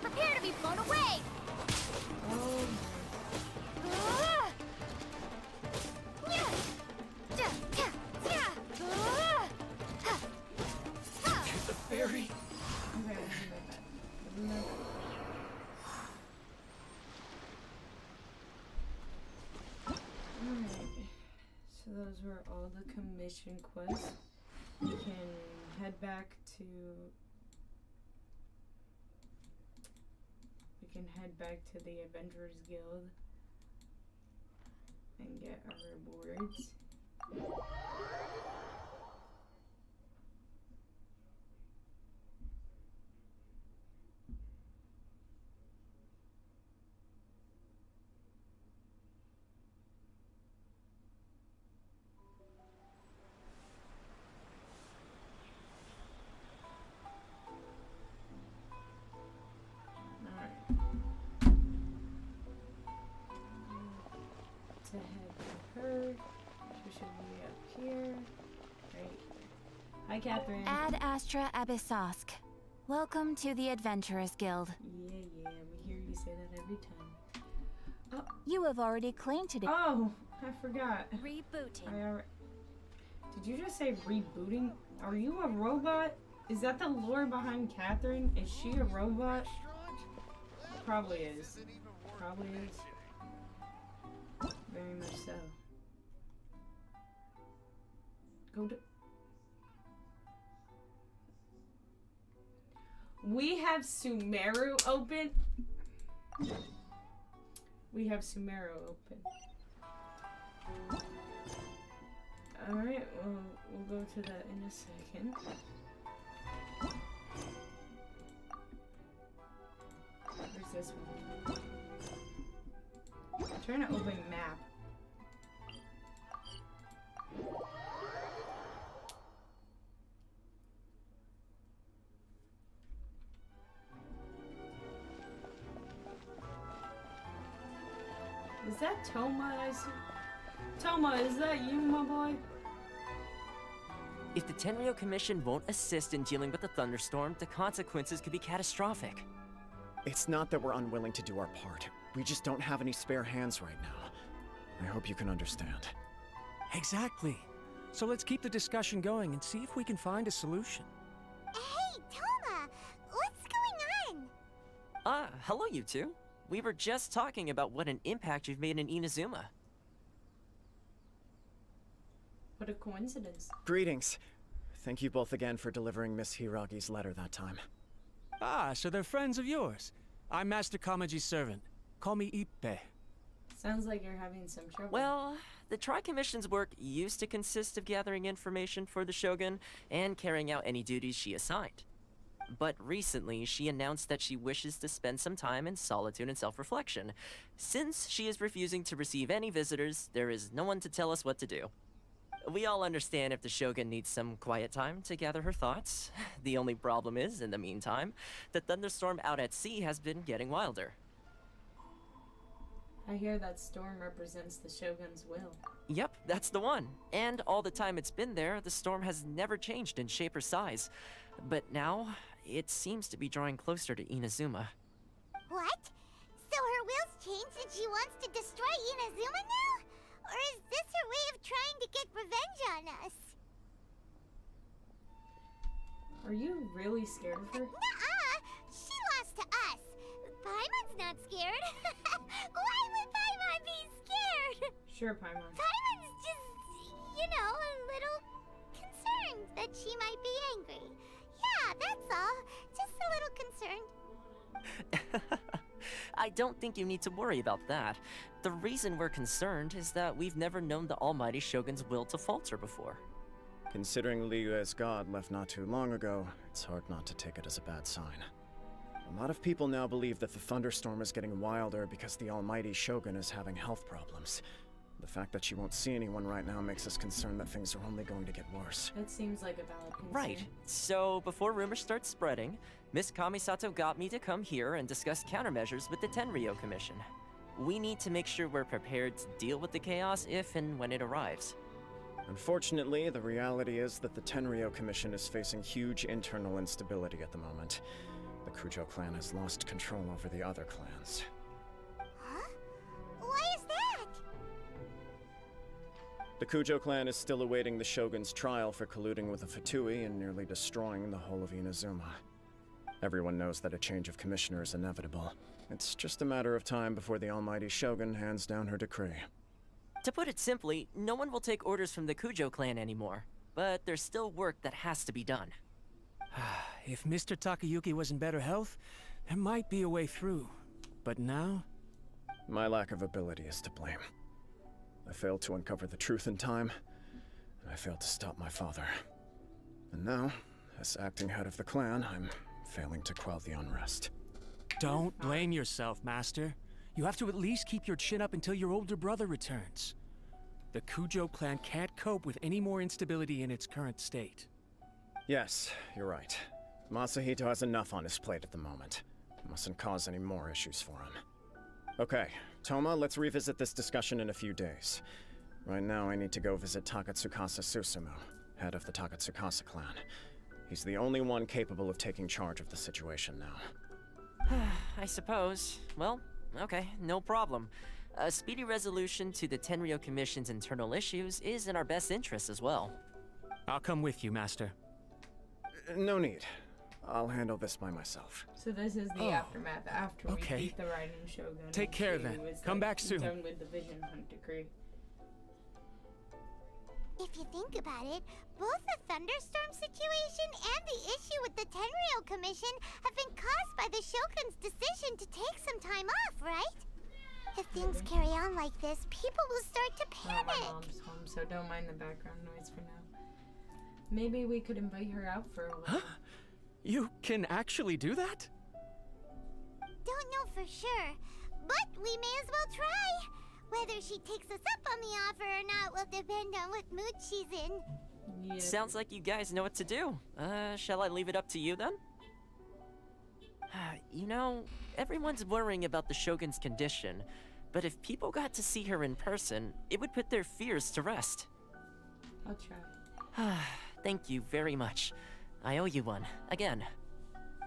Prepare to be blown away! To the ferry. Okay, let's do that. Alright. So those were all the commission quests. We can head back to the Adventurers Guild and get our rewards. To head to her, she should be up here. Right. Hi, Catherine. Ad Astra Abyssosk. Welcome to the Adventurers Guild. Yeah, we hear you say that every time. Oh. You have already claimed today. Oh, I forgot. Rebooting. Did you just say rebooting? Are you a robot? Is that the lore behind Catherine? Is she a robot? Probably is. Probably is. Very much so. Go to... We have Sumeru open. We have Sumeru open. Alright, well, we'll go to that in a second. Where's this one? I'm trying to open map. Is that Toma I see? Toma, is that you, my boy? If the Tenryo Commission won't assist in dealing with the thunderstorm, the consequences could be catastrophic. It's not that we're unwilling to do our part. We just don't have any spare hands right now. I hope you can understand. Exactly. So let's keep the discussion going and see if we can find a solution. Hey, Toma! What's going on? Hello you two. We were just talking about what an impact you've made in Inazuma. What a coincidence. Greetings. Thank you both again for delivering Miss Hiragi's letter that time. Ah, so they're friends of yours. I'm Master Kamaji's servant. Call me Ippe. Sounds like you're having some trouble. Well, the Tri-Commission's work used to consist of gathering information for the Shogun and carrying out any duties she assigned. But recently, she announced that she wishes to spend some time in solitude and self-reflection. Since she is refusing to receive any visitors, there is no one to tell us what to do. We all understand if the Shogun needs some quiet time to gather her thoughts. The only problem is, in the meantime, the thunderstorm out at sea has been getting wilder. I hear that storm represents the Shogun's will. Yep, that's the one. And all the time it's been there, the storm has never changed in shape or size. But now, it seems to be drawing closer to Inazuma. What? So her will's changed and she wants to destroy Inazuma now? Or is this her way of trying to get revenge on us? Are you really scared of her? Nuh-uh! She lost to us. Paimon's not scared. Why would Paimon be scared? Sure, Paimon. Paimon's just, you know, a little concerned that she might be angry. Yeah, that's all. Just a little concerned. I don't think you need to worry about that. The reason we're concerned is that we've never known the Almighty Shogun's will to falter before. Considering Liyue's god left not too long ago, it's hard not to take it as a bad sign. A lot of people now believe that the thunderstorm is getting wilder because the Almighty Shogun is having health problems. The fact that she won't see anyone right now makes us concerned that things are only going to get worse. That seems like a valid concern. Right. So, before rumors start spreading, Miss Kamisato got me to come here and discuss countermeasures with the Tenryou Commission. We need to make sure we're prepared to deal with the chaos if and when it arrives. Unfortunately, the reality is that the Tenryou Commission is facing huge internal instability at the moment. The Kujo clan has lost control over the other clans. Huh? Why is that? The Kujo clan is still awaiting the Shogun's trial for colluding with the Fatui and nearly destroying the whole of Inazuma. Everyone knows that a change of commissioner is inevitable. It's just a matter of time before the Almighty Shogun hands down her decree. To put it simply, no one will take orders from the Kujo clan anymore. But there's still work that has to be done. If Mr. Takayuki was in better health, there might be a way through. But now? My lack of ability is to blame. I failed to uncover the truth in time, and I failed to stop my father. And now, as acting head of the clan, I'm failing to quell the unrest. Don't blame yourself, Master. You have to at least keep your chin up until your older brother returns. The Kujo clan can't cope with any more instability in its current state. Yes, you're right. Masahito has enough on his plate at the moment. Mustn't cause any more issues for him. Okay, Toma, let's revisit this discussion in a few days. Right now, I need to go visit Takatsukasa Susumu, head of the Takatsukasa clan. He's the only one capable of taking charge of the situation now. I suppose. Well, okay, no problem. A speedy resolution to the Tenryou Commission's internal issues is in our best interest as well. I'll come with you, Master. No need. I'll handle this by myself. So this is the aftermath after we beat the Riding Shogun. Take care then. Come back soon. Done with the Vision Hunt decree. If you think about it, both the thunderstorm situation and the issue with the Tenryou Commission have been caused by the Shogun's decision to take some time off, right? If things carry on like this, people will start to panic. My mom's home, so don't mind the background noise for now. Maybe we could invite her out for a while. Huh? You can actually do that? Don't know for sure, but we may as well try. Whether she takes us up on the offer or not will depend on what mood she's in. Yeah. Sounds like you guys know what to do. Shall I leave it up to you then? You know, everyone's worrying about the Shogun's condition, but if people got to see her in person, it would put their fears to rest. I'll try. Thank you very much. I owe you one, again.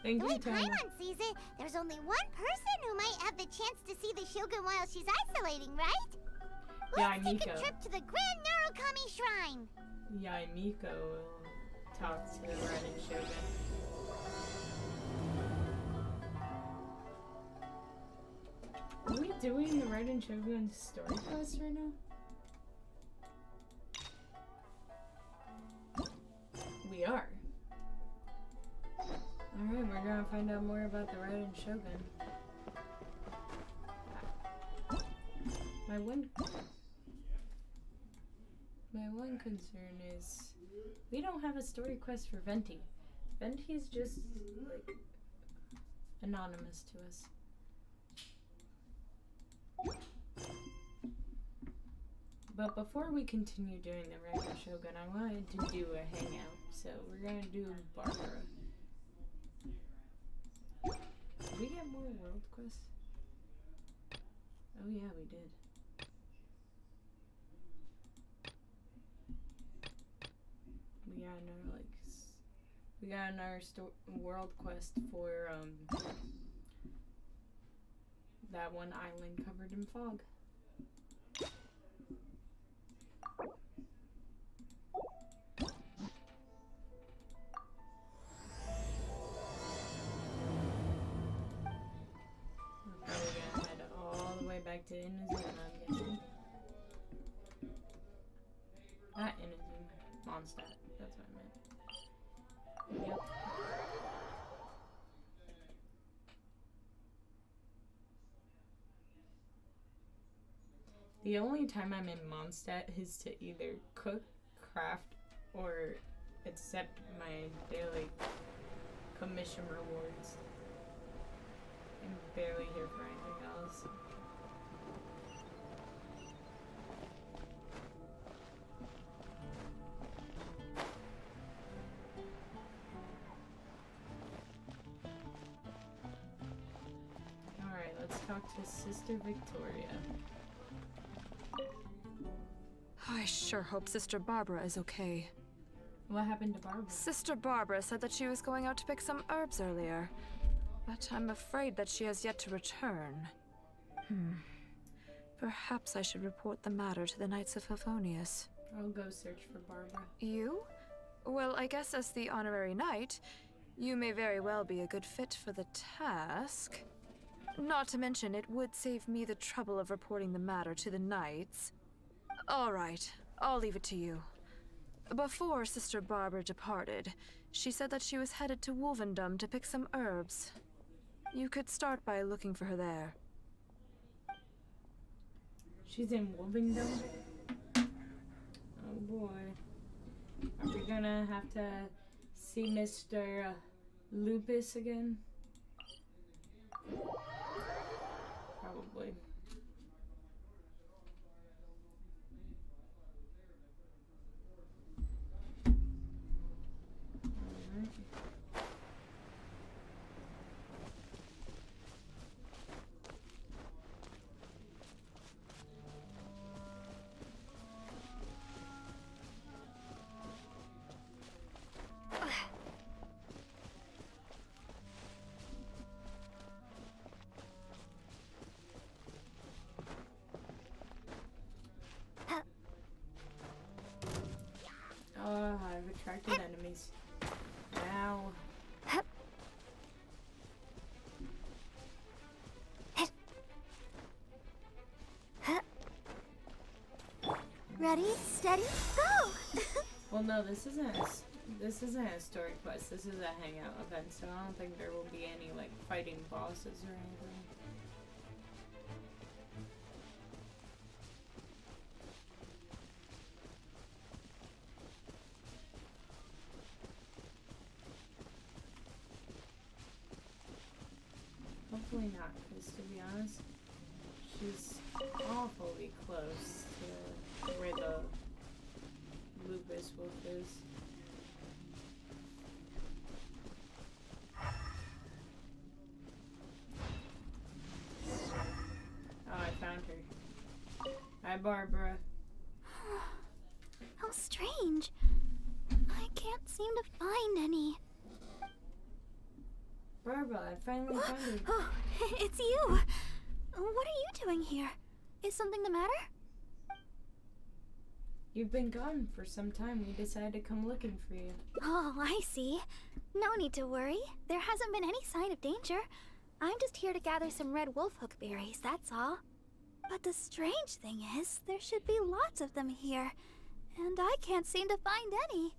Thank The you, way Tama. Paimon sees it, there's only one person who might have the chance to see the Shogun while she's isolating, right? Let's take a Miko. trip to the Grand Narukami Shrine. Yeah, Miko will talk to the Raiden Shogun. Are we doing the Raiden Shogun story quest right now? We are. Alright, we're gonna find out more about the Raiden Shogun. My one concern is we don't have a story quest for Venti. Venti's just like anonymous to us. But before we continue doing the Raiden Shogun, I wanted to do a hangout. So we're gonna do Barbara. Did we get more world quests? Oh yeah, we did. We got another world quest for that one island covered in fog. We're probably gonna head all the way back to Inazuma, I'm guessing. Not Inazuma, Mondstadt. That's what I meant. Yep. The only time I'm in Mondstadt is to either cook, craft, or accept my daily commission rewards. I'm barely here for anything else. Alright, let's talk to Sister Victoria. I sure hope Sister Barbara is okay. What happened to Barbara? Sister Barbara said that she was going out to pick some herbs earlier, but I'm afraid that she has yet to return. Perhaps I should report the matter to the Knights of Favonius. I'll go search for Barbara. You? Well, I guess as the honorary knight, you may very well be a good fit for the task. Not to mention, it would save me the trouble of reporting the matter to the Knights. All right, I'll leave it to you. Before Sister Barbara departed, she said that she was headed to Wolvendom to pick some herbs. You could start by looking for her there. She's in Wolvendom? Oh boy. Are we gonna have to see Mr. Lupus again? Probably. Alright. Oh, I've attracted enemies. Now. Ready, steady, go! Well, no, this isn't a story quest. This is a hangout event, so I don't think there will be any like fighting bosses or anything. Hopefully not, because to be honest, she's awfully close to where the Lupus wolf is. Oh, I found her. Hi, Barbara. How strange. I can't seem to find any. Barbara, I finally found you. Oh, it's you. What are you doing here? Is something the matter? You've been gone for some time. We decided to come looking for you. Oh, I see. No need to worry. There hasn't been any sign of danger. I'm just here to gather some red wolfhook berries, that's all. But the strange thing is, there should be lots of them here, and I can't seem to find any.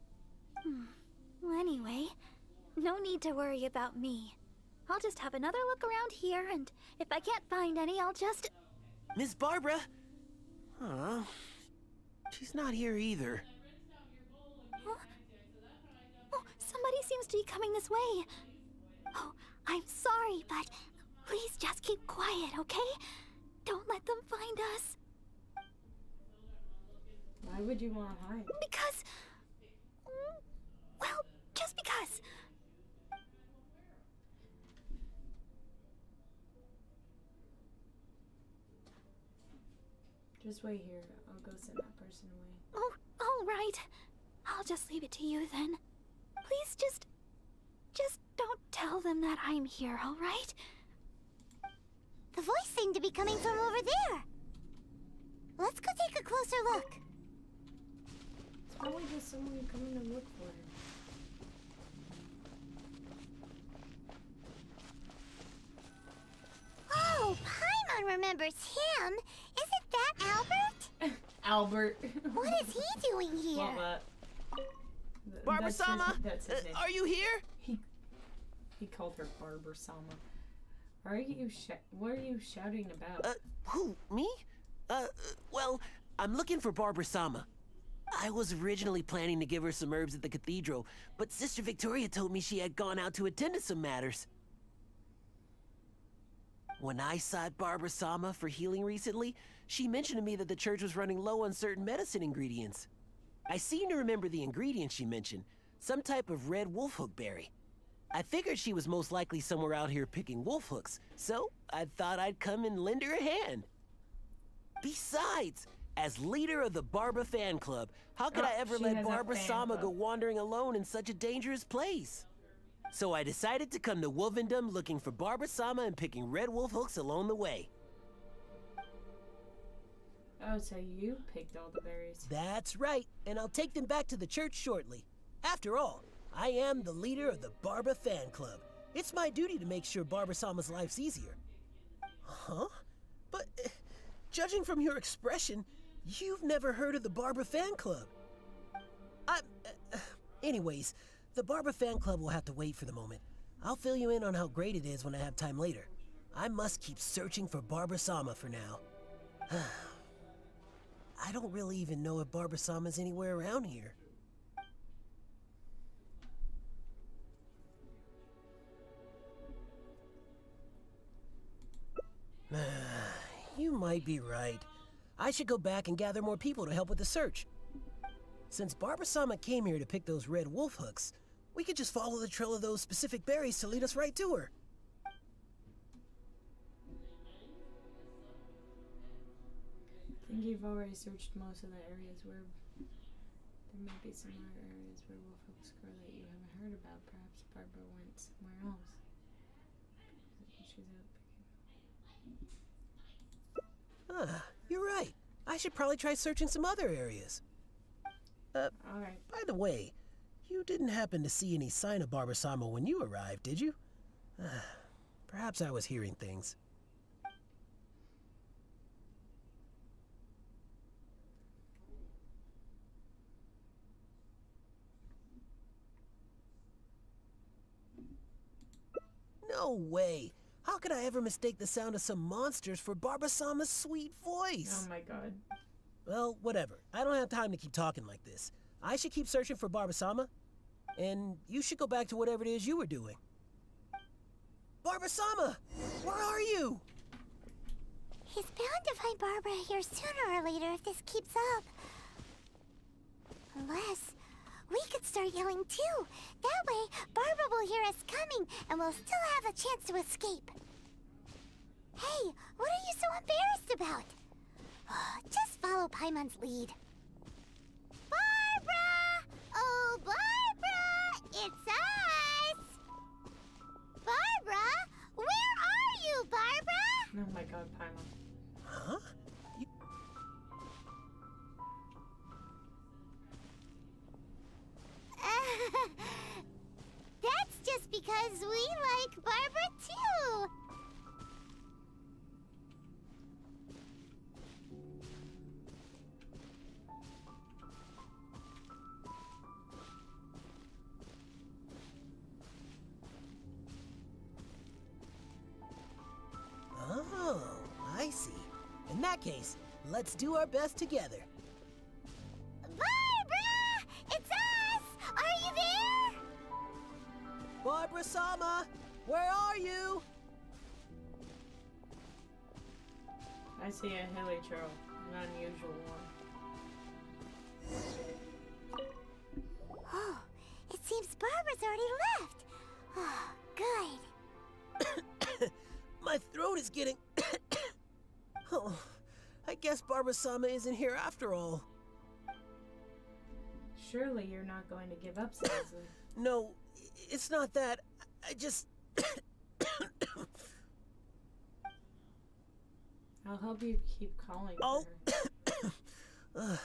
Well, anyway, no need to worry about me. I'll just have another look around here, and if I can't find any, I'll just... Miss Barbara? Huh? She's not here either. Oh, somebody seems to be coming this way. Oh, I'm sorry, but please just keep quiet, okay? Don't let them find us. Why would you want to hide? Because... well, just because. Just wait here. I'll go send that person away. Oh, all right. I'll just leave it to you then. Please just don't tell them that I'm here, all right? The voice seemed to be coming from over there. Let's go take a closer look. It's probably just someone coming to look for her. Oh, Paimon remembers him. Isn't that Albert? Albert. What is he doing here? Well, Barbara-sama, that's his name. are you here? He called her Barbara-sama. What are you shouting about? Who, me? Well, I'm looking for Barbara-sama. I was originally planning to give her some herbs at the cathedral, but Sister Victoria told me she had gone out to attend to some matters. When I sought Barbara-sama for healing recently, she mentioned to me that the church was running low on certain medicine ingredients. I seem to remember the ingredients she mentioned, some type of red wolfhook berry. I figured she was most likely somewhere out here picking wolfhooks, so I thought I'd come and lend her a hand. Besides, as leader of the Barba fan club, how could I ever let Barbara-sama go wandering alone in such a dangerous place? So I decided to come to Wolvendom looking for Barbara-sama and picking red wolf hooks along the way. Oh, so you picked all the berries. That's right, and I'll take them back to the church shortly. After all, I am the leader of the Barba fan club. It's my duty to make sure Barbara-sama's life's easier. Huh? But, judging from your expression, you've never heard of the Barba fan club. Anyways, the Barba fan club will have to wait for the moment. I'll fill you in on how great it is when I have time later. I must keep searching for Barbara-sama for now. I don't really even know if Barbara-sama's anywhere around here. You might be right. I should go back and gather more people to help with the search. Since Barbara-sama came here to pick those red wolf hooks, we could just follow the trail of those specific berries to lead us right to her. I think you've already searched most of the areas where there might be some other areas where wolfhooks grow that you haven't heard about. Perhaps Barbara went somewhere else. She's out picking. You're right. I should probably try searching some other areas. Alright. By the way, you didn't happen to see any sign of Barbara-sama when you arrived, did you? Perhaps I was hearing things. No way! How could I ever mistake the sound of some monsters for Barbara-sama's sweet voice? Oh my god. Well, whatever. I don't have time to keep talking like this. I should keep searching for Barbara-sama, and you should go back to whatever it is you were doing. Barbara-sama! Where are you? He's bound to find Barbara here sooner or later if this keeps up. Unless we could start yelling too. That way, Barbara will hear us coming and we'll still have a chance to escape. Hey, what are you so embarrassed about? Just follow Paimon's lead. Barbara! Oh, Barbara! It's us! Barbara! Barbara, too! Oh, I see. In that case, let's do our best together. Barbara! It's us! Are you there? Barbara-sama, where are you? I see a hilly trail, an unusual one. Oh, it seems Barbara's already left. Oh, good. My throat is getting... Oh, I guess Barbara-sama isn't here after all. Surely you're not going to give up, Sazzy. No, it's not that. I just... I'll help you keep calling her.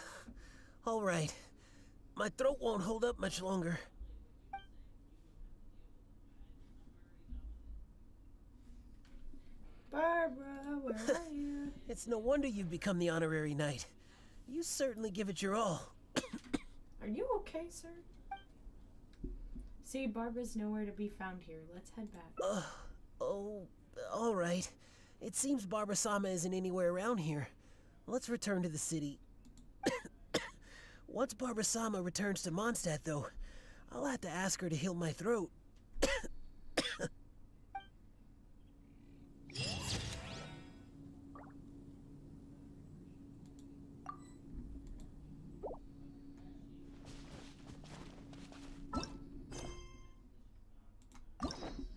All right. My throat won't hold up much longer. Barbara, where are you? It's no wonder you've become the honorary knight. You certainly give it your all. Are you okay, sir? See, Barbara's nowhere to be found here. Let's head back. Oh, all right. It seems Barbara-sama isn't anywhere around here. Let's return to the city. Once Barbara-sama returns to Mondstadt, though, I'll have to ask her to heal my throat.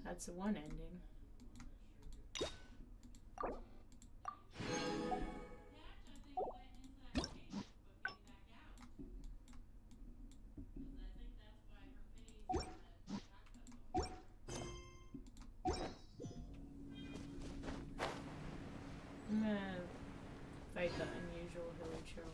That's one ending. I'm gonna fight the unusual hilly trail.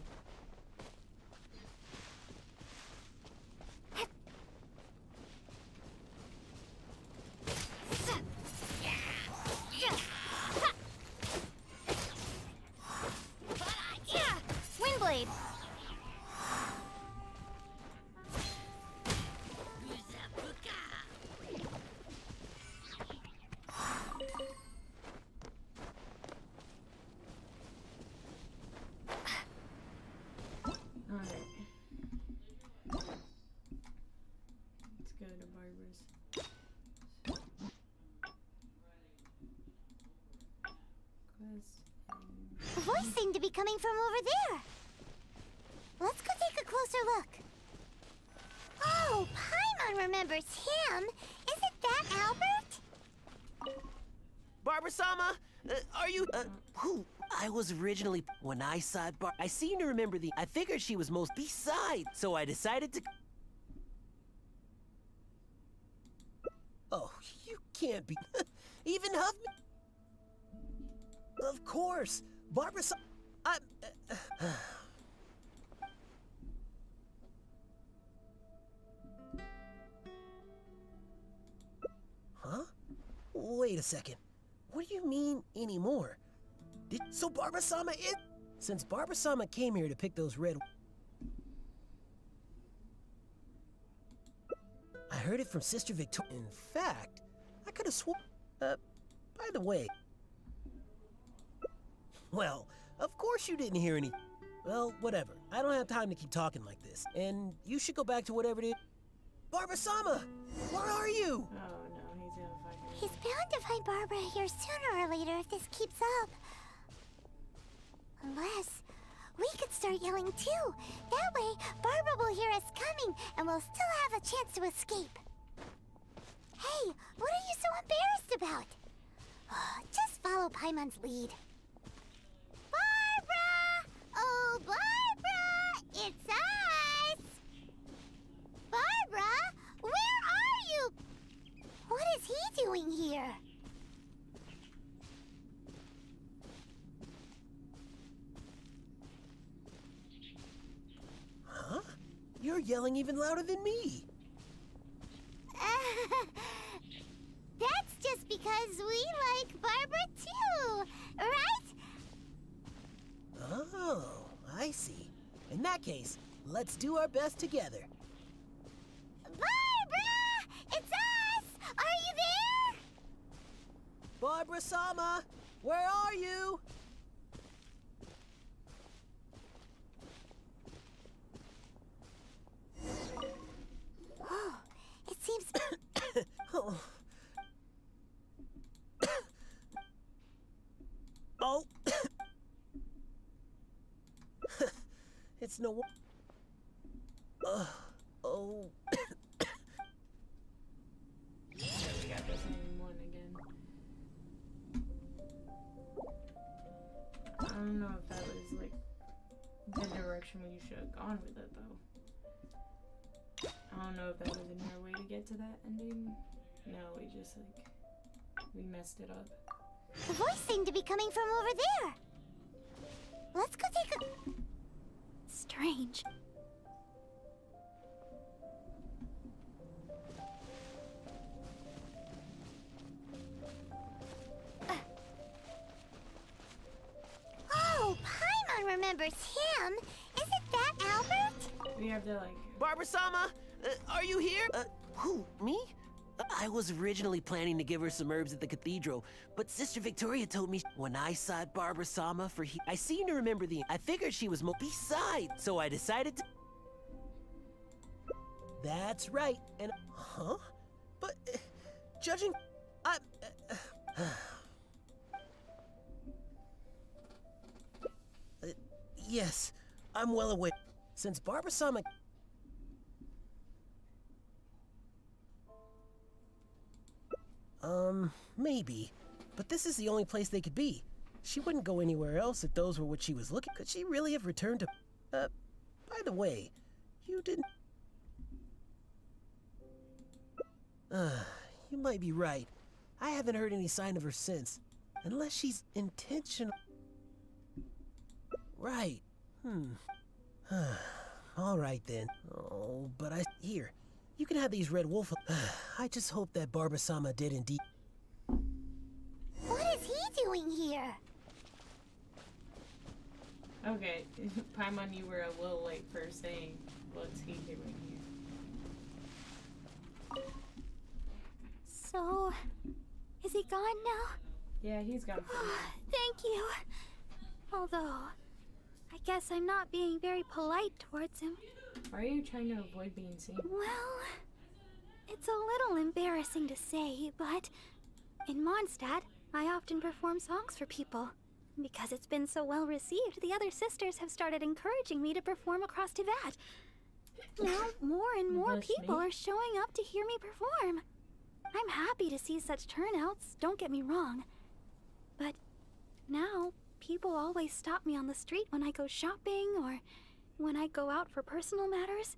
Windblade. Alright. Let's go to Barbara's. The voice seemed to be coming from over there. Let's go take a closer look. Oh, Paimon remembers him. Isn't that Albert? Barbara-sama, are you... who? I was originally... When I saw I seem to remember the... I figured she was most beside, so I decided to... Oh, you can't be... Even Huff... Of course, Barbara-sama... Huh? Wait a second. What do you mean, anymore? So Barbara-sama is... Since Barbara-sama came here to pick those red... I heard it from Sister Victoria. In fact, I could have sworn... by the way... Well, of course you didn't hear any... Well, whatever. I don't have time to keep talking like this. And you should go back to whatever it is... Barbara-sama! Where are you? Oh no, he's gonna find her. He's bound to find Barbara here sooner or later if this keeps up. Unless we could start yelling too. That way, Barbara will hear us coming and we'll still have a chance to escape. Hey, what are you so embarrassed about? Just follow Paimon's lead. Barbara! Oh, Barbara! It's us! Barbara? Where are you? What is he doing here? Huh? You're yelling even louder than me. That's just we like Barbara too, right? Oh, I see. In that case, let's do our best together. Barbara! It's us! Are you there? Barbara-sama, where are you? Oh, it seems... Oh. Oh. It's no... Oh. Yeah, we got this in one again. I don't know if that was like the direction we should have gone with it though. I don't know if that was another way to get to that ending. No, we just like we messed it up. The voice seemed to be coming from over there. Let's go take a... Strange. Oh, Paimon remembers him. Isn't that Albert? We have to like... Barbara-sama, are you here? Who, me? I was originally planning to give her some herbs at the cathedral, but Sister Victoria told me when I sought Barbara-sama for I seem to remember I figured she was besides, so I decided to... That's right, and... Huh? But, judging... Yes, I'm well aware. Since Barbara-sama... Maybe. But this is the only place they could be. She wouldn't go anywhere else if those were what she was looking. Could she really have returned to... by the way, you didn't... You might be right. I haven't heard any sign of her since. Unless she's intentional... Right. All right then. Oh, but Here, you can have these red wolf... I just hope that Barbara-sama did indeed... What is he doing here? Okay, Paimon, you were a little late for saying what's he doing here. So, is he gone now? Yeah, he's gone. Thank you. Although, I guess I'm not being very polite towards him. Why are you trying to avoid being seen? Well, it's a little embarrassing to say, but in Mondstadt, I often perform songs for people. Because it's been so well received, the other sisters have started encouraging me to perform across Tivat. Now, more and more people are showing up to hear me perform. I'm happy to see such turnouts, don't get me wrong. But now, people always stop me on the street when I go shopping or when I go out for personal matters.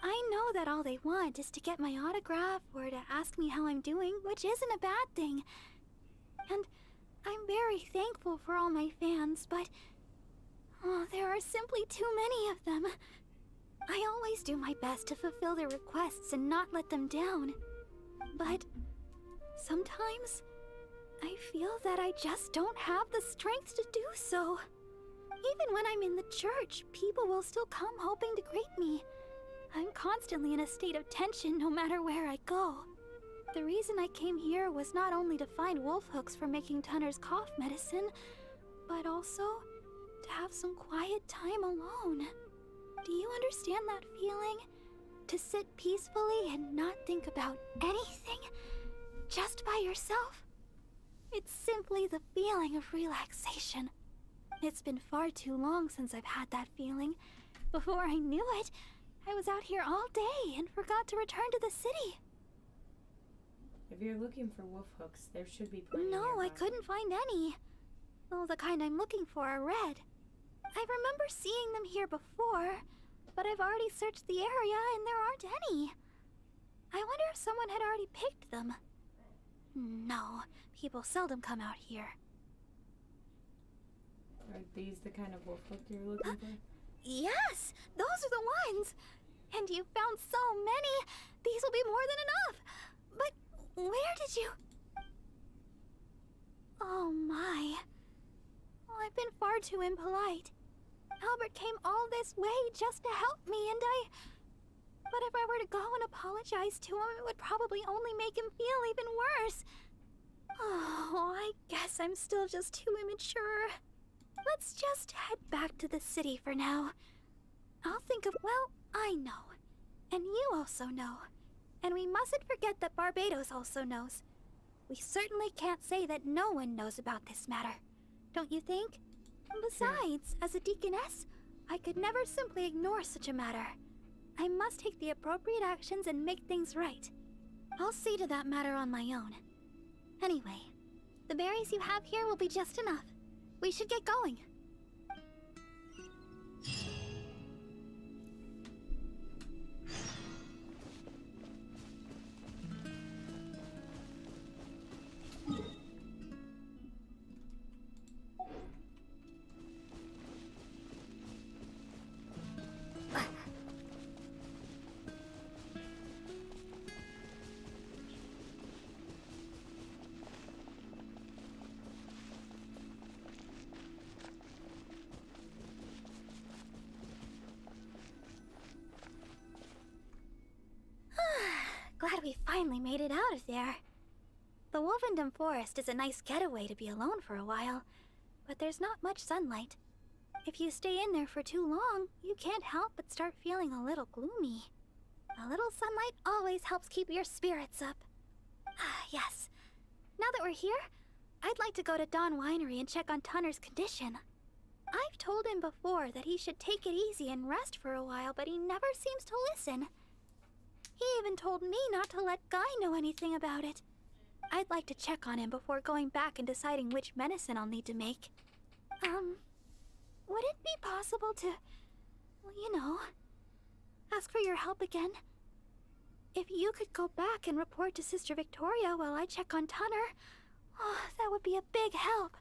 I know that all they want is to get my autograph or to ask me how I'm doing, which isn't a bad thing. And I'm very thankful for all my fans, but there are simply too many of them. I always do my best to fulfill their requests and not let them down. But sometimes I feel that I just don't have the strength to do so. Even when I'm in the church, people will still come hoping to greet me. I'm constantly in a state of tension no matter where I go. The reason I came here was not only to find wolf hooks for making Tunner's cough medicine, but also to have some quiet time alone. Do you understand that feeling? To sit peacefully and not think about anything, just by yourself? It's simply the feeling of relaxation. It's been far too long since I've had that feeling. Before I knew it, I was out here all day and forgot to return to the city. If you're looking for wolf hooks, there should be plenty. No, I couldn't find any. Well, the kind I'm looking for are red. I remember seeing them here before, but I've already searched the area and there aren't any. I wonder if someone had already picked them. No, people seldom come out here. Are these the kind of wolf hook you're looking for? Yes, those are the ones. And you found so many. These will be more than enough. But where did you... Oh my. Oh, I've been far too impolite. Albert came all this way just to help me, and But if I were to go and apologize to him, it would probably only make him feel even worse. Oh, I guess I'm still just too immature. Let's just head back to the city for now. I'll think of, well, I know. And you also know. And we mustn't forget that Barbados also knows. We certainly can't say that no one knows about this matter. Don't you think? And besides, as a deaconess, I could never simply ignore such a matter. I must take the appropriate actions and make things right. I'll see to that matter on my own. Anyway, the berries you have here will be just enough. We should get going. Glad we finally made it out of there. The Wolvendom Forest is a nice getaway to be alone for a while, but there's not much sunlight. If you stay in there for too long, you can't help but start feeling a little gloomy. A little sunlight always helps keep your spirits up. Yes. Now that we're here, I'd like to go to Dawn Winery and check on Tunner's condition. I've told him before that he should take it easy and rest for a while, but he never seems to listen. He even told me not to let Guy know anything about it. I'd like to check on him before going back and deciding which medicine I'll need to make. Would it be possible to, well, you know, ask for your help again? If you could go back and report to Sister Victoria while I check on Tunner, oh, that would be a big help.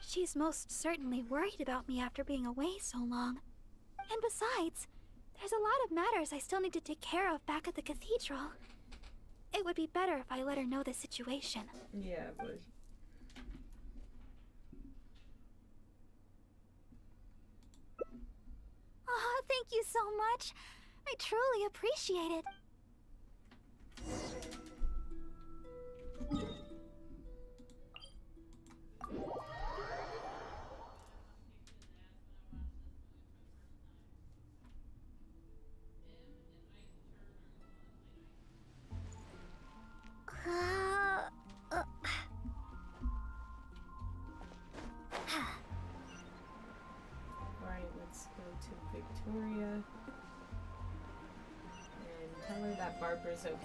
She's most certainly worried about me after being away so long. And besides, there's a lot of matters I still need to take care of back at the cathedral. It would be better if I let her know the situation. Yeah, it would. Oh, thank you so much. I truly appreciate it. Alright, let's go to Victoria and tell her that Barbara's okay.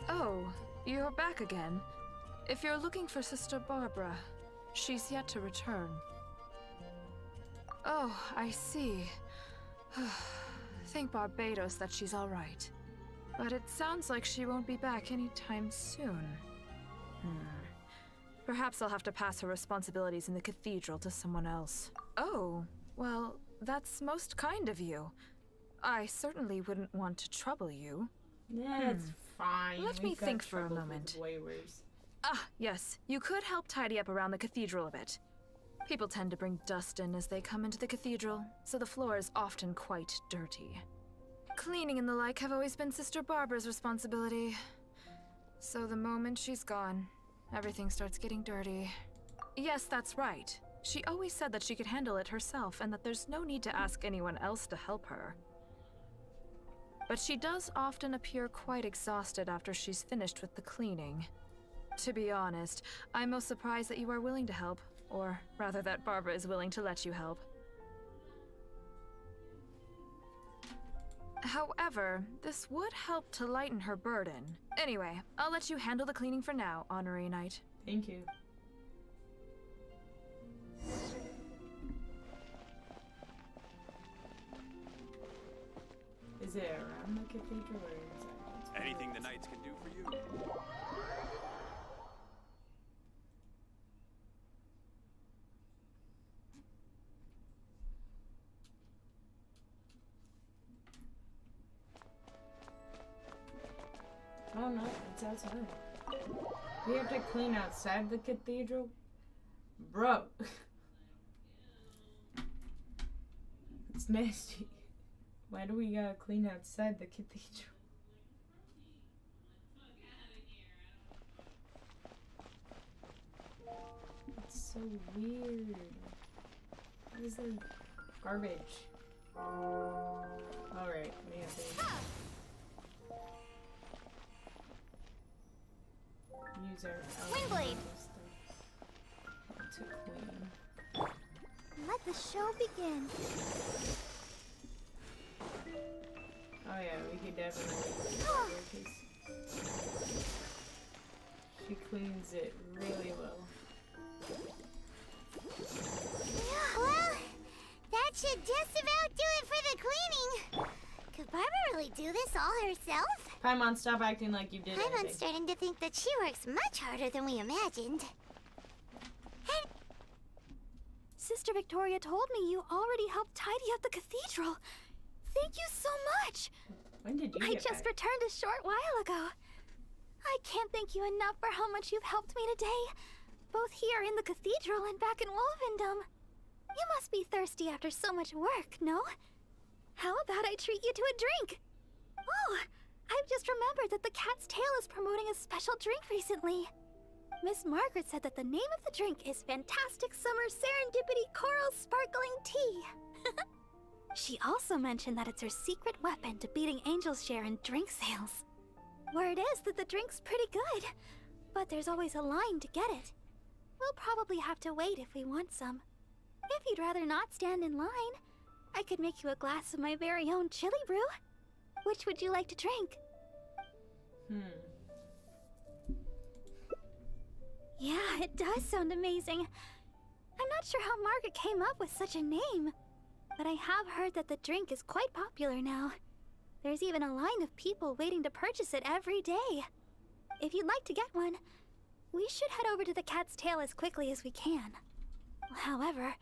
Oh, you're back again. If you're looking for Sister Barbara, she's yet to return. Oh, I see. Thank Barbados that she's all right. But it sounds like she won't be back anytime soon. Perhaps I'll have to pass her responsibilities in the cathedral to someone else. Oh, well, that's most kind of you. I certainly wouldn't want to trouble you. That's fine. Let me think for a moment. Ah, yes. You could help tidy up around the cathedral a bit. People tend to bring dust in as they come into the cathedral, so the floor is often quite dirty. Cleaning and the like have always been Sister Barbara's responsibility. So the moment she's gone, everything starts getting dirty. Yes, that's right. She always said that she could handle it herself and that there's no need to ask anyone else to help her. But she does often appear quite exhausted after she's finished with the cleaning. To be honest, I'm most surprised that you are willing to help, or rather that Barbara is willing to let you help. However, this would help to lighten her burden. Anyway, I'll let you handle the cleaning for now, Honorary Knight. Thank you. Is it around the cathedral or inside? Anything the knights can do for you? Oh no, it's outside. We have to clean outside the cathedral? Bro. It's nasty. Why do we gotta clean outside the cathedral? It's so weird. What is this? Garbage. Alright, we have to use our Windblade to clean. Let the show begin. Oh yeah, we could definitely because she cleans it really well. Well, that should just about do it for the cleaning. Could Barbara really do this all herself? Paimon, stop acting like you did Paimon's anything. starting to think that she works much harder than we imagined. Sister Victoria told me you already helped tidy up the cathedral. Thank you so much. When did you I get just back? returned a short while ago. I can't thank you enough for how much you've helped me today, both here in the cathedral and back in Wolvendom. You must be thirsty after so much work, no? How about I treat you to a drink? Oh, I've just remembered that the Cat's Tail is promoting a special drink recently. Miss Margaret said that the name of the drink is Fantastic Summer Serendipity Coral Sparkling Tea. She also mentioned that it's her secret weapon to beating Angel's share in drink sales. Word is that the drink's pretty good, but there's always a line to get it. We'll probably have to wait if we want some. If you'd rather not stand in line, I could make you a glass of my very own chili brew. Which would you like to drink? Yeah, it does sound amazing. I'm not sure how Margaret came up with such a name, but I have heard that the drink is quite popular now. There's even a line of people waiting to purchase it every day. If you'd like to get one, we should head over to the Cat's Tail as quickly as we can. However,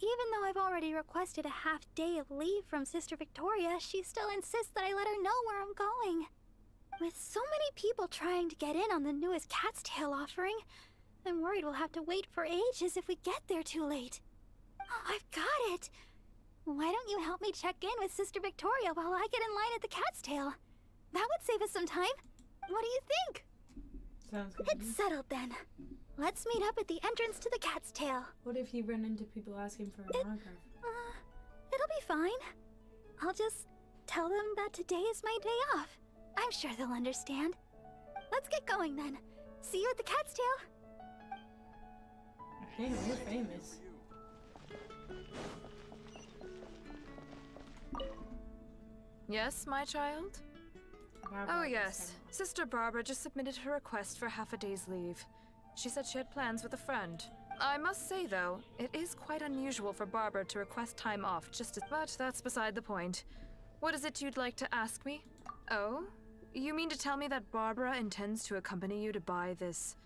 even though I've already requested a half day of leave from Sister Victoria, she still insists that I let her know where I'm going. With so many people trying to get in on the newest Cat's Tail offering, I'm worried we'll have to wait for ages if we get there too late. Oh, I've got it! Why don't you help me check in with Sister Victoria while I get in line at the Cat's Tail? That would save us some time. What do you think? Sounds good. It's settled then. Let's meet up at the entrance to the Cat's Tail. What if you run into people asking for an autograph? It'll be fine. I'll just tell them that today is my day off. I'm sure they'll understand. Let's get going then. See you at the Cat's Tail. Damn, you're famous. Yes, my child? Oh yes, Sister Barbara just submitted her request for half a day's leave. She said she had plans with a friend. I must say though, it is quite unusual for Barbara to request time off just as— but that's beside the point. What is it you'd like to ask me? Oh? You mean to tell me that Barbara intends to accompany you to buy this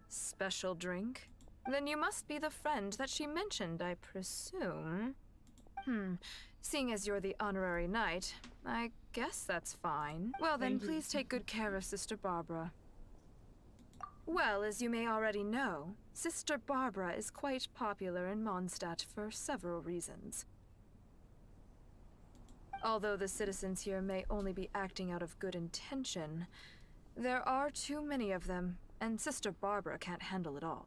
special drink? Then you must be the friend that she mentioned, I presume. Seeing as you're the honorary knight, I guess that's fine. Well then, please take good care of Sister Barbara. Well, as you may already know, Sister Barbara is quite popular in Mondstadt for several reasons. Although the citizens here may only be acting out of good intention, there are too many of them, and Sister Barbara can't handle it all.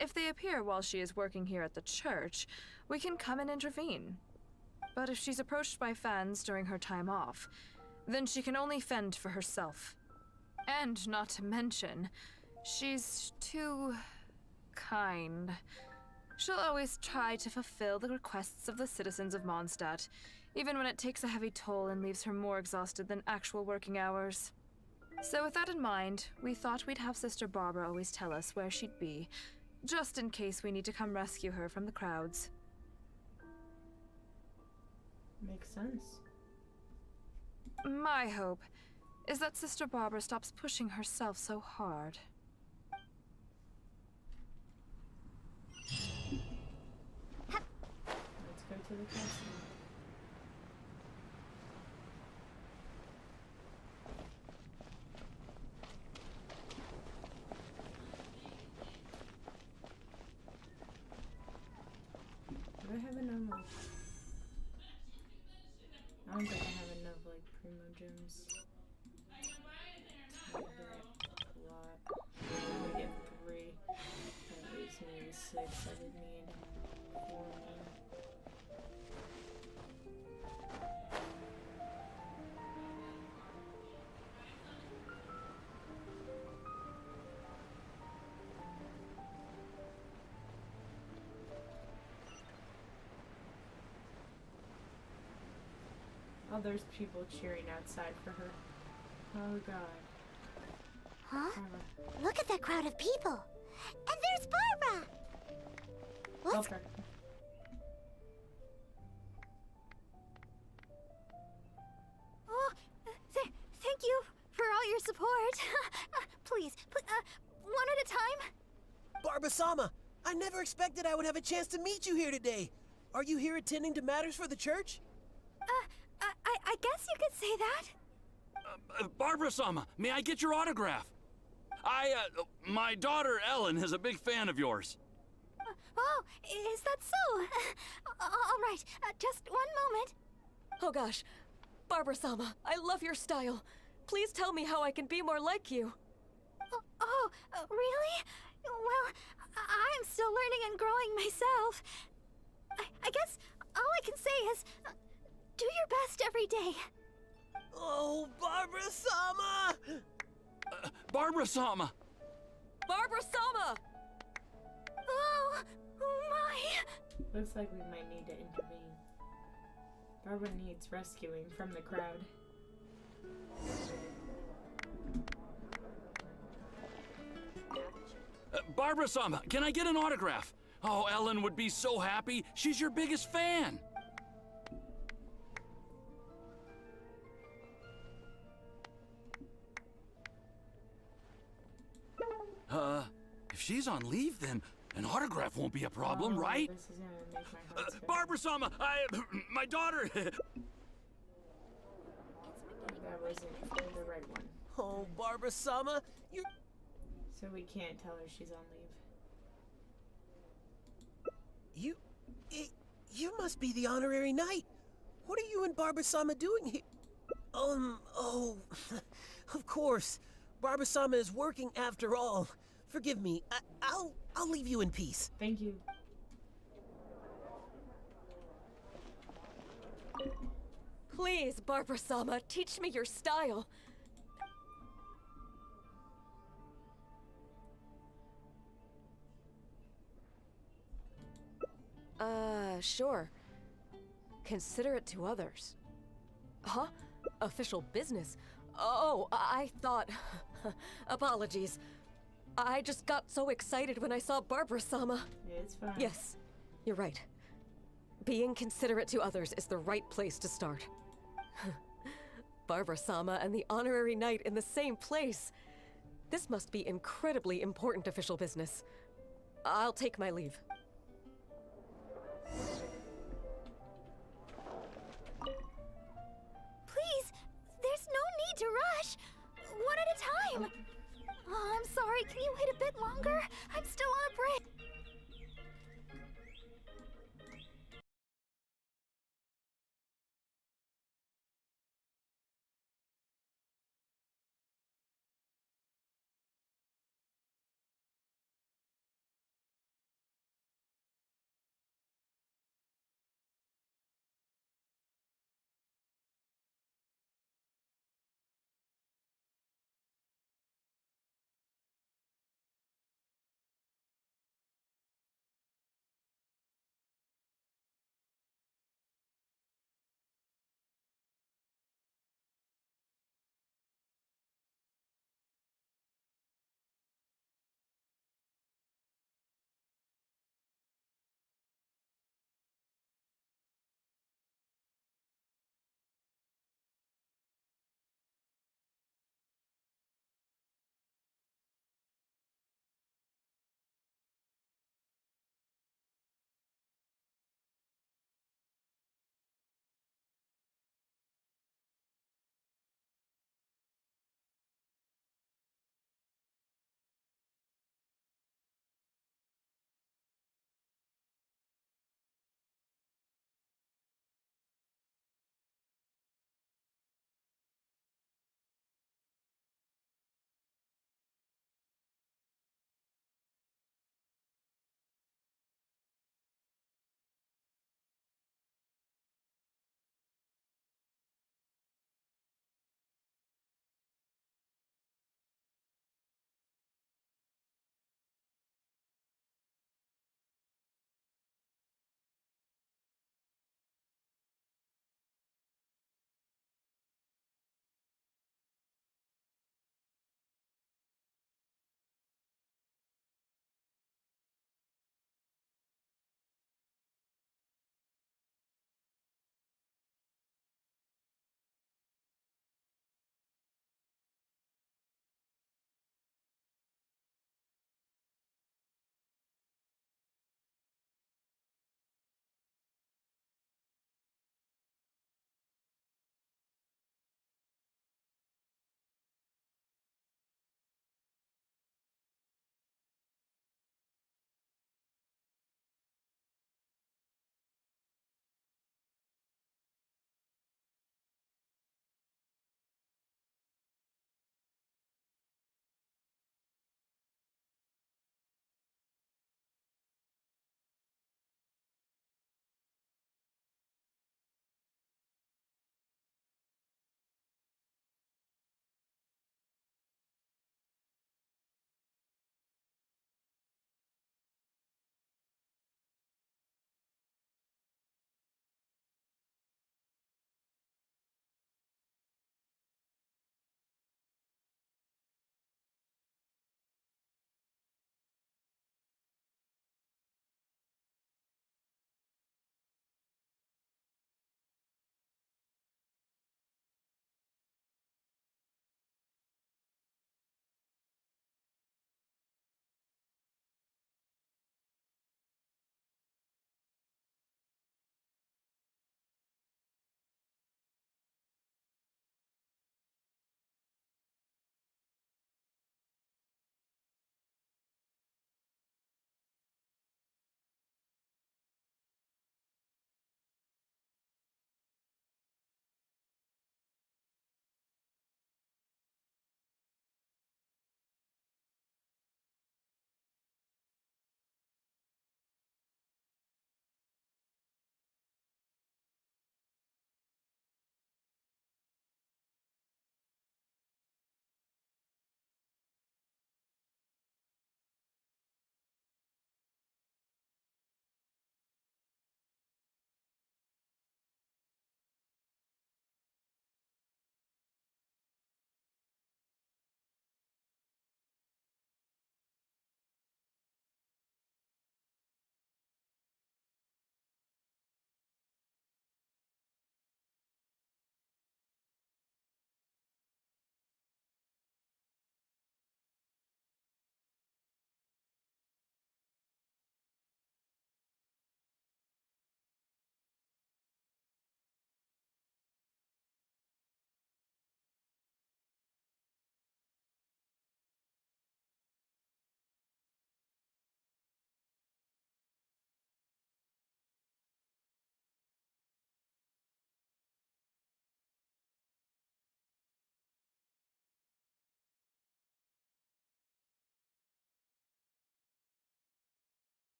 If they appear while she is working here at the church, we can come and intervene. But if she's approached by fans during her time off, then she can only fend for herself. And not to mention, she's too kind. She'll always try to fulfill the requests of the citizens of Mondstadt, even when it takes a heavy toll and leaves her more exhausted than actual working hours. So with that in mind, we thought we'd have Sister Barbara always tell us where she'd be, just in case we need to come rescue her from the crowds. Makes sense. My hope is that Sister Barbara stops pushing herself so hard. Let's go to the castle. I don't think I have enough like primo gems. To get a lot. I get 3. That leaves me with 6. I would need 4 more. Oh, there's people cheering outside for her. Oh god. Huh? Look at that crowd of people! And there's Barbara! What's... Help her. Oh, thank you for all your support. Please, one at a time. Barbara-sama, I never expected I would have a chance to meet you here today. Are you here attending to matters for the church? I guess you could say that. Barbara-sama, may I get your autograph? My daughter Ellen is a big fan of yours. Oh, is that so? All right, just one moment. Oh gosh, Barbara-sama, I love your style. Please tell me how I can be more like you. Really? Well, I'm still learning and growing myself. I guess all I can say is, do your best every day. Oh, Barbara-sama! Barbara-sama! Barbara-sama! Oh, my! Looks like we might need to intervene. Barbara needs rescuing from the crowd. Barbara-sama, can I get an autograph? Oh, Ellen would be so happy. She's your biggest fan. If she's on leave, then an autograph won't be a problem, right? This is gonna make my heart Barbara-sama, my daughter. That wasn't the right one. Oh, Barbara-sama, you... So we can't tell her she's on leave. You must be the honorary knight. What are you and Barbara-sama doing here? Oh, of course. Barbara-sama is working after all. Forgive me. I'll leave you in peace. Thank you. Please, Barbara-sama, teach me your style. Sure. Consider it to others. Huh? Official business? Oh, I thought... Apologies. I just got so excited when I saw Barbara-sama. It's fine. Yes, you're right. Being considerate to others is the right place to start. Barbara-sama and the honorary knight in the same place. This must be incredibly important official business. I'll take my leave. Please, there's no need to rush. One at a time. Oh, I'm sorry, can you wait a bit longer? I'm still on a break.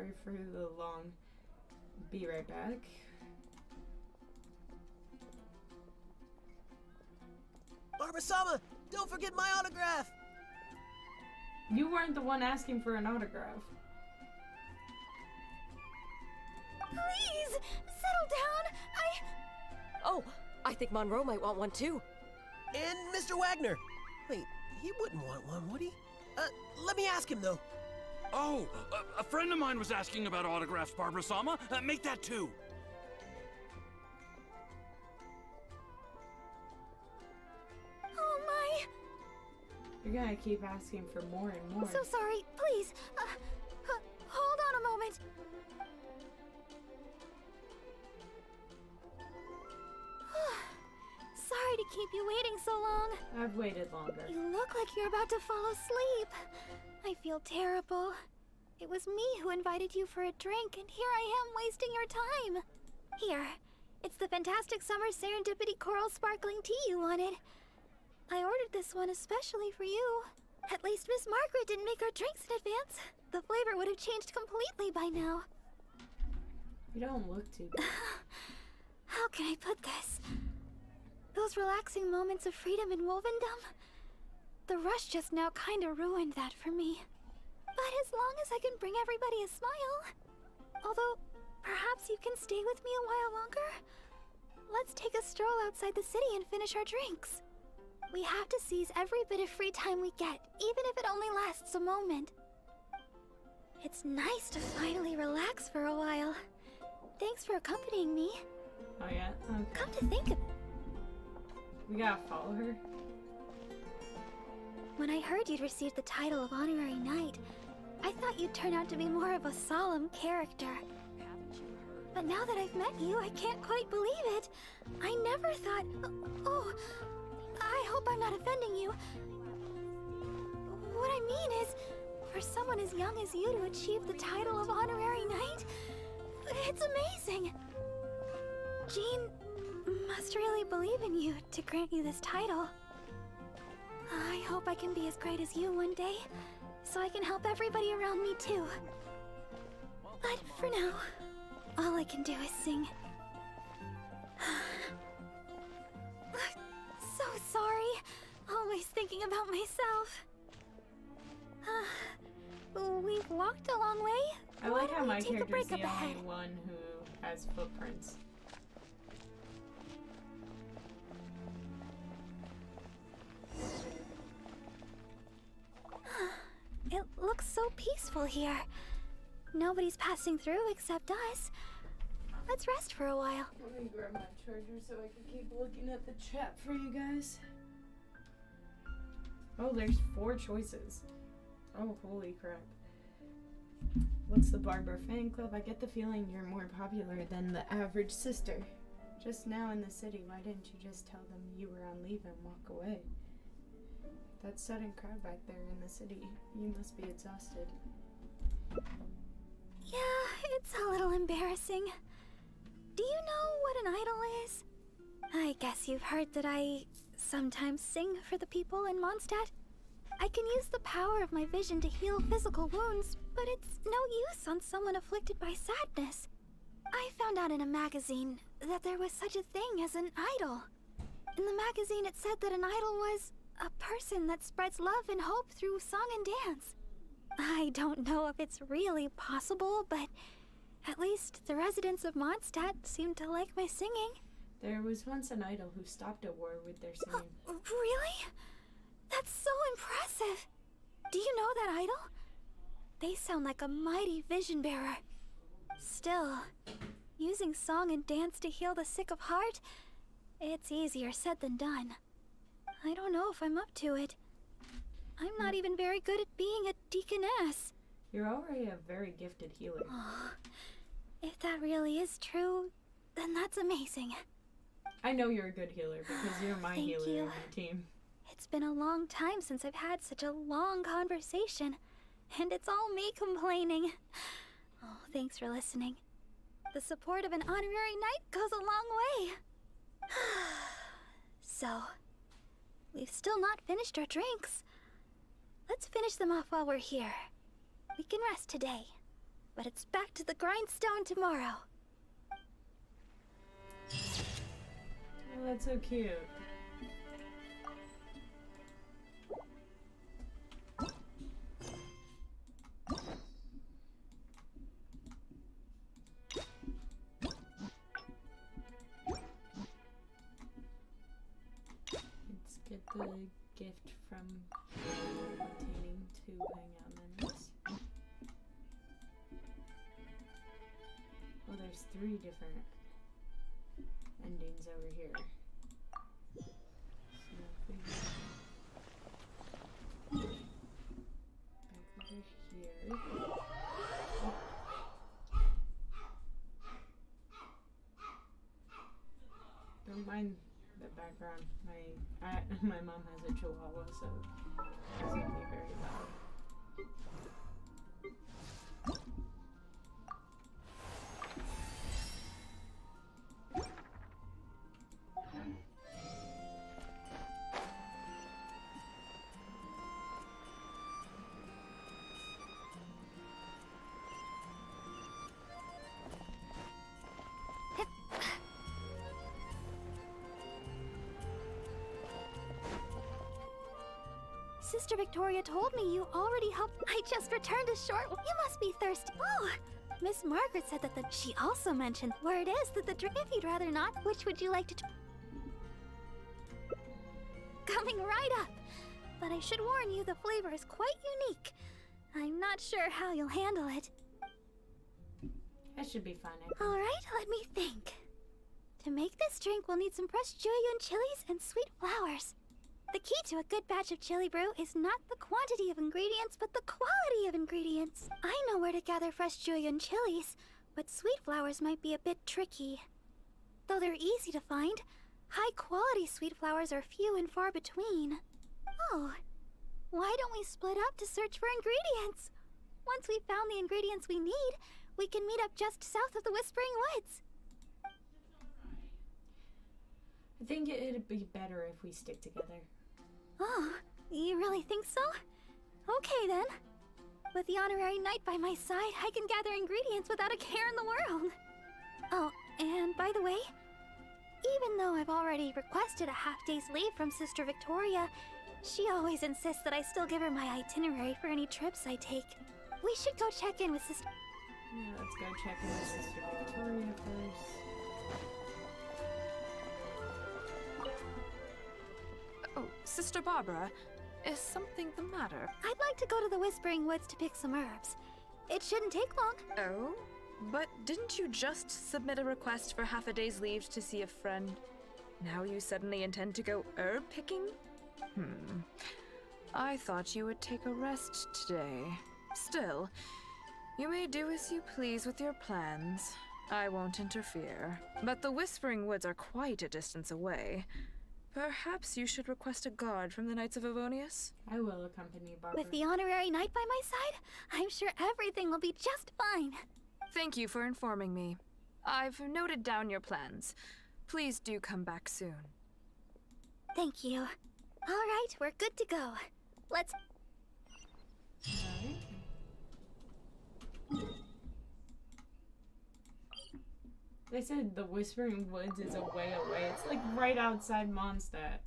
Sorry for the long. Be right back. Barbara-sama, don't forget my autograph! You weren't the one asking for an autograph. Please, settle down. Oh, I think Monroe might want one too. And Mr. Wagner. Wait, he wouldn't want one, would he? Let me ask him though. Oh, a friend of mine was asking about autographs, Barbara-sama. Make that two. Oh my. You're gonna keep asking for more and more. I'm so sorry. Please, hold on a moment. Sorry to keep you waiting so long. I've waited longer. You look like you're about to fall asleep. I feel terrible. It was me who invited you for a drink, and here I am wasting your time. Here, it's the fantastic summer serendipity coral sparkling tea you wanted. I ordered this one especially for you. At least Miss Margaret didn't make our drinks in advance. The flavor would have changed completely by now. You don't look too good. How can I put this? Those relaxing moments of freedom in Wolvendom? The rush just now kinda ruined that for me. But as long as I can bring everybody a smile... Although, perhaps you can stay with me a while longer? Let's take a stroll outside the city and finish our drinks. We have to seize every bit of free time we get, even if it only lasts a moment. It's nice to finally relax for a while. Thanks for accompanying me. Oh yeah? Okay. Come to think of... We gotta follow her? When I heard you'd received the title of Honorary Knight, I thought you'd turn out to be more of a solemn character. But now that I've met you, I can't quite believe it. I never thought... Oh, I hope I'm not offending you. What I mean is, for someone as young as you to achieve the title of Honorary Knight, it's amazing. Jean must really believe in you to grant you this title. I hope I can be as great as you one day, so I can help everybody around me too. But for now, all I can do is sing. So sorry, always thinking about myself. We've walked a long way. I like how my take a character's break the up only ahead? one who has footprints. It looks so peaceful here. Nobody's passing through except us. Let's rest for a while. Let me grab my charger so I can keep looking at the chat for you guys. Oh, there's 4 choices. Oh, holy crap. What's the Barber fan club? I get the feeling you're more popular than the average sister. Just now in the city, why didn't you just tell them you were on leave and walk away? That sudden crowd back there in the city, you must be exhausted. Yeah, it's a little embarrassing. Do you know what an idol is? I guess you've heard that I sometimes sing for the people in Mondstadt. I can use the power of my vision to heal physical wounds, but it's no use on someone afflicted by sadness. I found out in a magazine that there was such a thing as an idol. In the magazine it said that an idol was a person that spreads love and hope through song and dance. I don't know if it's really possible, but at least the residents of Mondstadt seem to like my singing. There was once an idol who stopped a war with their singing. Really? That's so impressive. Do you know that idol? They sound like a mighty vision bearer. Still, using song and dance to heal the sick of heart, it's easier said than done. I don't know if I'm up to it. I'm not even very good at being a deaconess. You're already a very gifted healer. Oh, if that really is true, then that's amazing. I know you're a good healer because you're my Thank healer you. on my team. It's been a long time since I've had such a long conversation, and it's all me complaining. Oh, thanks for listening. The support of an honorary knight goes a long way. So, we've still not finished our drinks. Let's finish them off while we're here. We can rest today. but it's back to the grindstone tomorrow. Oh, that's so cute. Let's get the gift from obtaining 2 hangout minutes. Well, there's 3 different endings over here. So if we go back over here. Don't mind the background. My mom has a chihuahua, so it's gonna be very loud. Sister Victoria told me you already helped. I just returned a short. You must be thirsty. Oh, Miss Margaret said that she also mentioned where it is that the drink. If you'd rather not, which would you like to? Coming right up. But I should warn you, the flavor is quite unique. I'm not sure how you'll handle it. That should be fine. All right, let me think. To make this drink, we'll need some fresh julienne chilies and sweet flowers. The key to a good batch of chili brew is not the quantity of ingredients, but the quality of ingredients. I know where to gather fresh julienne chilies, but sweet flowers might be a bit tricky. Though they're easy to find, high-quality sweet flowers are few and far between. Oh, why don't we split up to search for ingredients? Once we've found the ingredients we need, we can meet up just south of the Whispering Woods. I think it'd be better if we stick together. Oh, you really think so? Okay then. With the honorary knight by my side, I can gather ingredients without a care in the world. Oh, and by the way, even though I've already requested a half-day's leave from Sister Victoria, she always insists that I still give her my itinerary for any trips I take. We should go check in with Sister... Yeah, let's go check in with Sister Victoria first. Oh, Sister Barbara, is something the matter? I'd like to go to the Whispering Woods to pick some herbs. It shouldn't take long. Oh? But didn't you just submit a request for half a day's leave to see a friend? Now you suddenly intend to go herb picking? I thought you would take a rest today. Still, you may do as you please with your plans. I won't interfere. But the Whispering Woods are quite a distance away. Perhaps you should request a guard from the Knights of Avonius? I will accompany Barbara. With the honorary knight by my side, I'm sure everything will be just fine. Thank you for informing me. I've noted down your plans. Please do come back soon. Thank you. All right, we're good to go. Let's... They said the Whispering Woods is a way away. It's like right outside Mondstadt.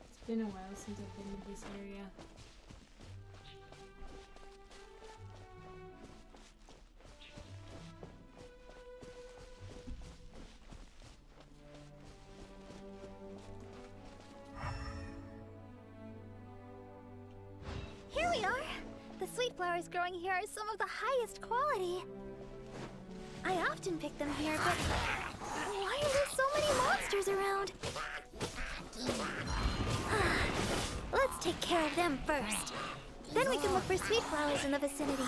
It's been a while since I've been to this area. Here we are! The sweet flowers growing here are some of the highest quality. I often pick them here, but why are there so many monsters around? Let's take care of them first. Then we can look for sweet flowers in the vicinity.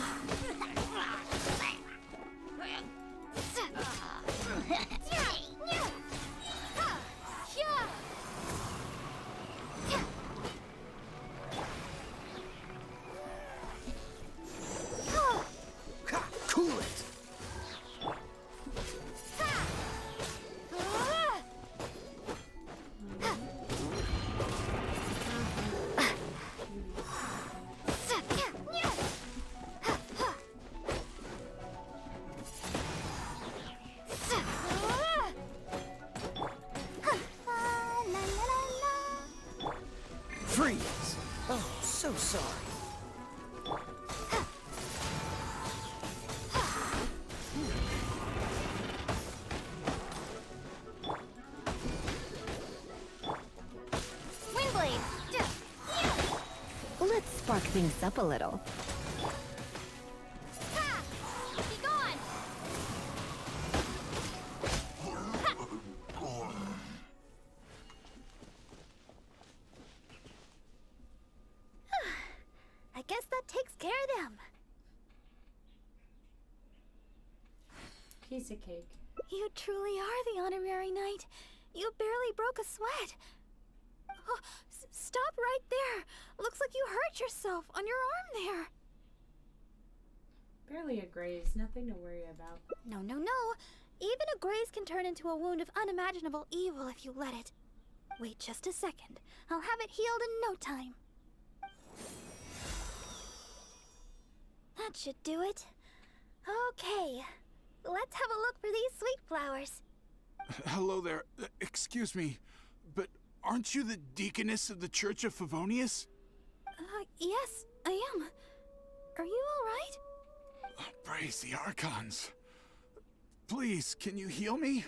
spark things up a little. Ha! Be gone! I guess that takes care of them. Piece of cake. You truly are the honorary knight. You barely broke a sweat. Oh, stop right there. Looks like you hurt yourself on your arm there. Barely a graze, nothing to worry about. No, no, no. Even a graze can turn into a wound of unimaginable evil if you let it. Wait just a second. I'll have it healed in no time. That should do it. Okay. Let's have a look for these sweet flowers. Hello there. Excuse me, but aren't you the deaconess of the Church of Favonius? Yes, I am. Are you all right? Praise the Archons. Please, can you heal me?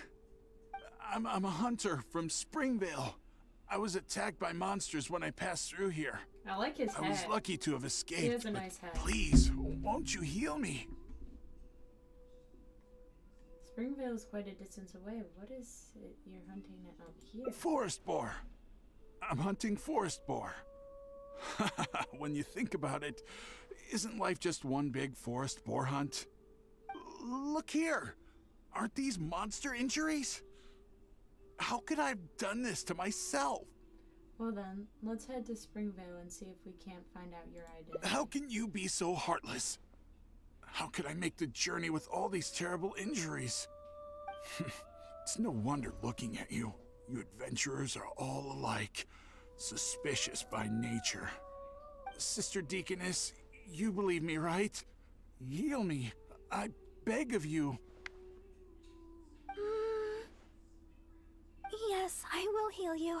I'm a hunter from Springvale. I was attacked by monsters when I passed through here. I like his hat. I was lucky to have escaped. He has a but nice hat. Please, won't you heal me? Springvale is quite a distance away. What is it you're hunting out here? Forest boar. I'm hunting forest boar. When you think about it, isn't life just one big forest boar hunt? Look here. Aren't these monster injuries? How could I have done this to myself? Well then, let's head to Springvale and see if we can't find out your identity. How can you be so heartless? How could I make the journey with all these terrible injuries? It's no wonder looking at you. You adventurers are all alike, suspicious by nature. Sister Deaconess, you believe me, right? Heal me. I beg of you. Yes, I will heal you.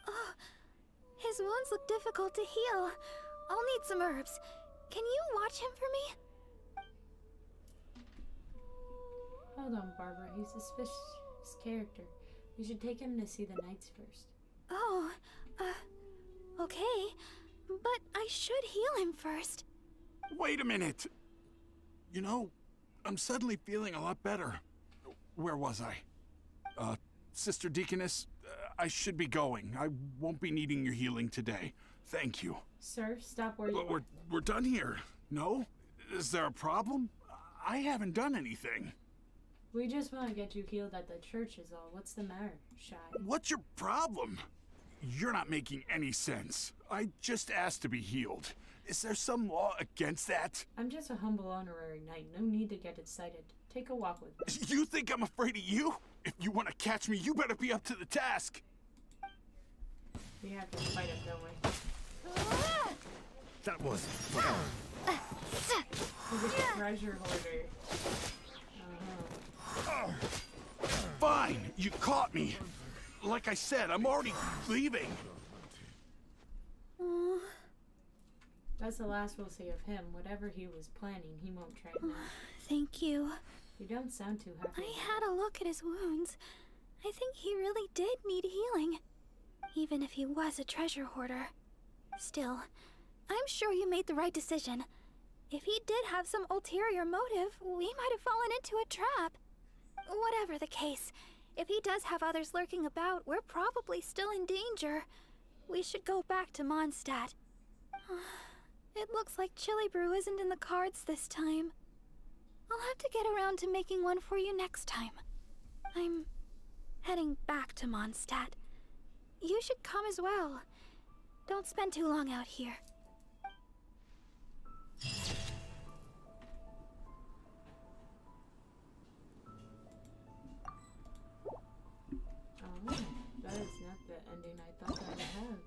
Oh, his wounds look difficult to heal. I'll need some herbs. Can you watch him for me? Hold on, Barbara. He's a suspicious character. We should take him to see the knights first. Oh, okay. But I should heal him first. Wait a minute. You know, I'm suddenly feeling a lot better. Where was I? Sister Deaconess, I should be going. I won't be needing your healing today. Thank you. Sir, stop where you are. We're done here. No? Is there a problem? I haven't done anything. We just want to get you healed at the church is all. What's the matter, Shy? What's your problem? You're not making any sense. I just asked to be healed. Is there some law against that? I'm just a humble honorary knight. No need to get excited. Take a walk with me. You think I'm afraid of you? If you want to catch me, you better be up to the task. We have to fight him, don't we? That was... He's a treasure hoarder. Fine, you caught me. Like I said, I'm already leaving. That's the last we'll see of him. Whatever he was planning, he won't try now. Thank you. You don't sound too happy. I had a look at his wounds. I think he really did need healing. Even if he was a treasure hoarder. Still, I'm sure you made the right decision. If he did have some ulterior motive, we might have fallen into a trap. Whatever the case, if he does have others lurking about, we're probably still in danger. We should go back to Mondstadt. It looks like chili brew isn't in the cards this time. I'll have to get around to making one for you next time. I'm heading back to Mondstadt. You should come as well. Don't spend too long out here. Oh, that is not the ending I thought I would have.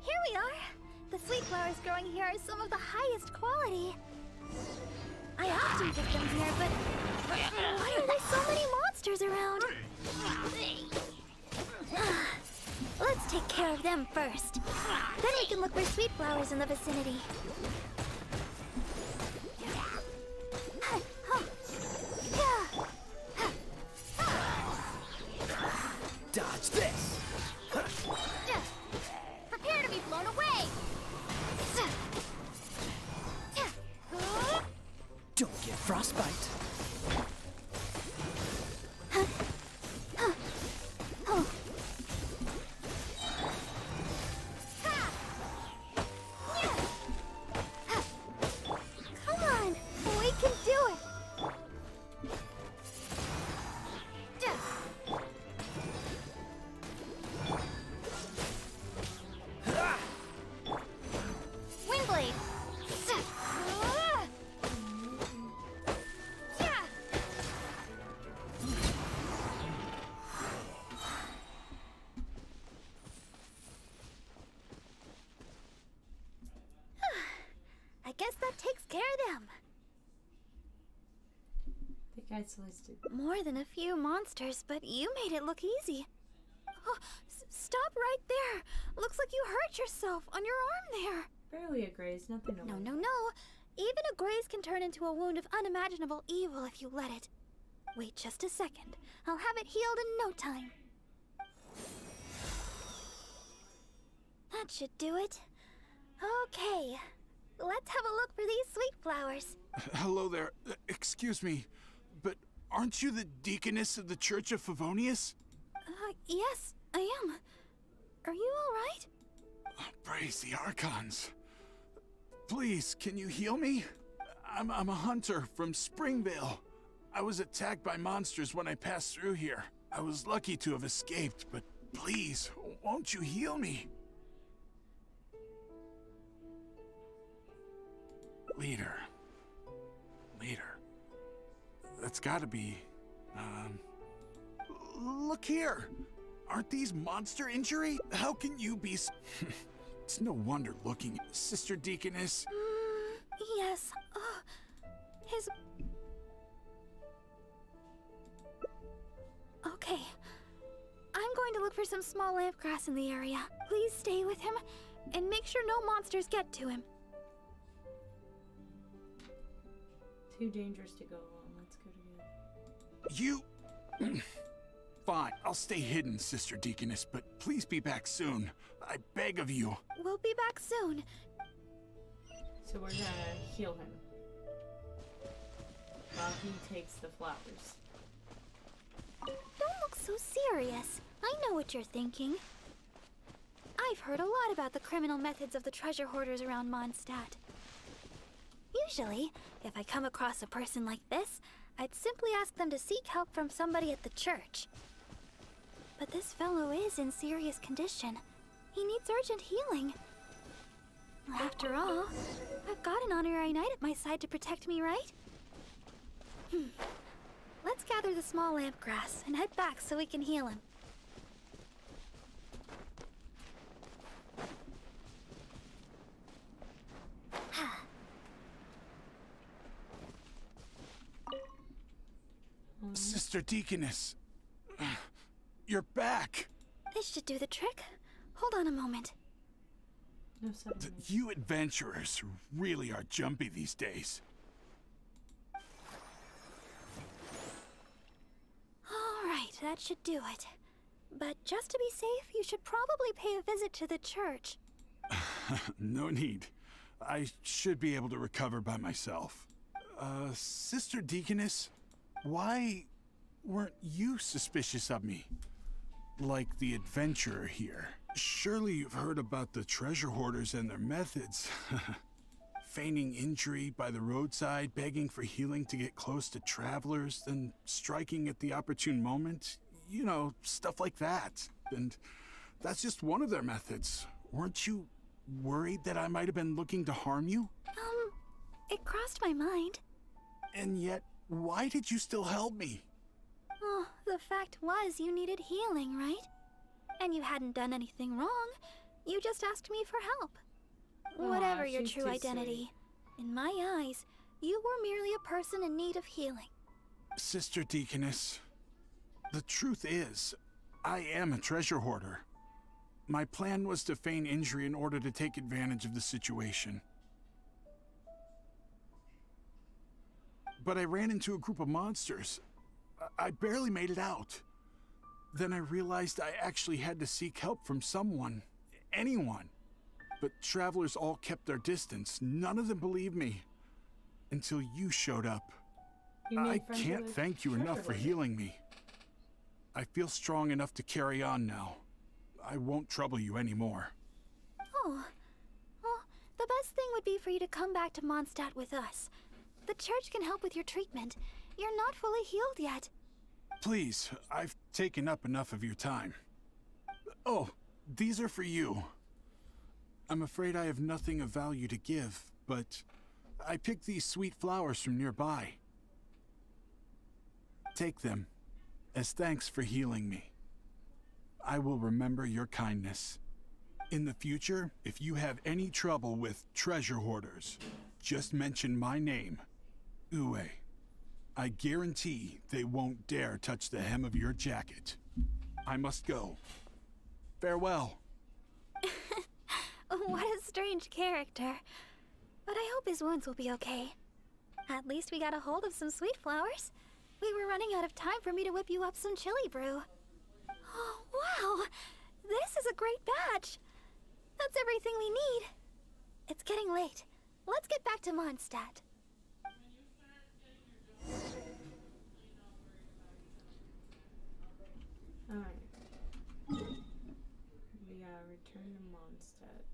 Here we are! The sweet flowers growing here are some of the highest quality. I often pick them here, but Why are there so many monsters around? Let's take care of them first. Then we can look for sweet flowers in the vicinity. Dodge this! Prepare to be blown away! Don't get frostbite. Come on, we can do it. Windblade! I guess that takes care of them. The guy's listed. More than a few monsters, but you made it look easy. Oh, stop right there. Looks like you hurt yourself on your arm there. Barely a graze, nothing to worry. No. Even a graze can turn into a wound of unimaginable evil if you let it. Wait just a second. I'll have it healed in no time. That should do it. Okay. Let's have a look for these sweet flowers. Hello there. Excuse me, but aren't you the deaconess of the Church of Favonius? Yes, I am. Are you all right? Praise the Archons. Please, can you heal me? I'm a hunter from Springvale. I was attacked by monsters when I passed through here. I was lucky to have escaped, but please, won't you heal me? Leader. That's gotta be, look here. Aren't these monster injury? How can you be It's no wonder looking at Sister Deaconess. Yes. His... Okay. I'm going to look for some small lamp grass in the area. Please stay with him, and make sure no monsters get to him. Too dangerous to go alone. Let's go together. You... Fine, I'll stay hidden, Sister Deaconess, but please be back soon. I beg of you. We'll be back soon. So we're gonna heal him while he takes the flowers. Don't look so serious. I know what you're thinking. I've heard a lot about the criminal methods of the treasure hoarders around Mondstadt. Usually, if I come across a person like this, I'd simply ask them to seek help from somebody at the church. But this fellow is in serious condition. He needs urgent healing. After all, I've got an honorary knight at my side to protect me, right? Let's gather the small lamp grass and head back so we can heal him. Sister Deaconess, you're back. This should do the trick. Hold on a moment. No sudden. You adventurers really are jumpy these days. All right, that should do it. But just to be safe, you should probably pay a visit to the church. No need. I should be able to recover by myself. Sister Deaconess, why weren't you suspicious of me? Like the adventurer here. Surely you've heard about the treasure hoarders and their methods. Feigning injury by the roadside, begging for healing to get close to travelers, then striking at the opportune moment. You know, stuff like that. And that's just one of their methods. Weren't you worried that I might have been looking to harm you? It crossed my mind. And yet, why did you still help me? Oh, the fact was you needed healing, right? And you hadn't done anything wrong. You just asked me for help. Whatever your she's true too identity, in my eyes, you were merely a person in need of healing. Sister Deaconess, the truth is, I am a treasure hoarder. My plan was to feign injury in order to take advantage of the situation. But I ran into a group of monsters. I barely made it out. Then I realized I actually had to seek help from someone, anyone. But travelers all kept their distance. None of them believed me. Until you showed up. I can't thank you enough for healing me. I feel strong enough to carry on now. I won't trouble you anymore. Oh. Well, the best thing would be for you to come back to Mondstadt with us. The church can help with your treatment. You're not fully healed yet. Please, I've taken up enough of your time. Oh, these are for you. I'm afraid I have nothing of value to give, but I picked these sweet flowers from nearby. Take them, as thanks for healing me. I will remember your kindness. In the future, if you have any trouble with treasure hoarders, just mention my name, Ue. I guarantee they won't dare touch the hem of your jacket. I must go. Farewell. What a strange character. But I hope his wounds will be okay. At least we got a hold of some sweet flowers. We were running out of time for me to whip you up some chili brew. Oh, wow! This is a great batch! That's everything we need. It's getting late. Let's get back to Mondstadt. Alright. We gotta return to Mondstadt.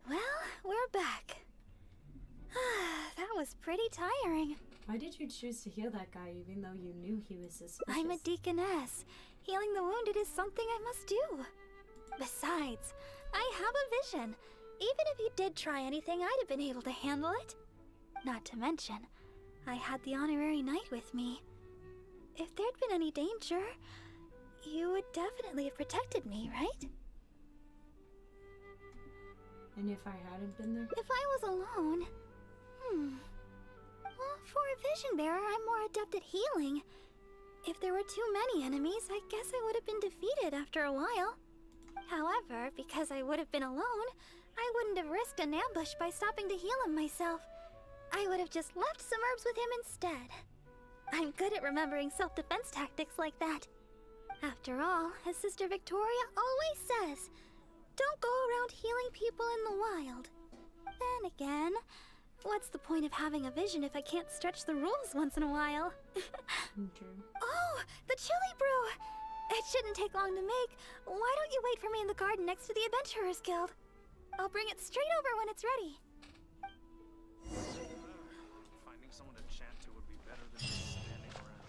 Well, we're back. That was pretty tiring. Why did you choose to heal that guy even though you knew he was suspicious? I'm a deaconess. Healing the wounded is something I must do. Besides, I have a vision. Even if you did try anything, I'd have been able to handle it. Not to mention, I had the honorary knight with me. If there'd been any danger, you would definitely have protected me, right? And if I hadn't been there? If I was alone... Well, for a vision bearer, I'm more adept at healing. If there were too many enemies, I guess I would have been defeated after a while. However, because I would have been alone, I wouldn't have risked an ambush by stopping to heal him myself. I would have just left some herbs with him instead. I'm good at remembering self-defense tactics like that. After all, as Sister Victoria always says, don't go around healing people in the wild. Then again, what's the point of having a vision if I can't stretch the rules once in a while? True. Oh, the chili brew! It shouldn't take long to make. Why don't you wait for me in the garden next to the Adventurers Guild? I'll bring it straight over when it's ready. Finding someone to chat to would be better than just standing around.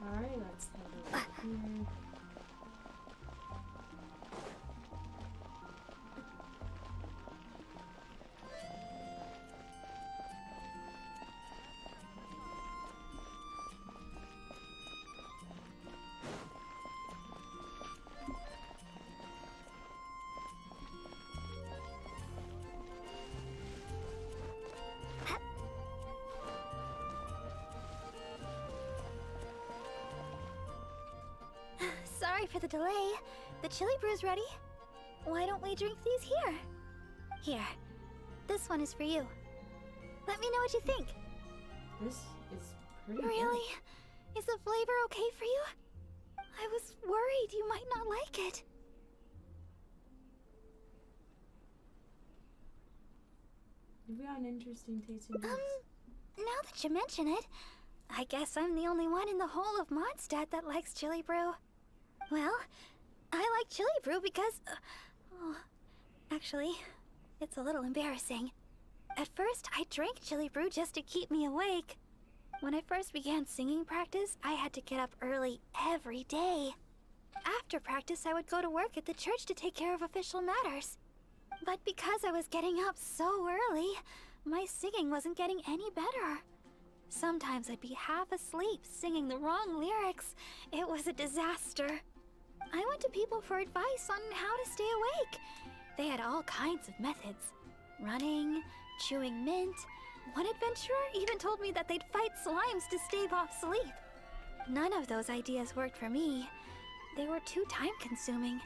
Alright, let's head over here. Sorry for the delay. The chili brew's ready. Why don't we drink these here? Here. This one is for you. Let me know what you think. This is pretty Really? Is the flavor okay for you? I was worried you might not like it. You've got an interesting taste in juice. Now that you mention it, I guess I'm the only one in the whole of Mondstadt that likes chili brew. Well, I like chili brew because... oh, actually, it's a little embarrassing. At first, I drank chili brew just to keep me awake. When I first began singing practice, I had to get up early every day. After practice, I would go to work at the church to take care of official matters. But because I was getting up so early, my singing wasn't getting any better. Sometimes I'd be half asleep singing the wrong lyrics. It was a disaster. I went to people for advice on how to stay awake. They had all kinds of methods. Running, chewing mint. One adventurer even told me that they'd fight slimes to stave off sleep. None of those ideas worked for me. They were too time-consuming.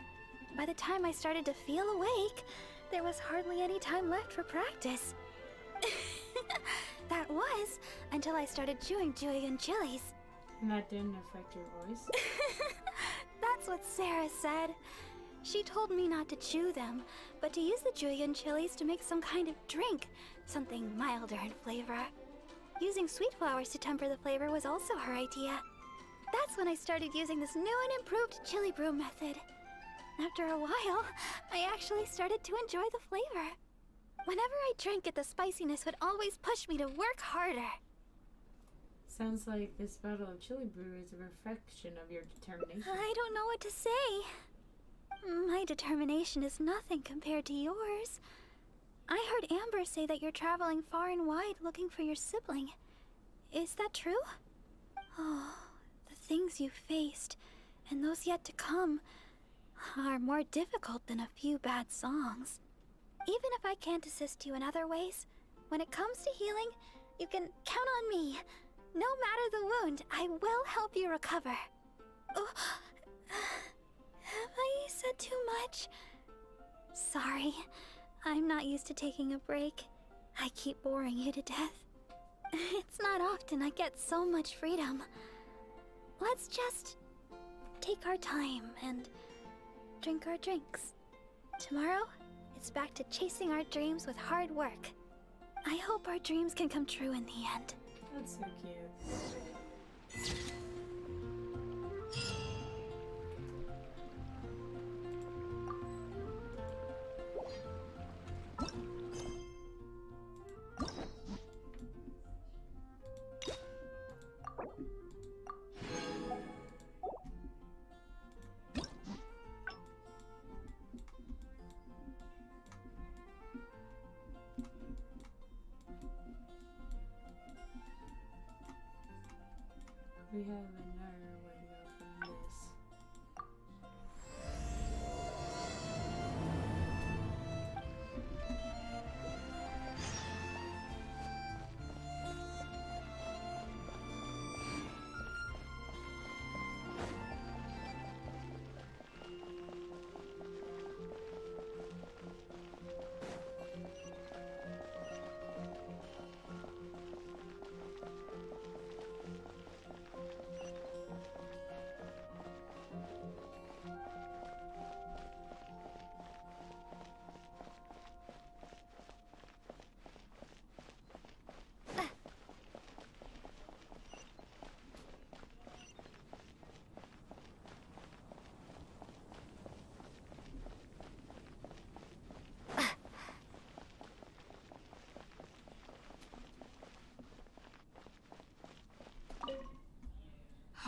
By the time I started to feel awake, there was hardly any time left for practice. That was until I started chewing Julian chilies. And that didn't affect your voice? That's what Sarah said. She told me not to chew them, but to use the Julian chilies to make some kind of drink, something milder in flavor. Using sweet flowers to temper the flavor was also her idea. That's when I started using this new and improved chili brew method. After a while, I actually started to enjoy the flavor. Whenever I drank it, the spiciness would always push me to work harder. Sounds like this bottle of chili brew is a reflection of your determination. I don't know what to say. My determination is nothing compared to yours. I heard Amber say that you're traveling far and wide looking for your sibling. Is that true? Oh, the things you faced, and those yet to come, are more difficult than a few bad songs. Even if I can't assist you in other ways, when it comes to healing, you can count on me. No matter the wound, I will help you recover. Oh, have I said too much? Sorry, I'm not used to taking a break. I keep boring you to death. It's not often I get so much freedom. Let's just take our time and drink our drinks. Tomorrow, it's back to chasing our dreams with hard work. I hope our dreams can come true in the end. That's so cute. We have another way to go from this.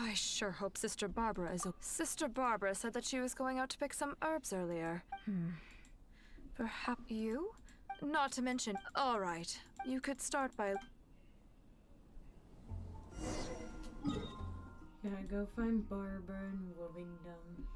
I sure hope Sister Barbara is Sister Barbara said that she was going out to pick some herbs earlier. Perhaps you? Not to mention... Alright, you could start by... Gotta go find Barbara in Wovingdom.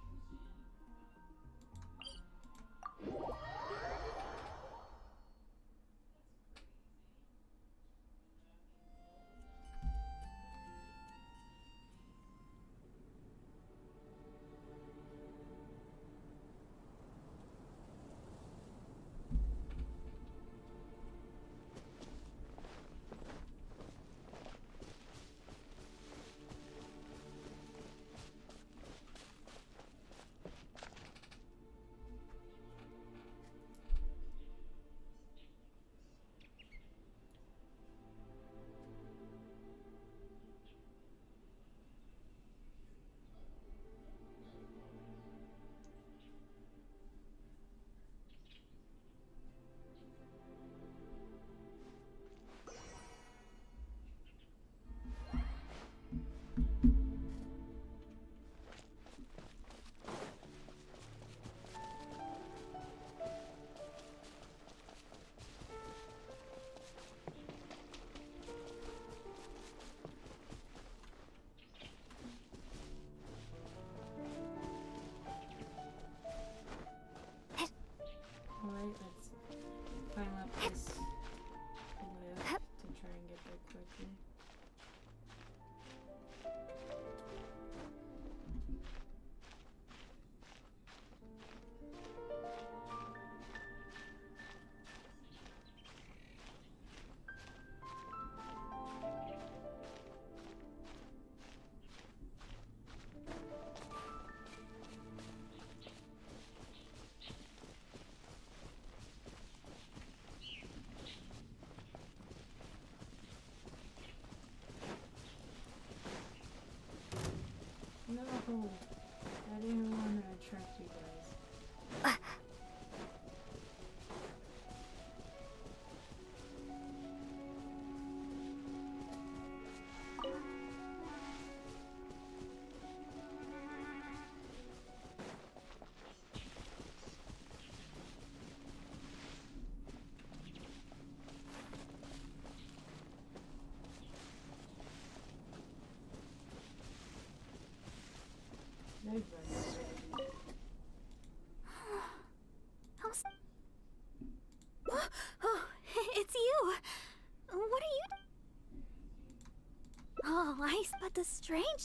But the strange...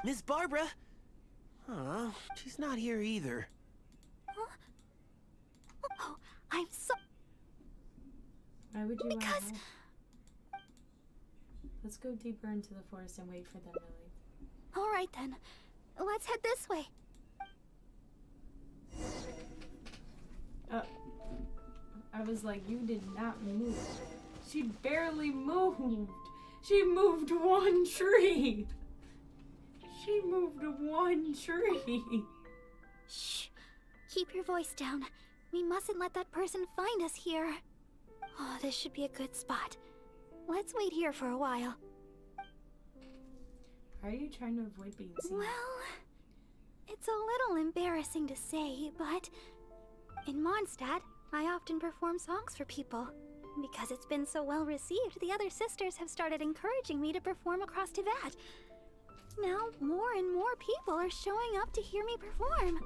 Miss Barbara? Aw, she's not here either. Huh? Oh, I'm so... Why would you Because... want help? Let's go deeper into the forest and wait for them to leave. Alright then. Let's head this way. I was like, you did not move. She barely moved. She moved one tree. She moved one tree. Shh. Keep your voice down. We mustn't let that person find us here. Oh, this should be a good spot. Let's wait here for a while. Are you trying to avoid being seen? Well, it's a little embarrassing to say, but in Mondstadt, I often perform songs for people. Because it's been so well received, the other sisters have started encouraging me to perform across Teyvat. Now, more and more people are showing up to hear me perform.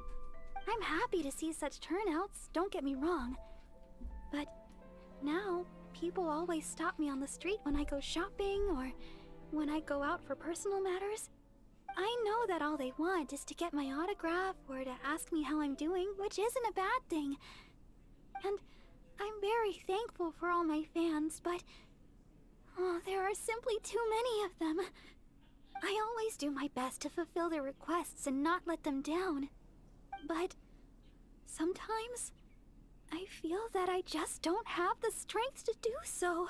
I'm happy to see such turnouts, don't get me wrong. But now, people always stop me on the street when I go shopping or when I go out for personal matters. I know that all they want is to get my autograph or to ask me how I'm doing, which isn't a bad thing. And I'm very thankful for all my fans, but there are simply too many of them. I always do my best to fulfill their requests and not let them down. But sometimes I feel that I just don't have the strength to do so.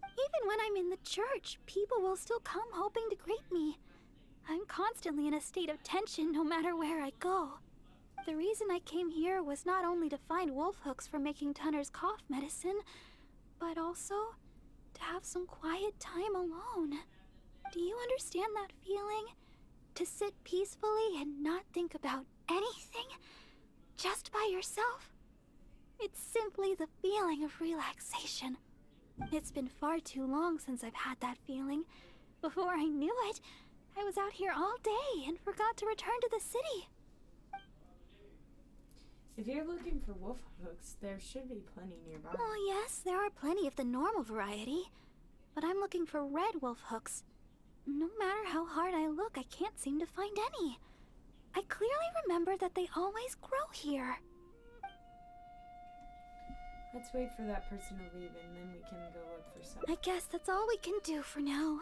Even when I'm in the church, people will still come hoping to greet me. I'm constantly in a state of tension no matter where I go. The reason I came here was not only to find wolf hooks for making Tunner's cough medicine, but also to have some quiet time alone. Do you understand that feeling? To sit peacefully and not think about anything? Just by yourself? It's simply the feeling of relaxation. It's been far too long since I've had that feeling. Before I knew it, I was out here all day and forgot to return to the city. If you're looking for wolf hooks, there should be plenty nearby. Oh yes, there are plenty of the normal variety. But I'm looking for red wolf hooks. No matter how hard I look, I can't seem to find any. I clearly remember that they always grow here. Let's wait for that person to leave and then we can go look for some. I guess that's all we can do for now.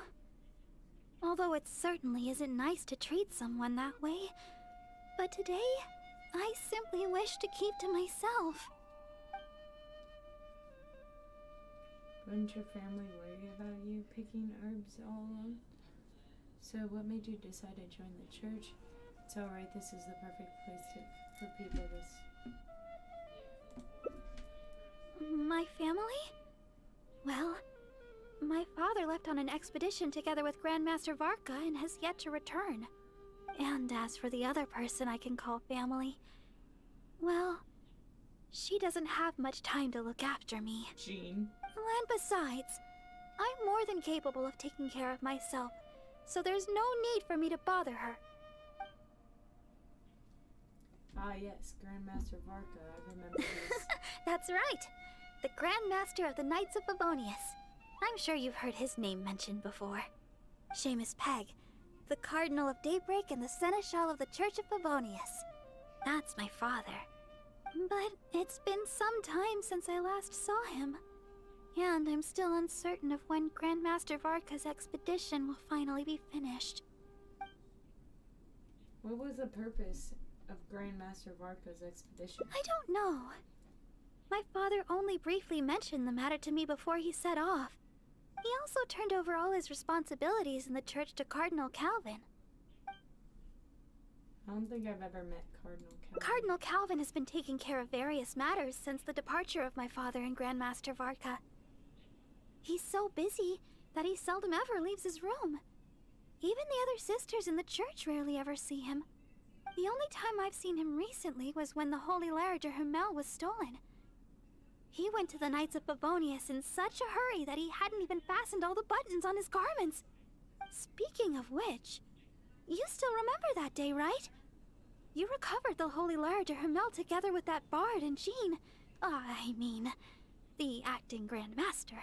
Although it certainly isn't nice to treat someone that way. But today, I simply wish to keep to myself. Wouldn't your family worry about you picking herbs all alone? So what made you decide to join the church? It's alright, this is the perfect place for people to... My family? Well, my father left on an expedition together with Grandmaster Varka and has yet to return. And as for the other person I can call family, well, she doesn't have much time to look after me. Jean. And besides, I'm more than capable of taking care of myself, so there's no need for me to bother her. Ah yes, Grandmaster Varka, I remember this. That's right! The Grandmaster of the Knights of Favonius. I'm sure you've heard his name mentioned before. Seamus Pegg, the Cardinal of Daybreak and the Seneschal of the Church of Favonius. That's my father. But it's been some time since I last saw him. And I'm still uncertain of when Grandmaster Varka's expedition will finally be finished. What was the purpose of Grandmaster Varka's expedition? I don't know. My father only briefly mentioned the matter to me before he set off. He also turned over all his responsibilities in the church to Cardinal Calvin. I don't think I've ever met Cardinal Calvin. Cardinal Calvin has been taking care of various matters since the departure of my father and Grandmaster Varka. He's so busy that he seldom ever leaves his room. Even the other sisters in the church rarely ever see him. The only time I've seen him recently was when the Holy Larriger Himmel was stolen. He went to the Knights of Favonius in such a hurry that he hadn't even fastened all the buttons on his garments. Speaking of which, you still remember that day, right? You recovered the Holy Larriger Himmel together with that bard and Jean. I mean, the acting Grand Master.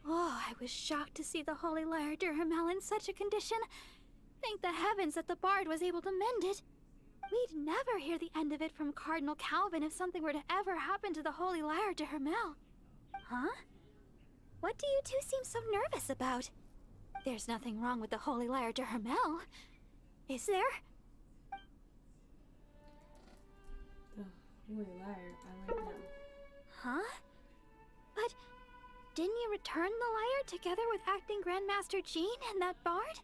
Oh, I was shocked to see the Holy Lyre Durhamel in such a condition. Thank the heavens that the bard was able to mend it. We'd never hear the end of it from Cardinal Calvin if something were to ever happen to the Holy Lyre Durhamel. Huh? What do you two seem so nervous about? There's nothing wrong with the Holy Lyre Durhamel, is there? The Holy Lyre, I like that. Huh? But didn't you return the lyre together with acting Grandmaster Jean and that bard?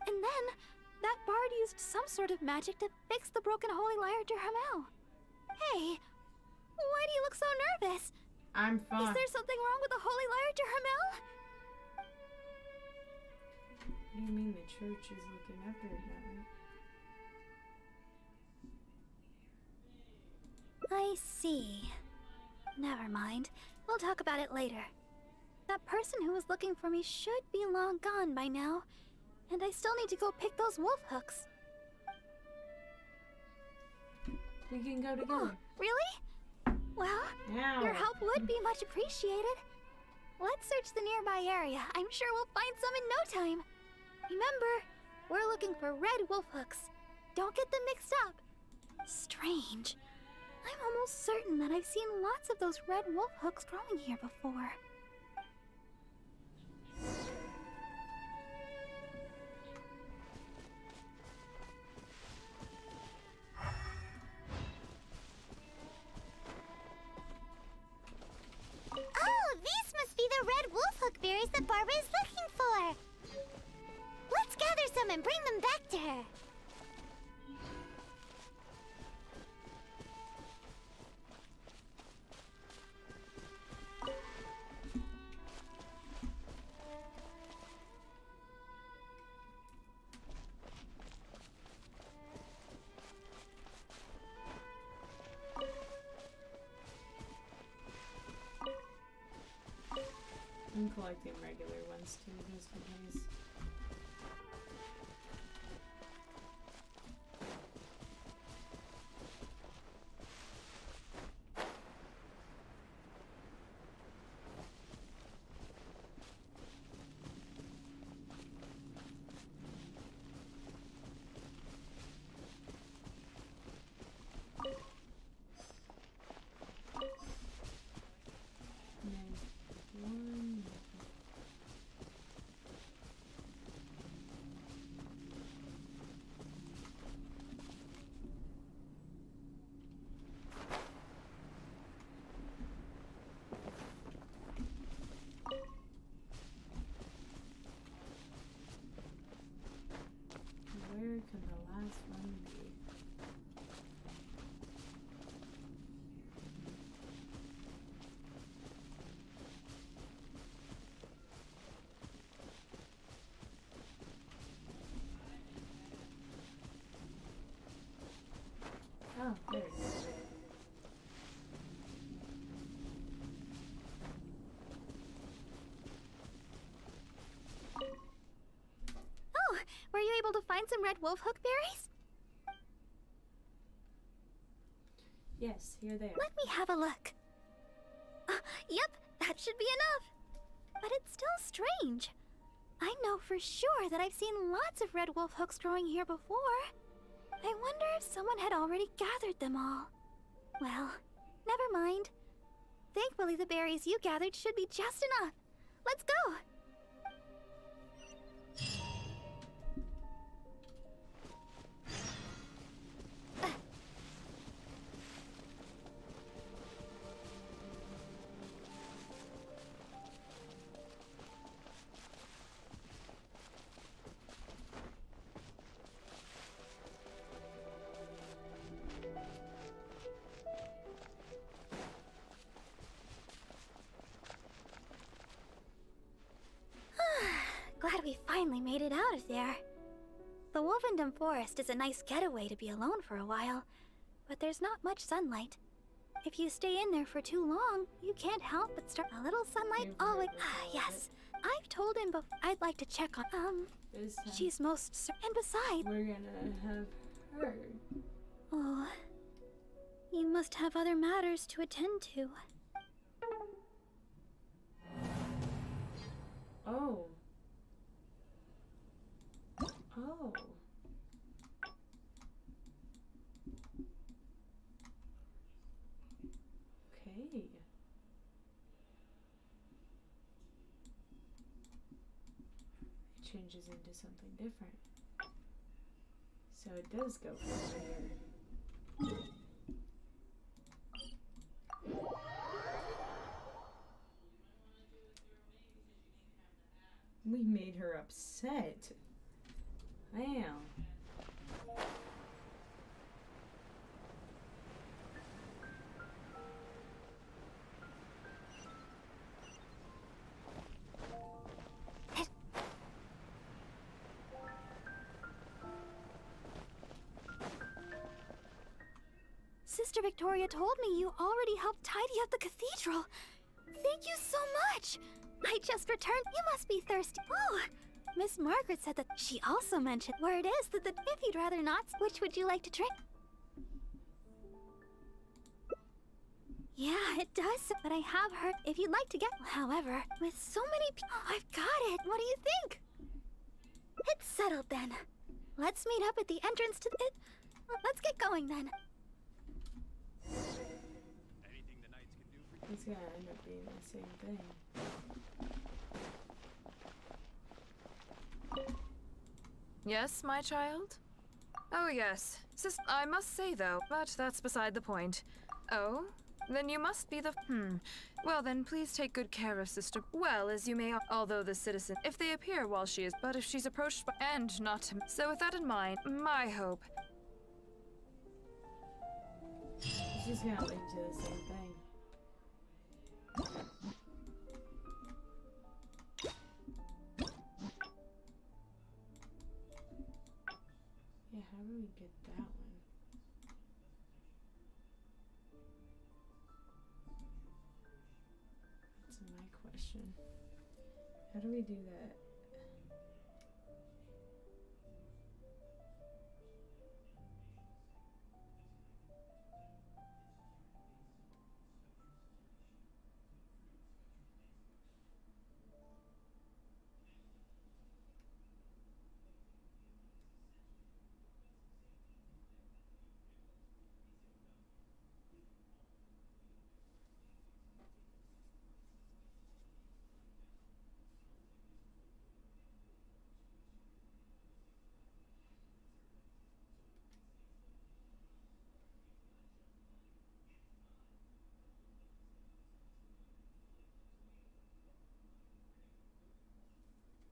And then, that bard used some sort of magic to fix the broken Holy Lyre Durhamel. Hey, why do you look so nervous? I'm fine. Is there something wrong with the Holy Lyre Durhamel? What do you mean the church is looking after it that way? I see. Never mind. We'll talk about it later. That person who was looking for me should be long gone by now. And I still need to go pick those wolf hooks. We can go together. Oh, really? Well, your help would be much appreciated. Let's search the nearby area. I'm sure we'll find some in no time. Remember, we're looking for red wolf hooks. Don't get them mixed up. Strange. I'm almost certain that I've seen lots of those red wolf hooks growing here before. Oh, these must be the red wolfhook berries that Barbara is looking for. Let's gather some and bring them back to her. I'm collecting regular ones too, just in case. Where can the last one be? Oh, there it is. Oh, were you able to find some red wolf hook berries? Yes, here they are. Let me have a look. Yep, that should be enough. But it's still strange. I know for sure that I've seen lots of red wolf hooks growing here before. I wonder if someone had already gathered them all. Well, never mind. Thankfully, the berries you gathered should be just enough. Let's go! Glad we finally made it out of there. The Wolvendom Forest is a nice getaway to be alone for a while, but there's not much sunlight. If you stay in there for too long, you can't help but start a little sunlight always. Yes, I've told him before I'd like to check on. She's most and besides, we're gonna have her. Oh, you must have other matters to attend to. Oh. Oh. Okay. It changes into something different. So it does go from here. We made her upset. Damn. Sister Victoria told me you already helped tidy up the cathedral. Thank you so much. I just returned. You must be thirsty. Oh, Miss Margaret said that she also mentioned where it is that if you'd rather not, which would you like to drink? Yeah, it does, but I have heard if you'd like to get. However, with so many people, I've got it. What do you think? It's settled then. Let's meet up at the entrance to it. Let's get going then. It's gonna end up being the same thing. Yes, my child? Oh, yes. I must say, though, but that's beside the point. Oh? Then you must be the... Well, then, please take good care of Sister... Well, as you may... Although the citizen... If they appear while she is... But if she's approached by... And not to... So with that in mind, my hope... It's just gonna lead to the same thing. Yeah, how do we get that one? That's my question. How do we do that?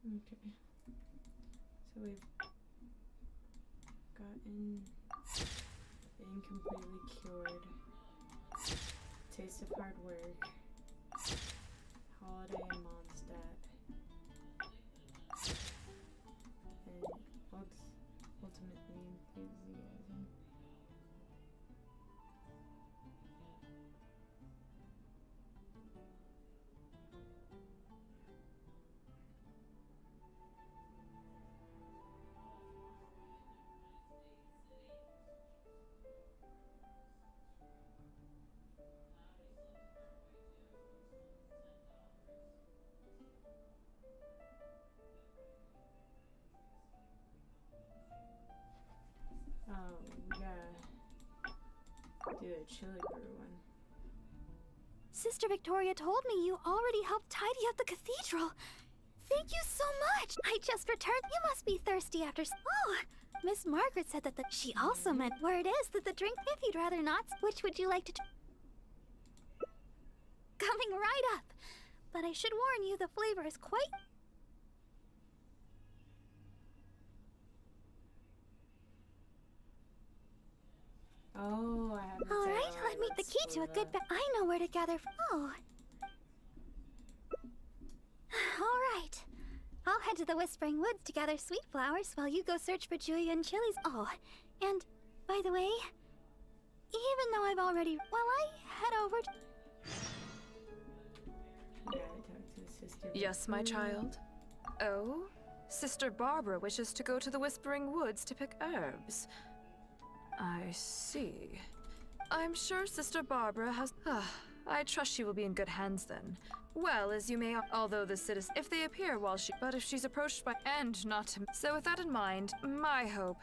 Okay. So we've gotten being completely cured. Taste of hard work. Holiday and Mondstadt. And ultimately enthusiasm. Oh, we gotta do a chili brew one. Sister Victoria told me you already helped tidy up the cathedral. Thank you so much. I just returned. You must be thirsty after... Oh, Miss Margaret said that she also meant where it is that the drink... If you'd rather not, which would you like to... Coming right up. But I should warn you, the flavor is quite... Oh, I have. All right, let me the key to a good. I know where to gather. Oh. All right. I'll head to the Whispering Woods to gather sweet flowers while you go search for Julia and chilies. Oh, and by the way, even though I've already, while I head over. Yes, my child. Oh, Sister Barbara wishes to go to the Whispering Woods to pick herbs. I see. I'm sure Sister Barbara has... I trust she will be in good hands then. Well, as you may, although the citizen, if they appear while but if she's approached by, and not to, so with that in mind, my hope.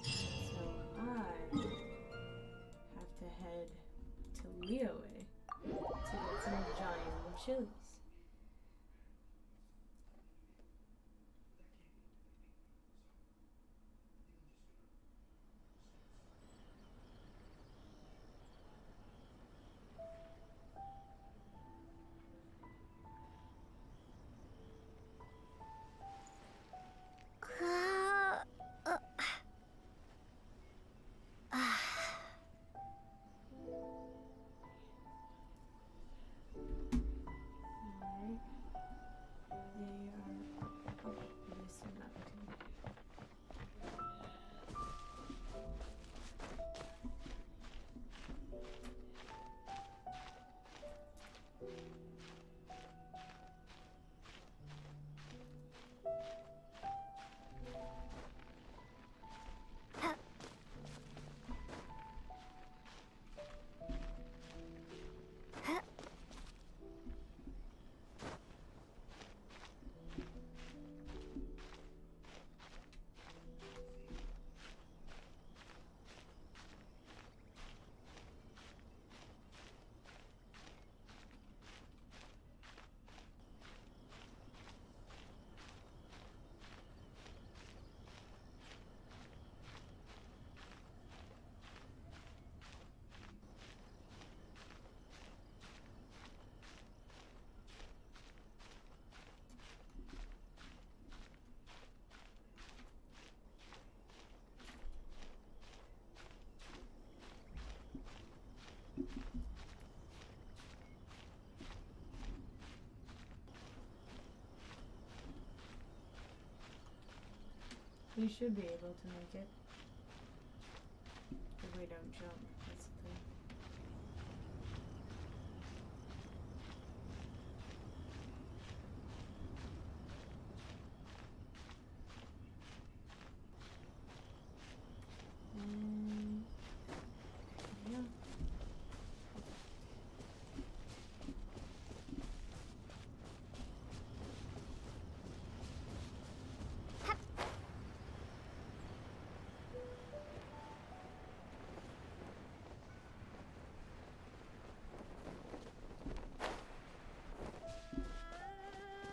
So I have to head to Liyue to get some giant chilies. We should be able to make it. If we don't jump, that's the thing. Yeah.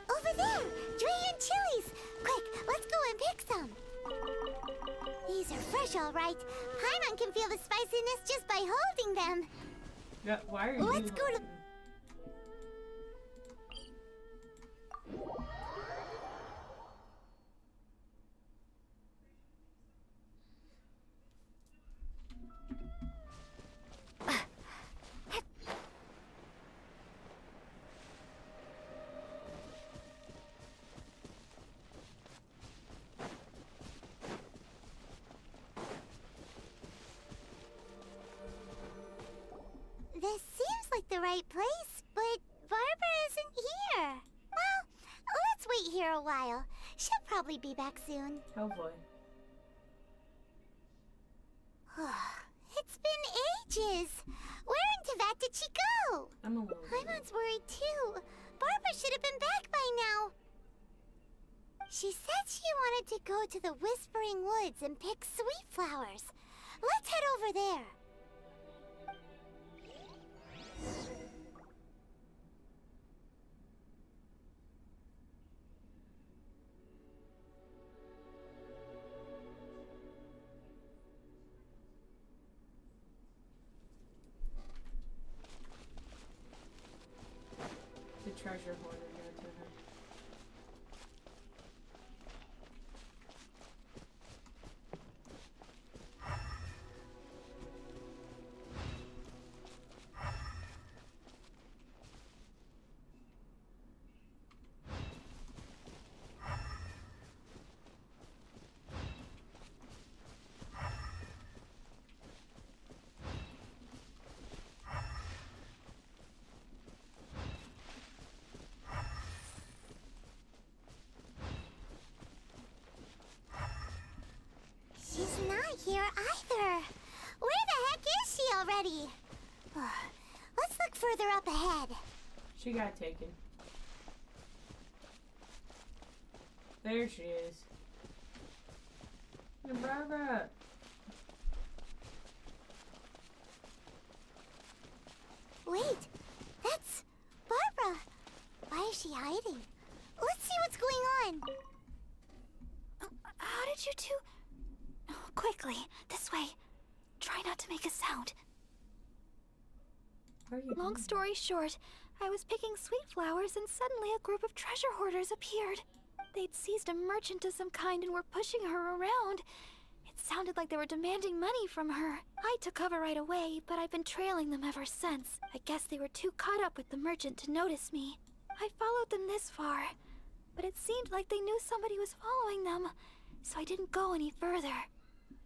Over there! Giant chilies! Quick, let's go and pick some. These are fresh, all right. Paimon can feel the spiciness just by holding them. Yeah, why are you Let's go to... This seems like the right place, but Barbara isn't here. Well, let's wait here a while. She'll probably be back soon. Oh boy. It's been ages. Where in Teyvat did she go? I'm a little Paimon's worried too. Barbara should have been back by now. She said she wanted to go to the Whispering Woods and pick sweet flowers. Let's head over there. The treasure hoarder go to her. already. Let's look further up ahead. She got taken. There she is. Hey, Barbara. Wait, that's Barbara. Why is she hiding? Let's see what's going on. How did you two... Oh, quickly, this way. Try not to make a sound. Long story short, I was picking sweet flowers and suddenly a group of treasure hoarders appeared. They'd seized a merchant of some kind and were pushing her around. It sounded like they were demanding money from her. I took cover right away, but I've been trailing them ever since. I guess they were too caught up with the merchant to notice me. I followed them this far, but it seemed like they knew somebody was following them, so I didn't go any further.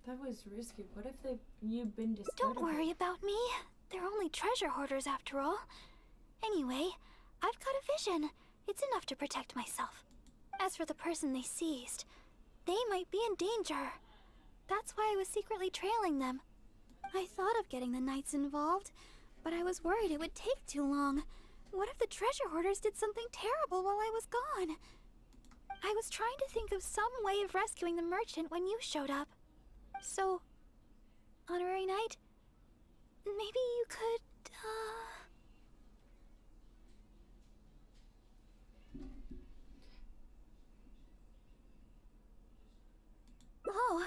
That was risky. What if you've been discovered? Don't worry about me. They're only treasure hoarders after all. Anyway, I've got a vision. It's enough to protect myself. As for the person they seized, they might be in danger. That's why I was secretly trailing them. I thought of getting the knights involved, but I was worried it would take too long. What if the treasure hoarders did something terrible while I was gone? I was trying to think of some way of rescuing the merchant when you showed up. So, Honorary Knight, maybe you could, Oh,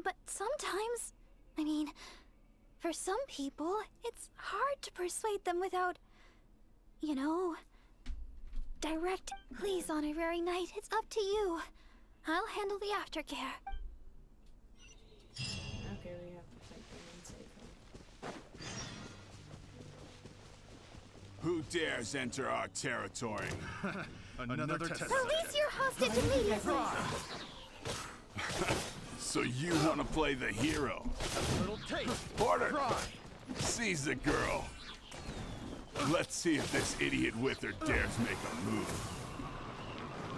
but sometimes, I mean, for some people, it's hard to persuade them without, you know, direct. Please, Honorary Knight, it's up to you. I'll handle the aftercare. Okay, we have to fight them and save them. Who dares enter our territory? Another test. Release your hostage immediately! So you want to play the hero? Little taste. Porter, seize the girl. Let's see if this idiot with her dares make a move.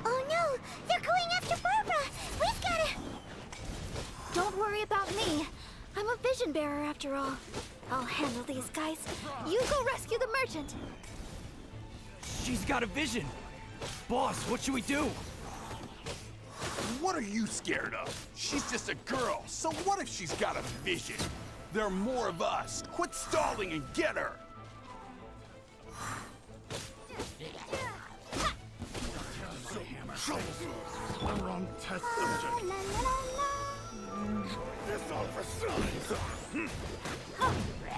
Oh no! They're going after Barbara! We've gotta... Don't worry about me. I'm a vision bearer after all. I'll handle these guys. You go rescue the merchant. She's got a vision. Boss, what should we do? What are you scared of? She's just a girl, so what if she's got a vision? There are more of us. Quit stalling and get her! We're on test subject. This all for size.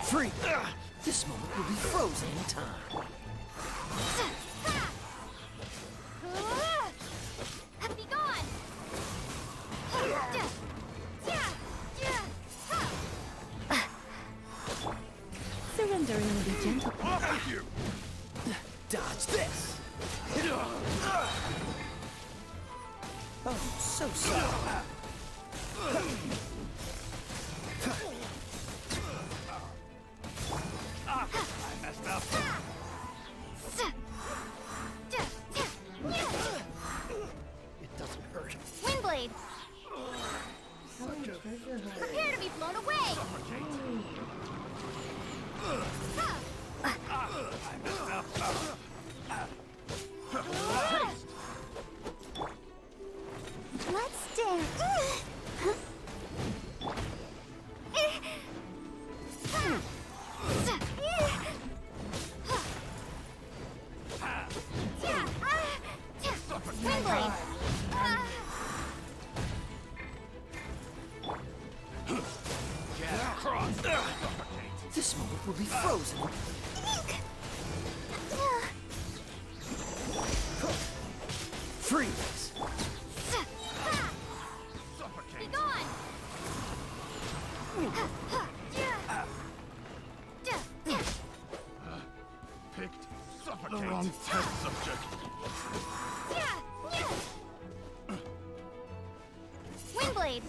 Free! This moment will be frozen in time. Be gone! Surrendering will be gentle. Thank you! Dodge this! Oh, so sorry. I messed up. It doesn't hurt. Windblade! Prepare to be blown away! I messed up. Let's dance. Windblade! This moment will be frozen. Freeze! Be gone! Picked the wrong test subject. Windblade!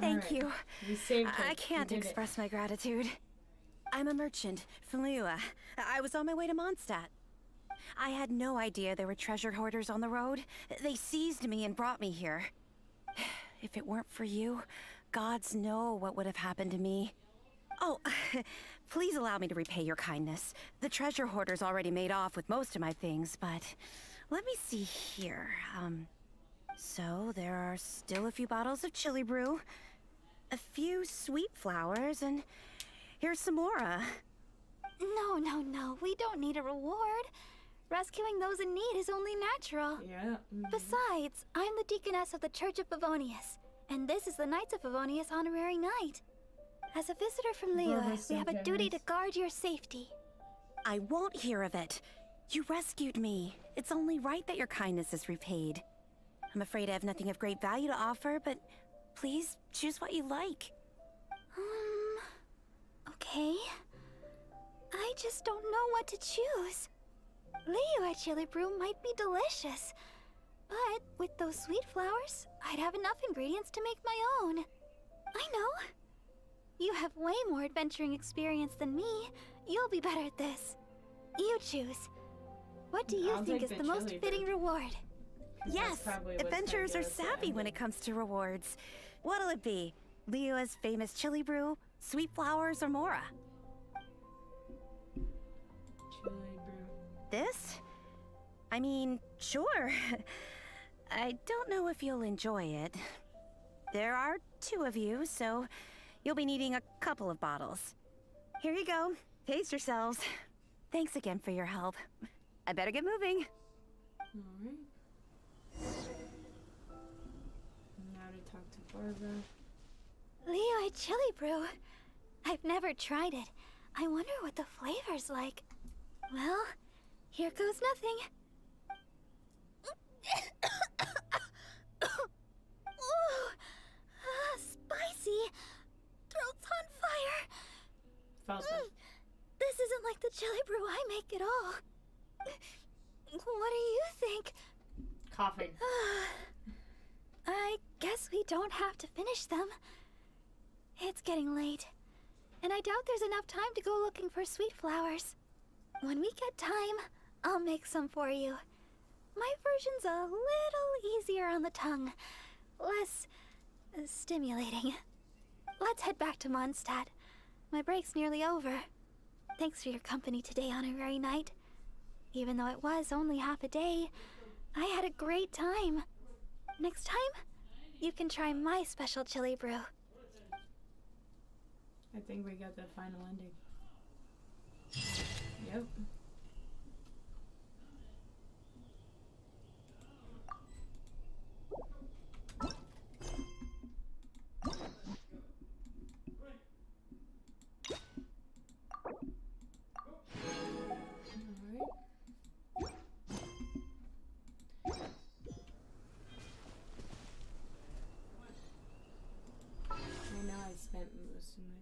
Thank you. You saved her. I can't You did it. express my gratitude. I'm a merchant from Liyue. I was on my way to Mondstadt. I had no idea there were treasure hoarders on the road. They seized me and brought me here. If it weren't for you, gods know what would have happened to me. Oh, please allow me to repay your kindness. The treasure hoarder's already made off with most of my things, but let me see here. So there are still a few bottles of chili brew, a few sweet flowers, and here's some more. No, we don't need a reward. Rescuing those in need is only natural. Yeah. Besides, I'm the deaconess of the Church of Favonius, and this is the Knights of Favonius honorary night. As a visitor from Liyue, we have a duty to guard your safety. I won't hear of it. You rescued me. It's only right that your kindness is repaid. I'm afraid I have nothing of great value to offer, but please choose what you like. Okay. I just don't know what to choose. Liyue chili brew might be delicious, but with those sweet flowers, I'd have enough ingredients to make my own. I know. You have way more adventuring experience than me. You'll be better at this. You choose. What do you think is the most fitting reward? Yes, adventurers are savvy when it comes to rewards. What'll it be? Liyue's famous chili brew, sweet flowers, or Mora? Chili brew. This? I mean, sure. I don't know if you'll enjoy it. There are 2 of you, so you'll be needing a couple of bottles. Here you go. Pace yourselves. Thanks again for your help. I better get moving. Alright. Now to talk to Barbara. Liyue chili brew. I've never tried it. I wonder what the flavor's like. Well, here goes nothing. Ooh, spicy. Throat's on fire. Felt it. This isn't like the chili brew I make at all. What do you think? Coughing. I guess we don't have to finish them. It's getting late, and I doubt there's enough time to go looking for sweet flowers. When we get time, I'll make some for you. My version's a little easier on the tongue, less stimulating. Let's head back to Mondstadt. My break's nearly over. Thanks for your company today, Honorary Knight. Even though it was only half a day, I had a great time. Next time, you can try my special chili brew. I think we got the final ending. Yep. I know I spent most of my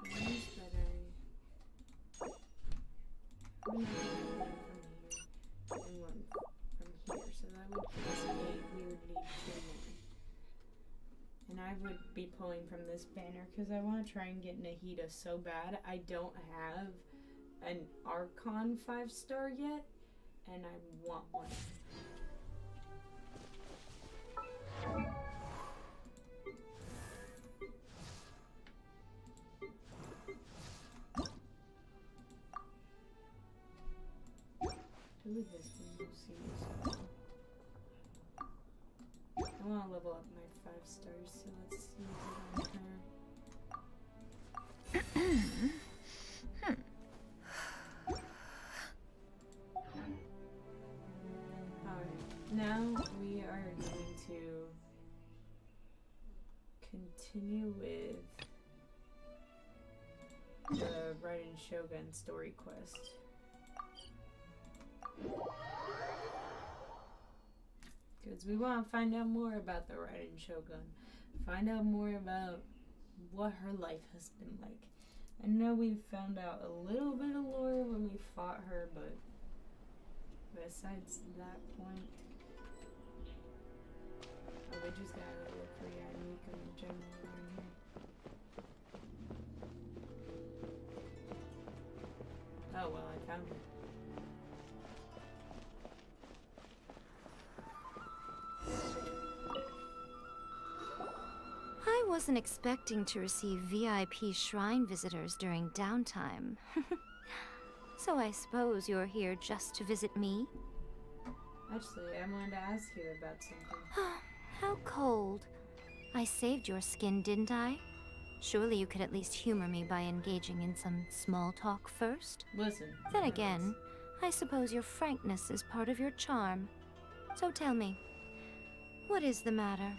games, but I'm not from here and one from here, so that would give us 8. We would need 2 more. And I would be pulling from this banner because I want to try and get Nahida so bad. I don't have an Archon 5-star yet, and I want one. Who is this one? We'll see this one. I want to level up my 5 stars, so let's see what's on her. Alright, now we are going to continue with the Raiden Shogun story quest. Because we want to find out more about the Raiden Shogun. Find out more about what her life has been like. I know we found out a little bit of lore when we fought her, but besides that point, we just gotta look for Yannick in general around here. Oh well, I found her. wasn't expecting to receive VIP shrine visitors during downtime. So I suppose you're here just to visit me? Actually, I wanted to ask you about something. How cold. I saved your skin, didn't I? Surely you could at least humor me by engaging in some small talk first? Listen. Then again, I suppose your frankness is part of your charm. So tell me, what is the matter?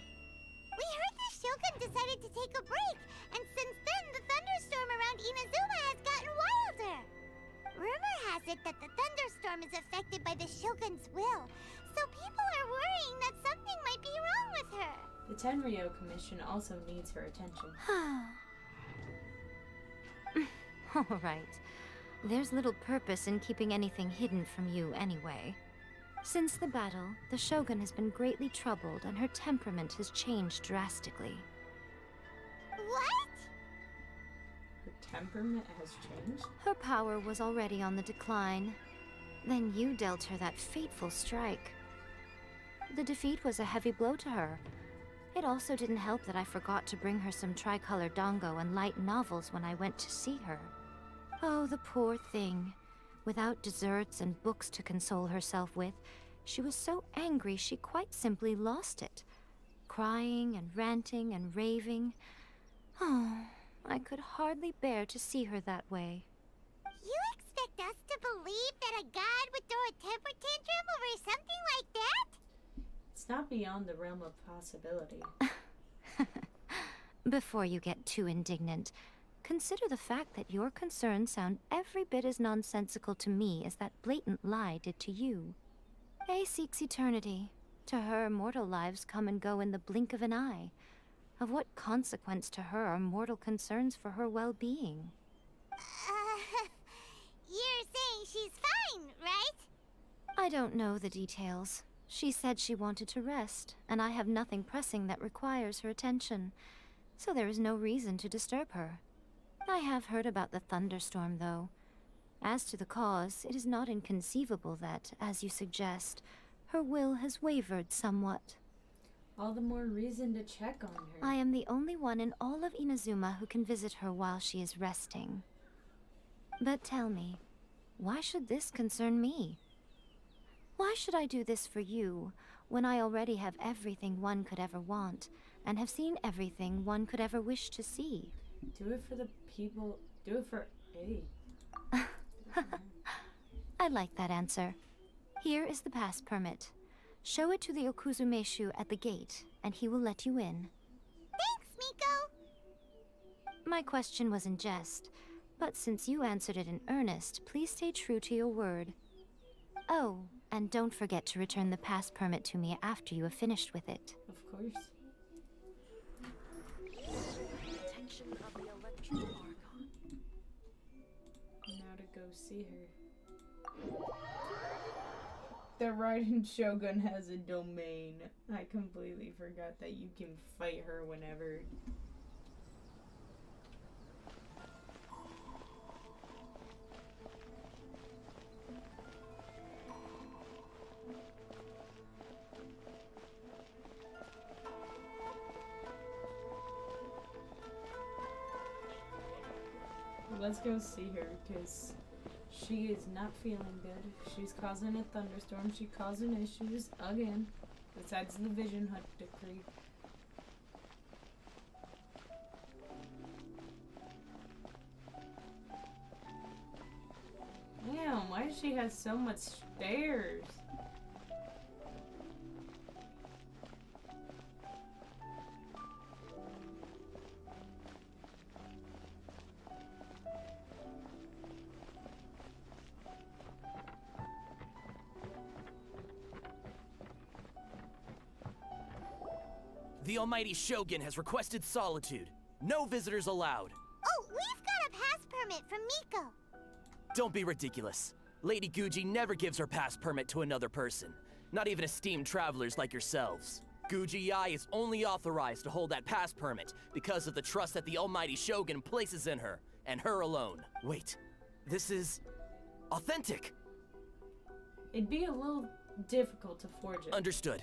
We heard the Shogun decided to take a break, and since then the thunderstorm around Inazuma has gotten wilder. Rumor has it that the thunderstorm is affected by the Shogun's will, so people are worrying that something might be wrong with her. The Tenryo Commission also needs her attention. All right. There's little purpose in keeping anything hidden from you anyway. Since the battle, the Shogun has been greatly troubled and her temperament has changed drastically. What? Her temperament has changed? Her power was already on the decline. Then you dealt her that fateful strike. The defeat was a heavy blow to her. It also didn't help that I forgot to bring her some tricolor dango and light novels when I went to see her. Oh, the poor thing. Without desserts and books to console herself with, she was so angry she quite simply lost it. Crying and ranting and raving. Oh, I could hardly bear to see her that way. You expect us to believe that a god would throw a temper tantrum over something like that? It's not beyond the realm of possibility. Before you get too indignant, consider the fact that your concerns sound every bit as nonsensical to me as that blatant lie did to you. A seeks eternity. To her, mortal lives come and go in the blink of an eye. Of what consequence to her are mortal concerns for her well-being? You're saying she's fine, right? I don't know the details. She said she wanted to rest, and I have nothing pressing that requires her attention, so there is no reason to disturb her. I have heard about the thunderstorm, though. As to the cause, it is not inconceivable that, as you suggest, her will has wavered somewhat. All the more reason to check on her. I am the only one in all of Inazuma who can visit her while she is resting. But tell me, why should this concern me? Why should I do this for you, when I already have everything one could ever want, and have seen everything one could ever wish to see? Do it for the people. Do it for... Hey. I like that answer. Here is the pass permit. Show it to the Okuzumeshu at the gate, and he will let you in. Thanks, Miko! My question was in jest, but since you answered it in earnest, please stay true to your word. Oh, and don't forget to return the pass permit to me after you have finished with it. Of course. Attention of the Electro Archon. Now to go see her. The Raiden Shogun has a domain. I completely forgot that you can fight her whenever. Let's go see her, because she is not feeling good. She's causing a thunderstorm. She's causing issues again, besides the Vision Hut decree. Damn, why does she have so much stairs? The Almighty Shogun has requested solitude. No visitors allowed. Oh, we've got a pass permit from Miko. Don't be ridiculous. Lady Guji never gives her pass permit to another person. Not even esteemed travelers like yourselves. Guji-ai is only authorized to hold that pass permit because of the trust that the Almighty Shogun places in her, and her alone. Wait, this is... authentic! It'd be a little difficult to forge it. Understood.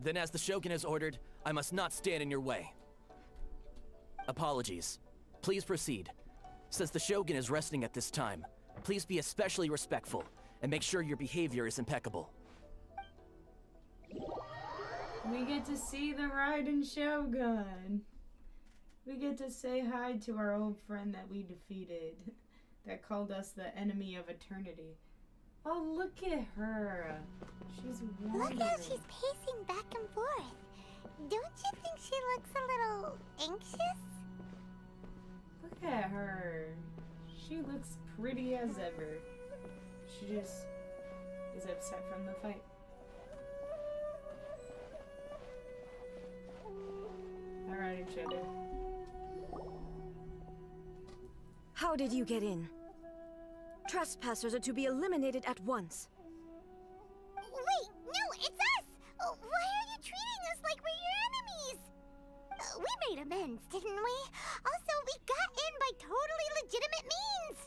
Then as the Shogun has ordered, I must not stand in your way. Apologies. Please proceed. Since the Shogun is resting at this time, please be especially respectful and make sure your behavior is impeccable. We get to see the Raiden Shogun. We get to say hi to our old friend that we defeated, that called us the enemy of eternity. Oh, look at her. She's wandering. Look how she's pacing back and forth. Don't you think she looks a little anxious? Look at her. She looks pretty as ever. She just is upset from the fight. Alright, Shadow. How did you get in? Trespassers are to be eliminated at once. Wait, no, it's us! Why are you treating us like we're your enemies? We made amends, didn't we? Also, we got in by totally legitimate means!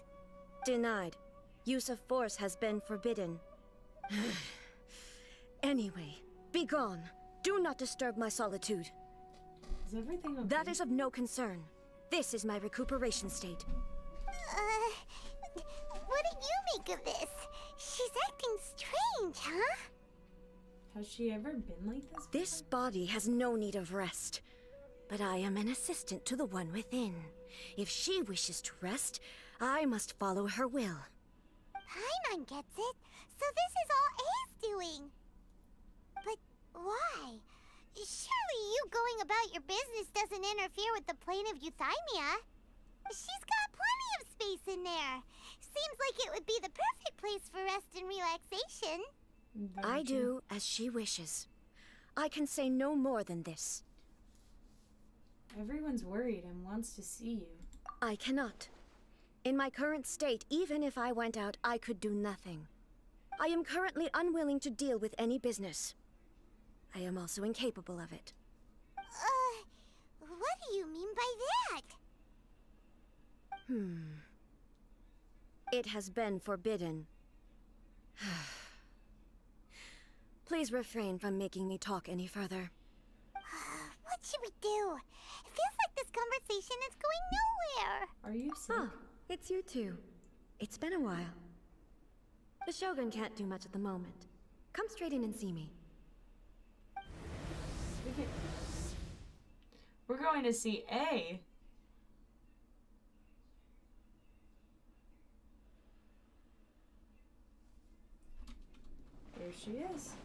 Denied. Use of force has been forbidden. Anyway, be gone. Do not disturb my solitude. Is everything okay? That is of no concern. This is my recuperation state. What do you make of this? She's acting strange, huh? Has she ever been like this? This body has no need of rest. But I am an assistant to the one within. If she wishes to rest, I must follow her will. Paimon gets it. So this is all A's doing. But why? Surely you going about your business doesn't interfere with the plane of euthymia. She's got plenty of space in there. Seems like it would be the perfect place for rest and relaxation. I do as she wishes. I can say no more than this. Everyone's worried and wants to see you. I cannot. In my current state, even if I went out, I could do nothing. I am currently unwilling to deal with any business. I am also incapable of it. What do you mean by that? It has been forbidden. Please refrain from making me talk any further. What should we do? It feels like this conversation is going nowhere. Are you sick? Ah, it's you two. It's been a while. The Shogun can't do much at the moment. Come straight in and see me. We're going to see A. There she is.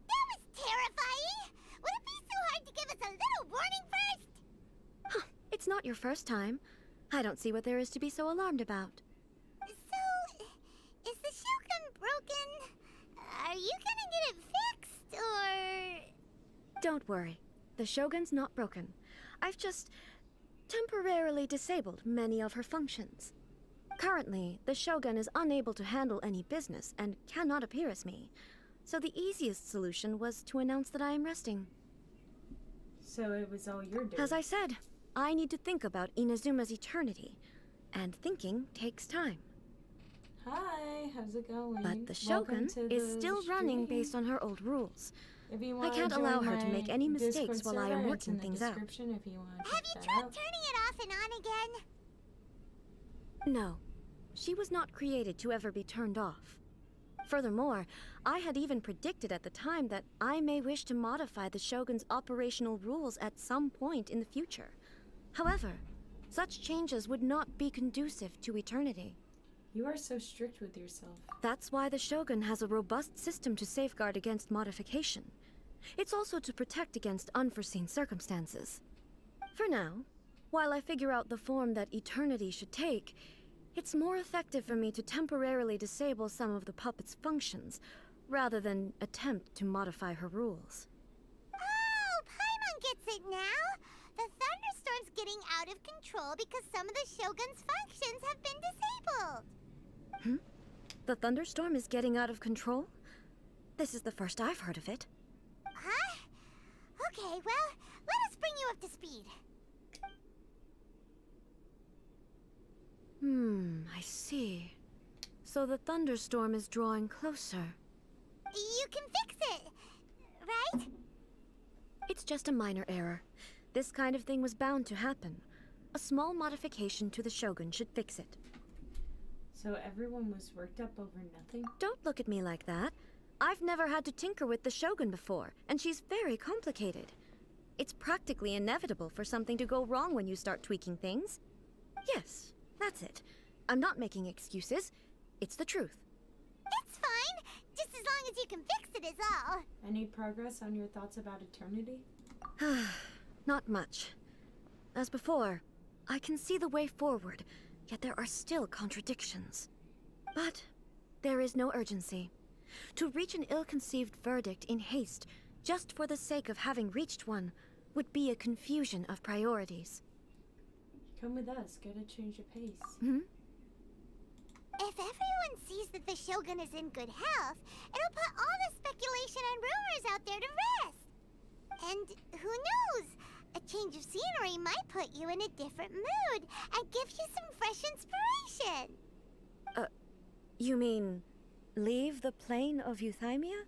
That was terrifying! Would it be so hard to give us a little warning first? It's not your first time. I don't see what there is to be so alarmed about. So, is the Shogun broken? Are you gonna get it fixed, or...? Don't worry. The Shogun's not broken. I've just temporarily disabled many of her functions. Currently, the Shogun is unable to handle any business and cannot appear as me. So the easiest solution was to announce that I am resting. So it was all your doing. As I said, I need to think about Inazuma's eternity. And thinking takes time. Hi, how's it going? But the Shogun is still running based on her old rules. I can't allow her to make any mistakes while I am working things out. Have you tried turning it off and on again? No. She was not created to ever be turned off. Furthermore, I had even predicted at the time that I may wish to modify the Shogun's operational rules at some point in the future. However, such changes would not be conducive to eternity. You are so strict with yourself. That's why the Shogun has a robust system to safeguard against modification. It's also to protect against unforeseen circumstances. For now, while I figure out the form that eternity should take, it's more effective for me to temporarily disable some of the puppet's functions, rather than attempt to modify her rules. Oh, Paimon gets it now! The thunderstorm's getting out of control because some of the Shogun's functions have been disabled. The thunderstorm is getting out of control? This is the first I've heard of it. Huh? Okay, well, let us bring you up to speed. I see. So the thunderstorm is drawing closer. You can fix it, right? It's just a minor error. This kind of thing was bound to happen. A small modification to the Shogun should fix it. So everyone was worked up over nothing? Don't look at me like that. I've never had to tinker with the Shogun before, and she's very complicated. It's practically inevitable for something to go wrong when you start tweaking things. Yes, that's it. I'm not making excuses. It's the truth. It's fine, just as long as you can fix it is all. Any progress on your thoughts about eternity? Not much. As before, I can see the way forward, yet there are still contradictions. But there is no urgency. To reach an ill-conceived verdict in haste, just for the sake of having reached one, would be a confusion of priorities. Come with us, get a change of pace. If everyone sees that the Shogun is in good health, it'll put all the speculation and rumors out there to rest. And who knows? A change of scenery might put you in a different mood and give you some fresh inspiration. You mean leave the plane of Euthymia?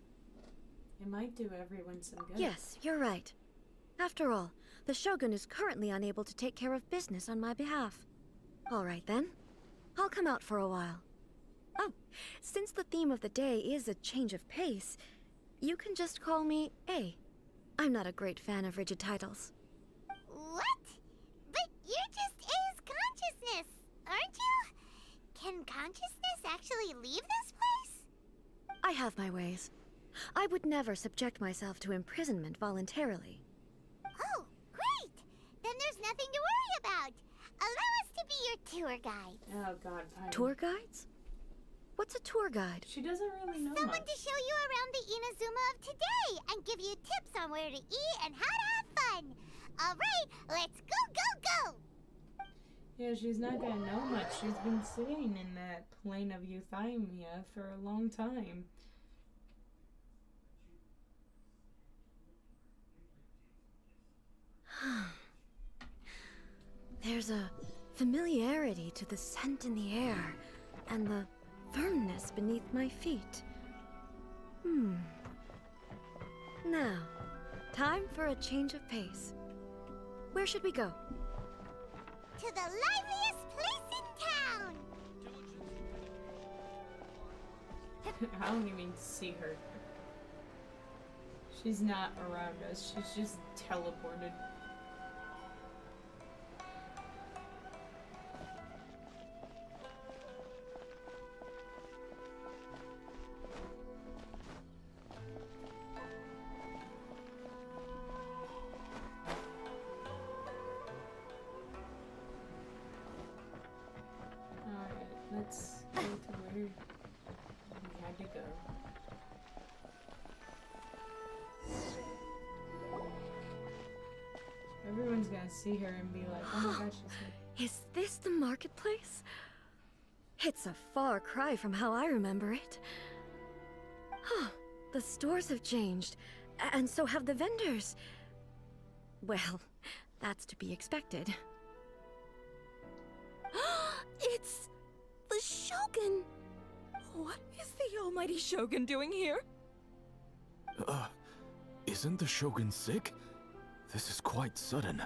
It might do everyone some good. Yes, you're right. After all, the Shogun is currently unable to take care of business on my behalf. All right then. I'll come out for a while. Oh, since the theme of the day is a change of pace, you can just call me A. I'm not a great fan of rigid titles. What? But you're just A's consciousness, aren't you? Can consciousness actually leave this place? I have my ways. I would never subject myself to imprisonment voluntarily. Oh, great! Then there's nothing to worry about. Allow us to be your tour guide. Oh god, Tour guides? What's a tour guide? She doesn't really know Someone much. to show you around the Inazuma of today and give you tips on where to eat and how to have fun. All right, let's go! Yeah, she's not gonna know much. She's been sitting in that plane of Euthymia for a long time. There's a familiarity to the scent in the air and the firmness beneath my feet. Now, time for a change of pace. Where should we go? To the liveliest place in town! I don't even see her. She's not around us. She's just teleported. Let's go to where we had to go. Everyone's gonna see her and be like, oh my gosh, she's here. Is this the marketplace? It's a far cry from how I remember it. The stores have changed, and so have the vendors. Well, that's to be expected. It's the Shogun! What is the almighty Shogun doing here? Isn't the Shogun sick? This is quite sudden.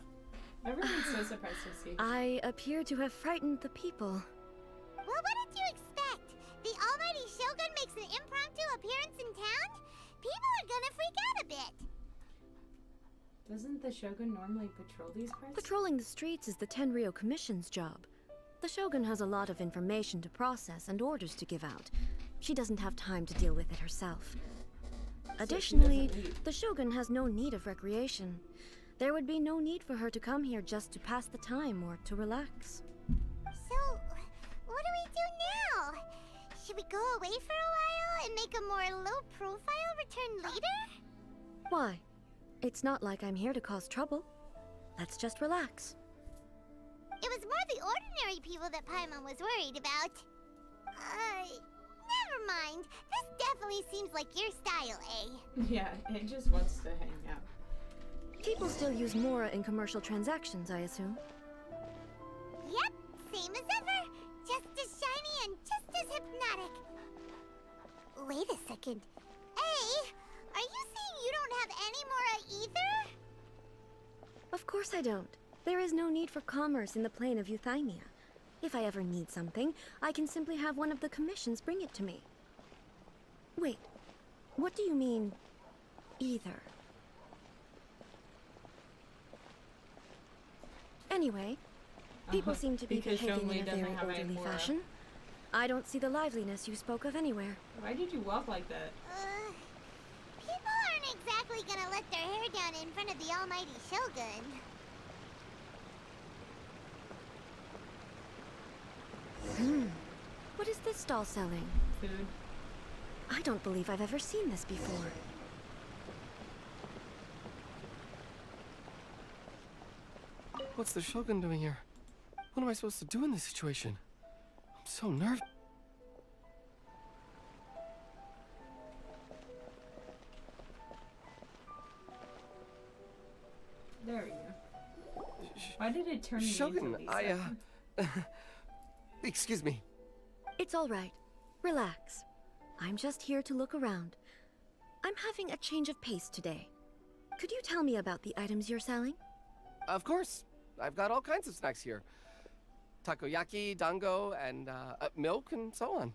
Everyone's so surprised to see her. I appear to have frightened the people. Well, what did you expect? The almighty Shogun makes an impromptu appearance in town? People are gonna freak out a bit. Doesn't the Shogun normally patrol these parts? Patrolling the streets is the Tenryou Commission's job. The Shogun has a lot of information to process and orders to give out. She doesn't have time to deal with it herself. Additionally, the Shogun has no need of recreation. There would be no need for her to come here just to pass the time or to relax. So, what do we do now? Should we go away for a while and make a more low-profile return later? Why? It's not like I'm here to cause trouble. Let's just relax. It was more the ordinary people that Paimon was worried about. Never mind. This definitely seems like your style, eh? Yeah, it just wants to hang out. People still use Mora in commercial transactions, I assume. Yep, same as ever. Just as shiny and just as hypnotic. Wait a second. Hey, are you saying you don't have any Mora either? Of course I don't. There is no need for commerce in the plane of Euthymia. If I ever need something, I can simply have one of the commissions bring it to me. Wait, what do you mean, either? Anyway, people seem to be because behaving Zhongli in a doesn't very have any orderly more. fashion. I don't see the liveliness you spoke of anywhere. Why did you walk like that? People aren't exactly gonna let their hair down in front of the almighty Shogun. What is this stall selling? Food. I don't believe I've ever seen this before. What's the Shogun doing here? What am I supposed to do in this situation? I'm so nervous. There we go. Why did it turn me Shogun, into Lisa? Excuse me. It's all right. Relax. I'm just here to look around. I'm having a change of pace today. Could you tell me about the items you're selling? Of course. I've got all kinds of snacks here. Takoyaki, dango, and milk, and so on.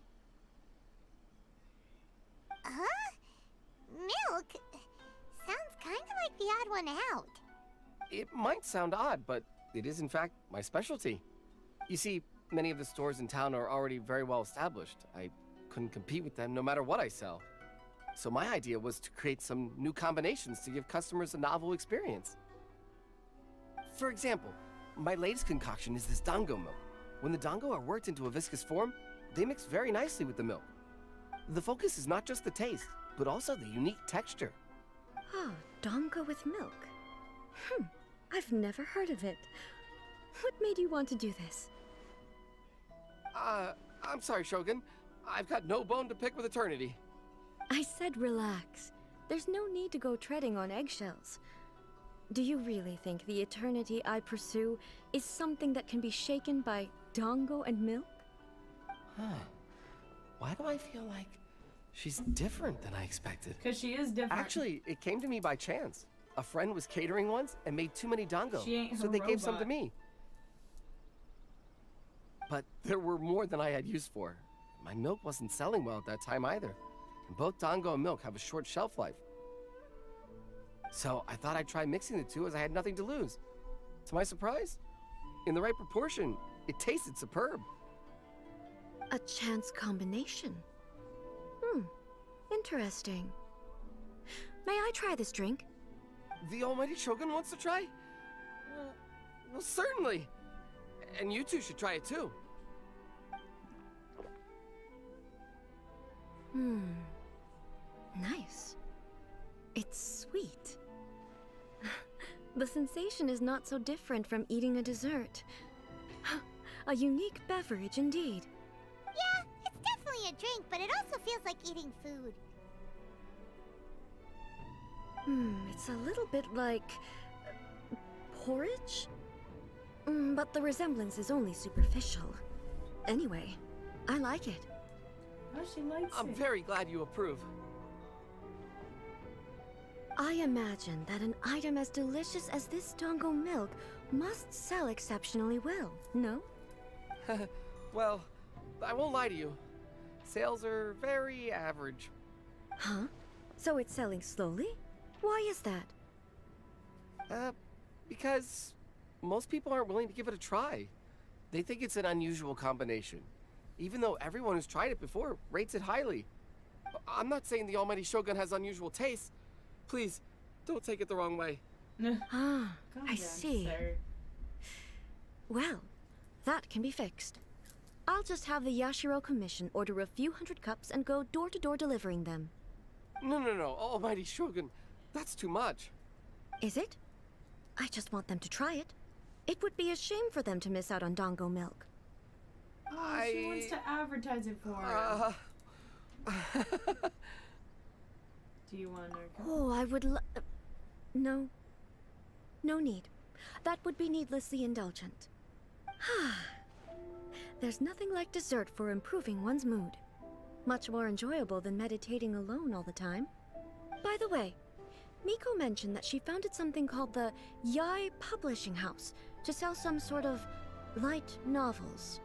Huh? Milk? Sounds kind of like the odd one out. It might sound odd, but it is in fact my specialty. You see, many of the stores in town are already very well established. I couldn't compete with them no matter what I sell. So my idea was to create some new combinations to give customers a novel experience. For example, my latest concoction is this dango milk. When the dango are worked into a viscous form, they mix very nicely with the milk. The focus is not just the taste, but also the unique texture. Oh, dango with milk. I've never heard of it. What made you want to do this? I'm sorry, Shogun. I've got no bone to pick with eternity. I said relax. There's no need to go treading on eggshells. Do you really think the eternity I pursue is something that can be shaken by dango and milk? Huh. Why do I feel like she's different than I expected? Because she is different. Actually, it came to me by chance. A friend was catering once and made too many dango, She ain't so her they gave some to robot. me. But there were more than I had use for. My milk wasn't selling well at that time either. And both dango and milk have a short shelf life. So I thought I'd try mixing the two as I had nothing to lose. To my surprise, in the right proportion, it tasted superb. A chance combination. Interesting. May I try this drink? The almighty Shogun wants to try? Well, certainly. And you two should try it too. Nice. It's sweet. The sensation is not so different from eating a dessert. A unique beverage indeed. Yeah, it's definitely a drink, but it also feels like eating food. It's a little bit like porridge? But the resemblance is only superficial. Anyway, I like it. Oh, she likes I'm it. very glad you approve. I imagine that an item as delicious as this dango milk must sell exceptionally well, no? Well, I won't lie to you. Sales are very average. Huh? So it's selling slowly? Why is that? Because most people aren't willing to give it a try. They think it's an unusual combination. Even though everyone who's tried it before rates it highly. I'm not saying the almighty Shogun has unusual tastes. Please, don't take it the wrong way. I see. Well, that can be fixed. I'll just have the Yashiro Commission order a few hundred cups and go door-to-door delivering them. No, almighty Shogun. That's too much. Is it? I just want them to try it. It would be a shame for them to miss out on dango milk. Oh, she wants to advertise it for her. Do you want her? Oh, I would No. No need. That would be needlessly indulgent. There's nothing like dessert for improving one's mood. Much more enjoyable than meditating alone all the time. By the way, Miko mentioned that she founded something called the Yai Publishing House to sell some sort of light novels.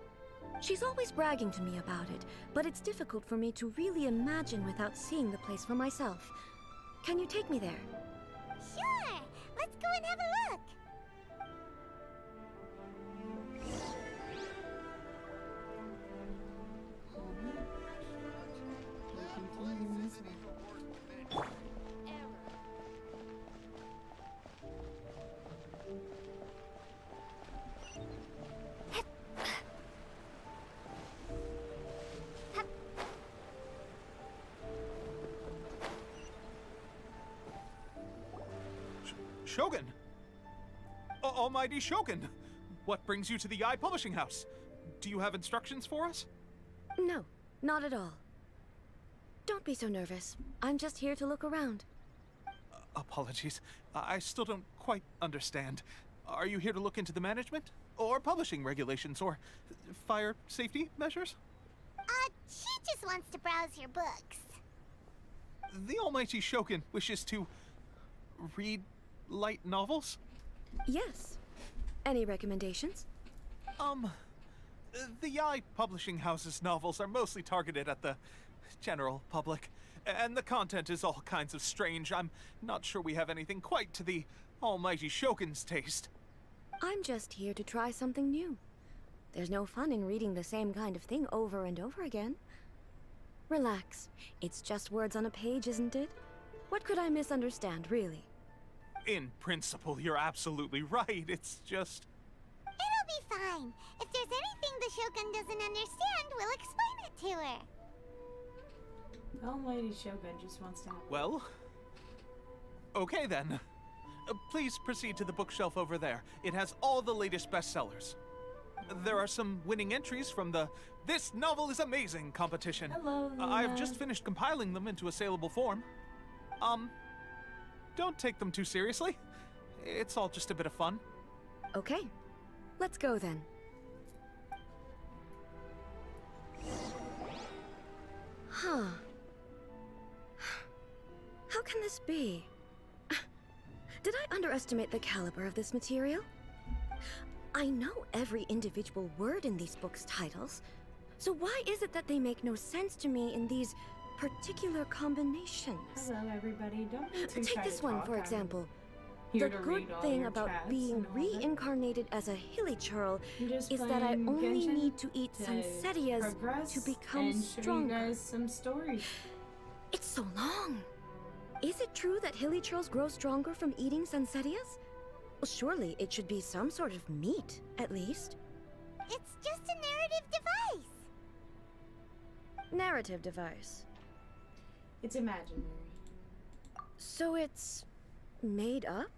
She's always bragging to me about it, but it's difficult for me to really imagine without seeing the place for myself. Can you take me there? Sure! Let's go and have a look! Shogun! Almighty Shogun! What brings you to the Yai Publishing House? Do you have instructions for us? No, not at all. Don't be so nervous. I'm just here to look around. Apologies. I still don't quite understand. Are you here to look into the management? Or publishing regulations? Or fire safety measures? She just wants to browse your books. The Almighty Shogun wishes to read light novels? Yes. Any recommendations? The Yai Publishing House's novels are mostly targeted at the general public, and the content is all kinds of strange. I'm not sure we have anything quite to the Almighty Shogun's taste. I'm just here to try something new. There's no fun in reading the same kind of thing over and over again. Relax. It's just words on a page, isn't it? What could I misunderstand, really? In principle, you're absolutely right. It's just... It'll be fine. If there's anything the Shogun doesn't understand, we'll explain it to her. The Almighty Shogun just wants to have... Well... Okay then. Please proceed to the bookshelf over there. It has all the latest bestsellers. There are some winning entries from the This Novel is Amazing competition. Hello, I've just finished compiling them into a saleable form. Don't take them too seriously. It's all just a bit of fun. Okay. Let's go then. Huh. How can this be? Did I underestimate the caliber of this material? I know every individual word in these books' titles, so why is it that they make no sense to me in these particular combinations? Hello, everybody. Don't be too Take shy this to one, talk. for I'm example. here The to good read all thing your about chats being and all that. reincarnated as a hilly churl Just is that I playing only Genshin need to eat to Sansetias progress to become and show stronger. you guys some stories. It's so long. Is it true that hilly churls grow stronger from eating Sansetias? Well, surely it should be some sort of meat, at least. It's just a narrative device. Narrative device. It's imaginary. So it's made up?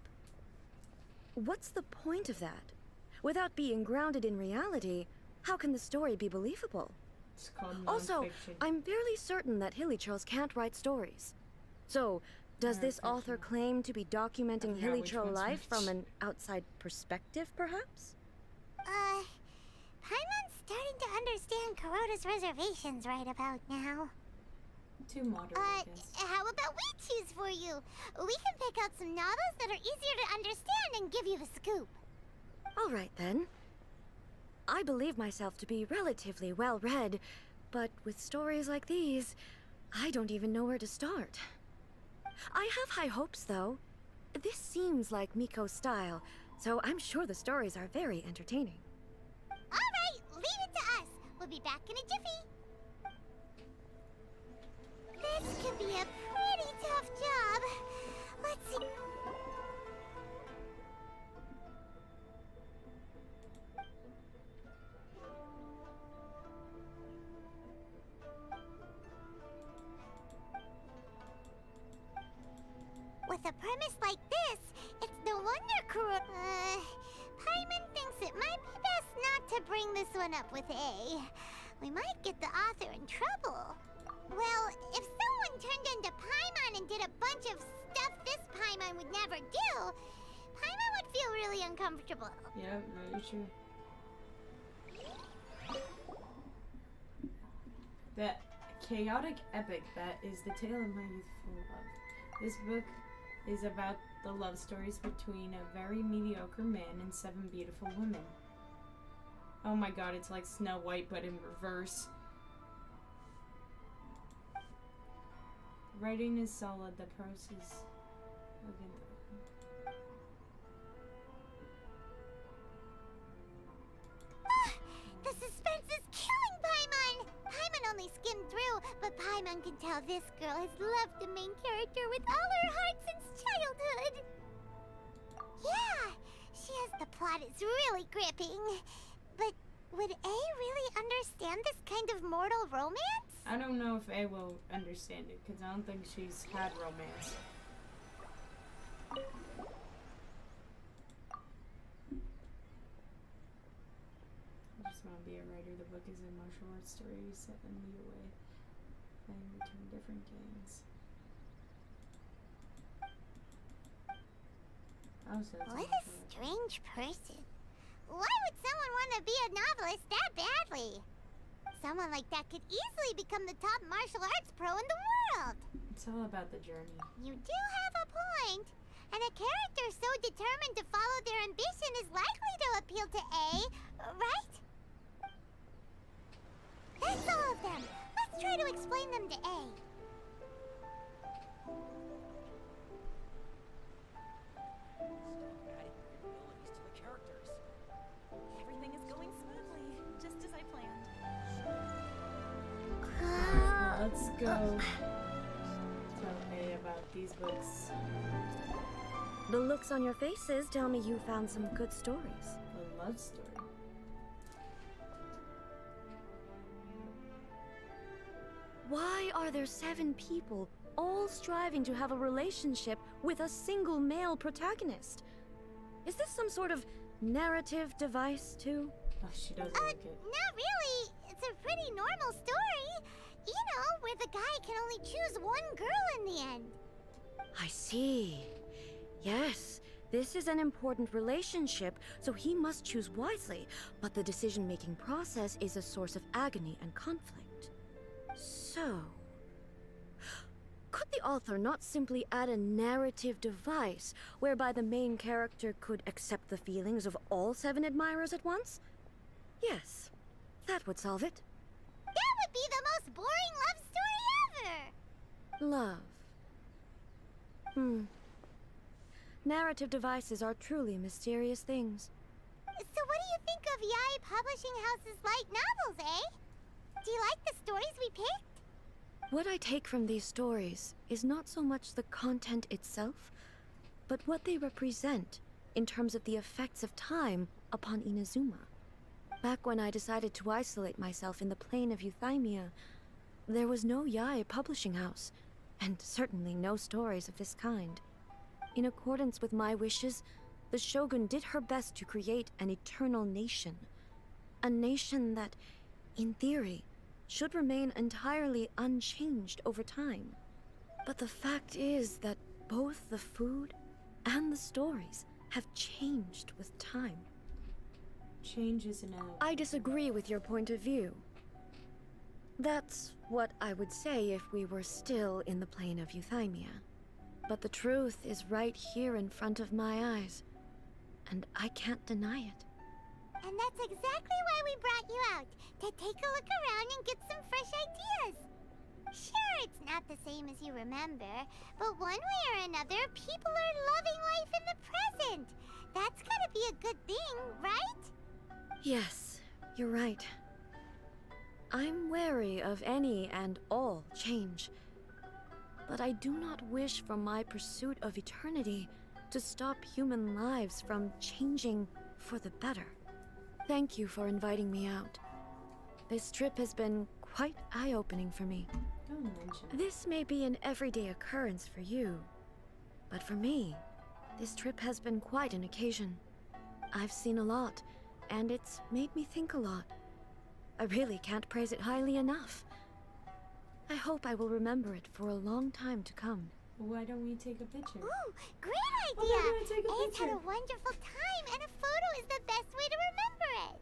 What's the point of that? Without being grounded in reality, how can the story be believable? It's called Also, nonfiction. I'm fairly certain that hilly churls can't write stories. So, does this author claim to be documenting hilly which churl one's life which. from an outside perspective, perhaps? Paimon's starting to understand Kuroda's reservations right about now. Too modern, I guess. How about we choose for you? We can pick out some novels that are easier to understand and give you the scoop. All right, then. I believe myself to be relatively well-read, but with stories like these, I don't even know where to start. I have high hopes, though. This seems like Miko's style, so I'm sure the stories are very entertaining. All right, leave it to us. We'll be back in a jiffy. This could be a pretty tough job. Let's see. With a premise like this, it's no wonder Paimon thinks it might be best not to bring this one up with A. We might get the author in trouble. Well, if someone turned into Paimon and did a bunch of stuff this Paimon would never do, Paimon would feel really uncomfortable. Yep, very true. That chaotic epic that is the tale of my youthful love. This book is about the love stories between a very mediocre man and 7 beautiful women. Oh my god, it's like Snow White but in reverse. Writing is solid, the prose is... The suspense is killing Paimon! Paimon only skimmed through, but Paimon can tell this girl has loved the main character with all her heart since childhood. Yeah, the plot is really gripping. But would A really understand this kind of mortal romance? I don't know if A will understand it, because I don't think she's had romance. I just want to be a writer. The book is a martial arts story set in Liyue, playing between different gangs. What a strange person. Why would someone want to be a novelist that badly? Someone like that could easily become the top martial arts pro in the world. It's all about the journey. You do have a point. And a character so determined to follow their ambition is likely to appeal to A, right? That's all of them. Let's try to explain them to A. Everything is going smoothly, just as I planned. Let's go tell A about these books. The looks on your faces tell me you found some good stories. A love story. Why are there 7 people all striving to have a relationship with a single male protagonist? Is this some sort of narrative device, too? Oh, she doesn't like it. Not really. It's a pretty normal story. You know, where the guy can only choose one girl in the end. I see. Yes, this is an important relationship, so he must choose wisely, but the decision-making process is a source of agony and conflict. So, could the author not simply add a narrative device whereby the main character could accept the feelings of all 7 admirers at once? Yes, that would solve it. That would be the most boring love story ever! Love. Narrative devices are truly mysterious things. So what do you think of Yae Publishing House's light novels, eh? Do you like the stories we picked? What I take from these stories is not so much the content itself, but what they represent in terms of the effects of time upon Inazuma. Back when I decided to isolate myself in the plain of Euthymia, there was no Yae Publishing House, and certainly no stories of this kind. In accordance with my wishes, the Shogun did her best to create an eternal nation. A nation that, in theory, should remain entirely unchanged over time. But the fact is that both the food and the stories have changed with time. Change is inevitable. I disagree with your point of view. That's what I would say if we were still in the plane of Euthymia. But the truth is right here in front of my eyes, and I can't deny it. And that's exactly why we brought you out, to take a look around and get some fresh ideas. Sure, it's not the same as you remember, but one way or another, people are loving life in the present. That's gotta be a good thing, right? Yes, you're right. I'm wary of any and all change. But I do not wish for my pursuit of eternity to stop human lives from changing for the better. Thank you for inviting me out. This trip has been quite eye-opening for me. Don't mention it. This may be an everyday occurrence for you, but for me, this trip has been quite an occasion. I've seen a lot, and it's made me think a lot. I really can't praise it highly enough. I hope I will remember it for a long time to come. Why don't we take a picture? Ooh, great idea! A's had a wonderful time, and a photo is the best way to remember it.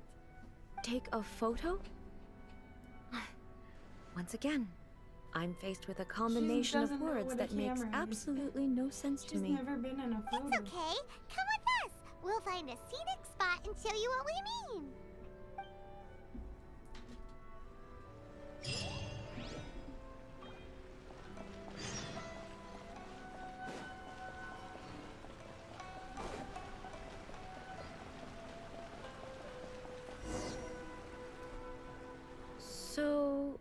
Take a photo? Once again, I'm faced with a combination of doesn't know words what a that makes camera is. absolutely no sense to She's me. never been in a photo. It's okay. Come with us. We'll find a scenic spot and show you what we mean. So,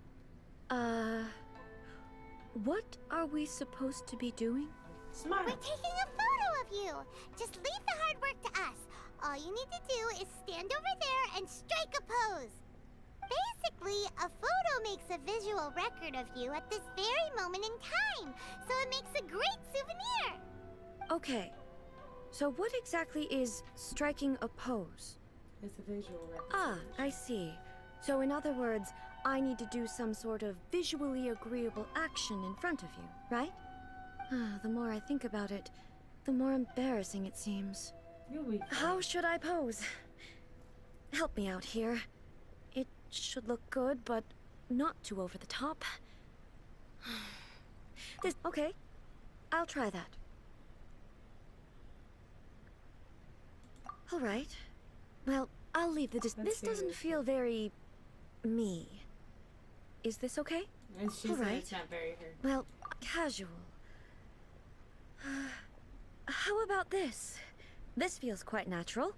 what are we supposed to be doing? Smile. We're taking a photo of you. Just leave the hard work to us. All you need to do is stand over there and strike a pose. Basically, a photo makes a visual record of you at this very moment in time, so it makes a great souvenir. Okay, so what exactly is striking a pose? It's a visual record. Ah, I see. So in other words, I need to do some sort of visually agreeable action in front of you, right? The more I think about it, the more embarrassing it seems. You'll be fine. How should I pose? Help me out here. It should look good, but not too over the top. Okay, I'll try that. All right. Well, I'll leave the this doesn't feel very me. Is this okay? And she All said right. it's not very her. Well, casual. How about this? This feels quite natural.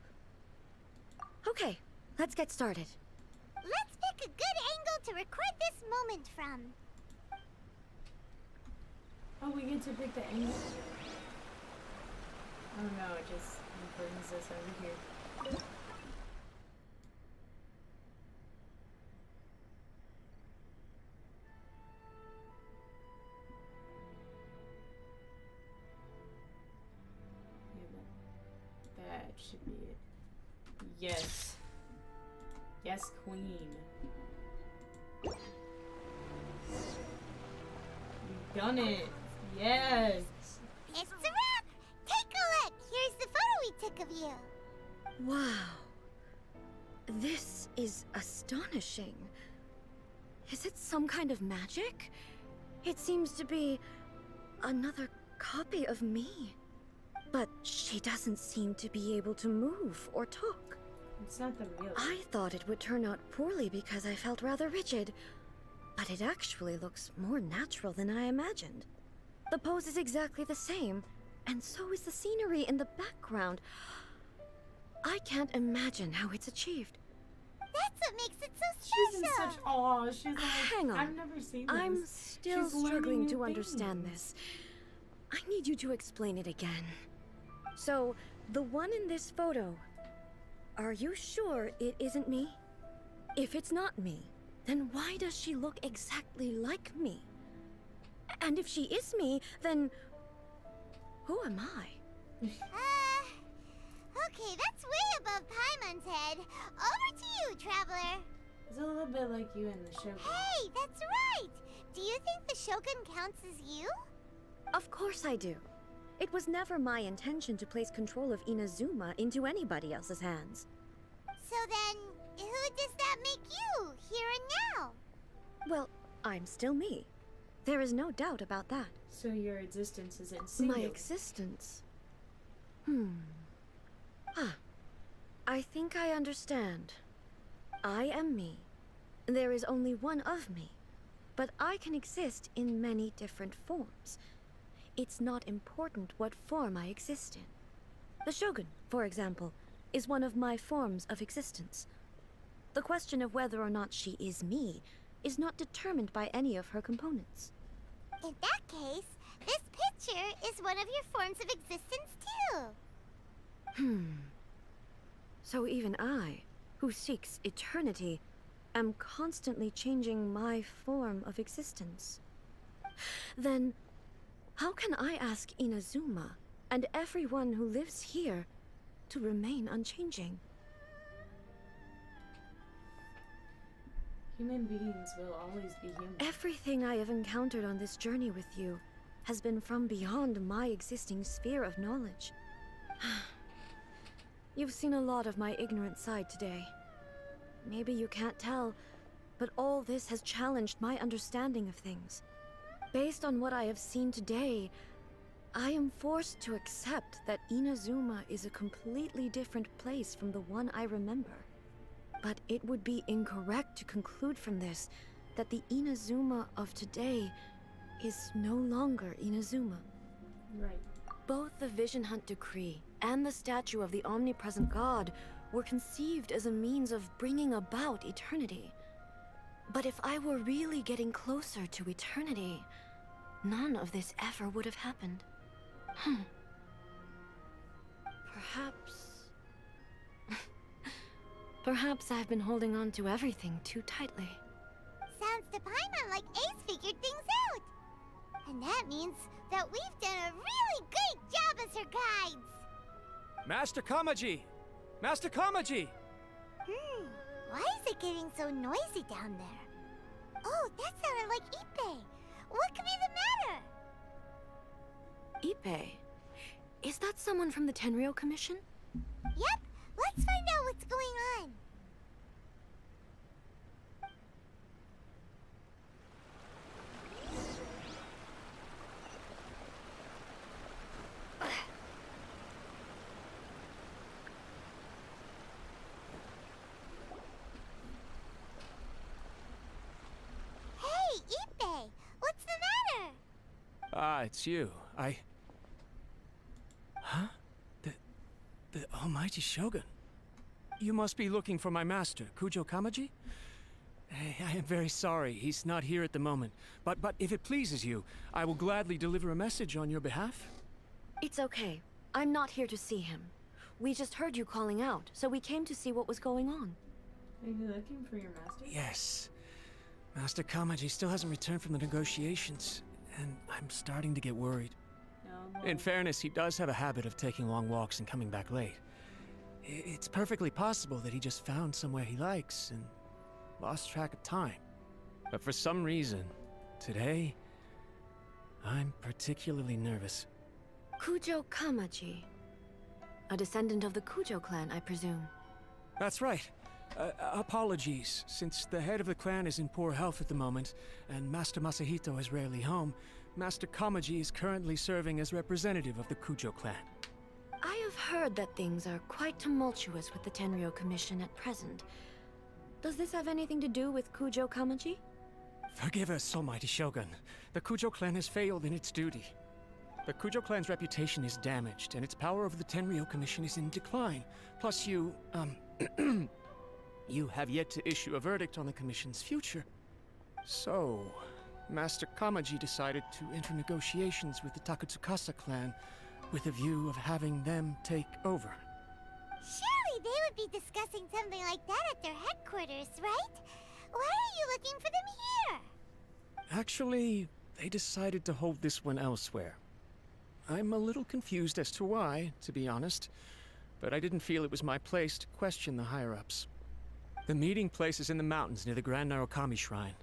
Okay, let's get started. Let's pick a good angle to record this moment from. Oh, we get to pick the angle? Oh no, it just brings us over here. That should be it. Yes. Yes, queen. You've done it. Yes. It's a wrap. Take a look. Here's the photo we took of you. Wow. This is astonishing. Is it some kind of magic? It seems to be another copy of me. But she doesn't seem to be able to move or talk. It's not the real. I thought it would turn out poorly because I felt rather rigid. But it actually looks more natural than I imagined. The pose is exactly the same, and so is the scenery in the background. I can't imagine how it's achieved. That's what makes it so She's in special. such awe. She's like, Hang on. I've never seen this. I'm still She's learning struggling new to understand things. this. I need you to explain it again. So, the one in this photo, are you sure it isn't me? If it's not me, then why does she look exactly like me? And if she is me, then who am I? Okay, that's way above Paimon's head. Over to you, Traveler. It's a little bit like you and the Shogun. Hey, that's right. Do you think the Shogun counts as you? Of course I do. It was never my intention to place control of Inazuma into anybody else's hands. So then, who does that make you, here and now? Well, I'm still me. There is no doubt about that. So your existence is in singular. My existence? I think I understand. I am me. There is only one of me. But I can exist in many different forms. It's not important what form I exist in. The Shogun, for example, is one of my forms of existence. The question of whether or not she is me is not determined by any of her components. In that case, this picture is one of your forms of existence too. So even I, who seeks eternity, am constantly changing my form of existence. Then, how can I ask Inazuma and everyone who lives here to remain unchanging? Human beings will always be human. Everything I have encountered on this journey with you has been from beyond my existing sphere of knowledge. You've seen a lot of my ignorant side today. Maybe you can't tell, but all this has challenged my understanding of things. Based on what I have seen today, I am forced to accept that Inazuma is a completely different place from the one I remember. But it would be incorrect to conclude from this that the Inazuma of today is no longer Inazuma. Right. Both the Vision Hunt Decree and the statue of the omnipresent god were conceived as a means of bringing about eternity. But if I were really getting closer to eternity, none of this ever would have happened. Perhaps I've been holding on to everything too tightly. Sounds to Paimon like Ace figured things out. And that means that we've done a really great job as her guides. Master Kamaji! Master Kamaji! Why is it getting so noisy down there? Oh, that sounded like Ippei. What could be the matter? Ippei? Is that someone from the Tenryou Commission? Yep, let's find out what's going on. Hey, Ippei, what's the matter? Ah, it's you. Huh? The Almighty Shogun. You must be looking for my master, Kujo Kamaji? I am very sorry, he's not here at the moment. But if it pleases you, I will gladly deliver a message on your behalf. It's okay. I'm not here to see him. We just heard you calling out, so we came to see what was going on. Are you looking for your master? Yes. Master Kamaji still hasn't returned from the negotiations, and I'm starting to get worried. In fairness, he does have a habit of taking long walks and coming back late. It's perfectly possible that he just found somewhere he likes and lost track of time. But for some reason, today, I'm particularly nervous. Kujo Kamaji. A descendant of the Kujo clan, I presume. That's right. Apologies, since the head of the clan is in poor health at the moment, and Master Masahito is rarely home, Master Kamaji is currently serving as representative of the Kujo clan. I have heard that things are quite tumultuous with the Tenryou Commission at present. Does this have anything to do with Kujo Kamaji? Forgive us, Almighty Shogun. The Kujo clan has failed in its duty. The Kujo clan's reputation is damaged, and its power over the Tenryou Commission is in decline. Plus you have yet to issue a verdict on the Commission's future. So, Master Kamaji decided to enter negotiations with the Takatsukasa clan with a view of having them take over. Surely they would be discussing something like that at their headquarters, right? Why are you looking for them here? Actually, they decided to hold this one elsewhere. I'm a little confused as to why, to be honest, but I didn't feel it was my place to question the higher-ups. The meeting place is in the mountains near the Grand Narukami Shrine.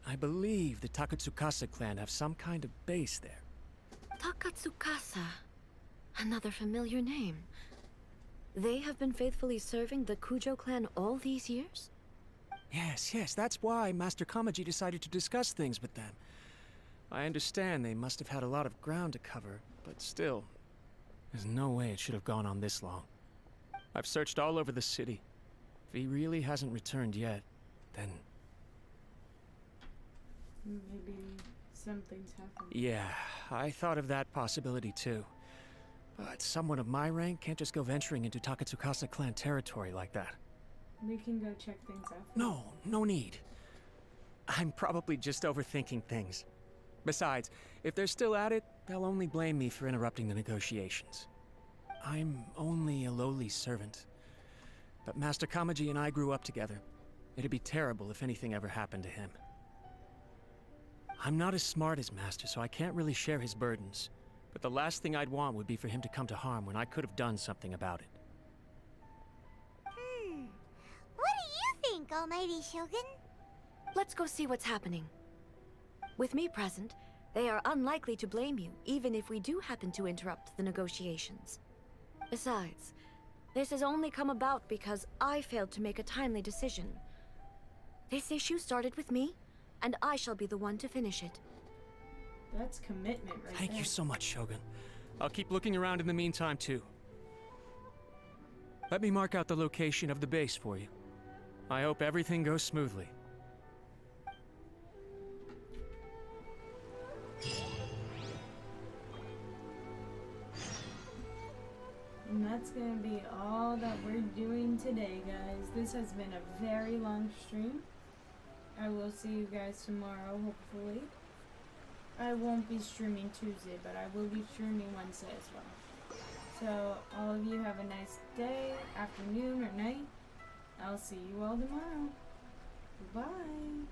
I believe the Takatsukasa clan have some kind of base there. Takatsukasa. Another familiar name. They have been faithfully serving the Kujo clan all these years? Yes, that's why Master Kamaji decided to discuss things with them. I understand they must have had a lot of ground to cover, but still, there's no way it should have gone on this long. I've searched all over the city. If he really hasn't returned yet, then... Maybe something's happened. Yeah, I thought of that possibility too. But someone of my rank can't just go venturing into Takatsukasa clan territory like that. We can go check things out. No need. I'm probably just overthinking things. Besides, if they're still at it, they'll only blame me for interrupting the negotiations. I'm only a lowly servant. But Master Kamaji and I grew up together. It'd be terrible if anything ever happened to him. I'm not as smart as Master, so I can't really share his burdens. But the last thing I'd want would be for him to come to harm when I could have done something about it. What do you think, Almighty Shogun? Let's go see what's happening. With me present, they are unlikely to blame you, even if we do happen to interrupt the negotiations. Besides, this has only come about because I failed to make a timely decision. This issue started with me, and I shall be the one to finish it. That's commitment right Thank there. you so much, Shogun. I'll keep looking around in the meantime, too. Let me mark out the location of the base for you. I hope everything goes smoothly. And that's gonna be all that we're doing today, guys. This has been a very long stream. I will see you guys tomorrow, hopefully. I won't be streaming Tuesday, but I will be streaming Wednesday as well. So, all of you have a nice day, afternoon, or night. I'll see you all tomorrow. Bye.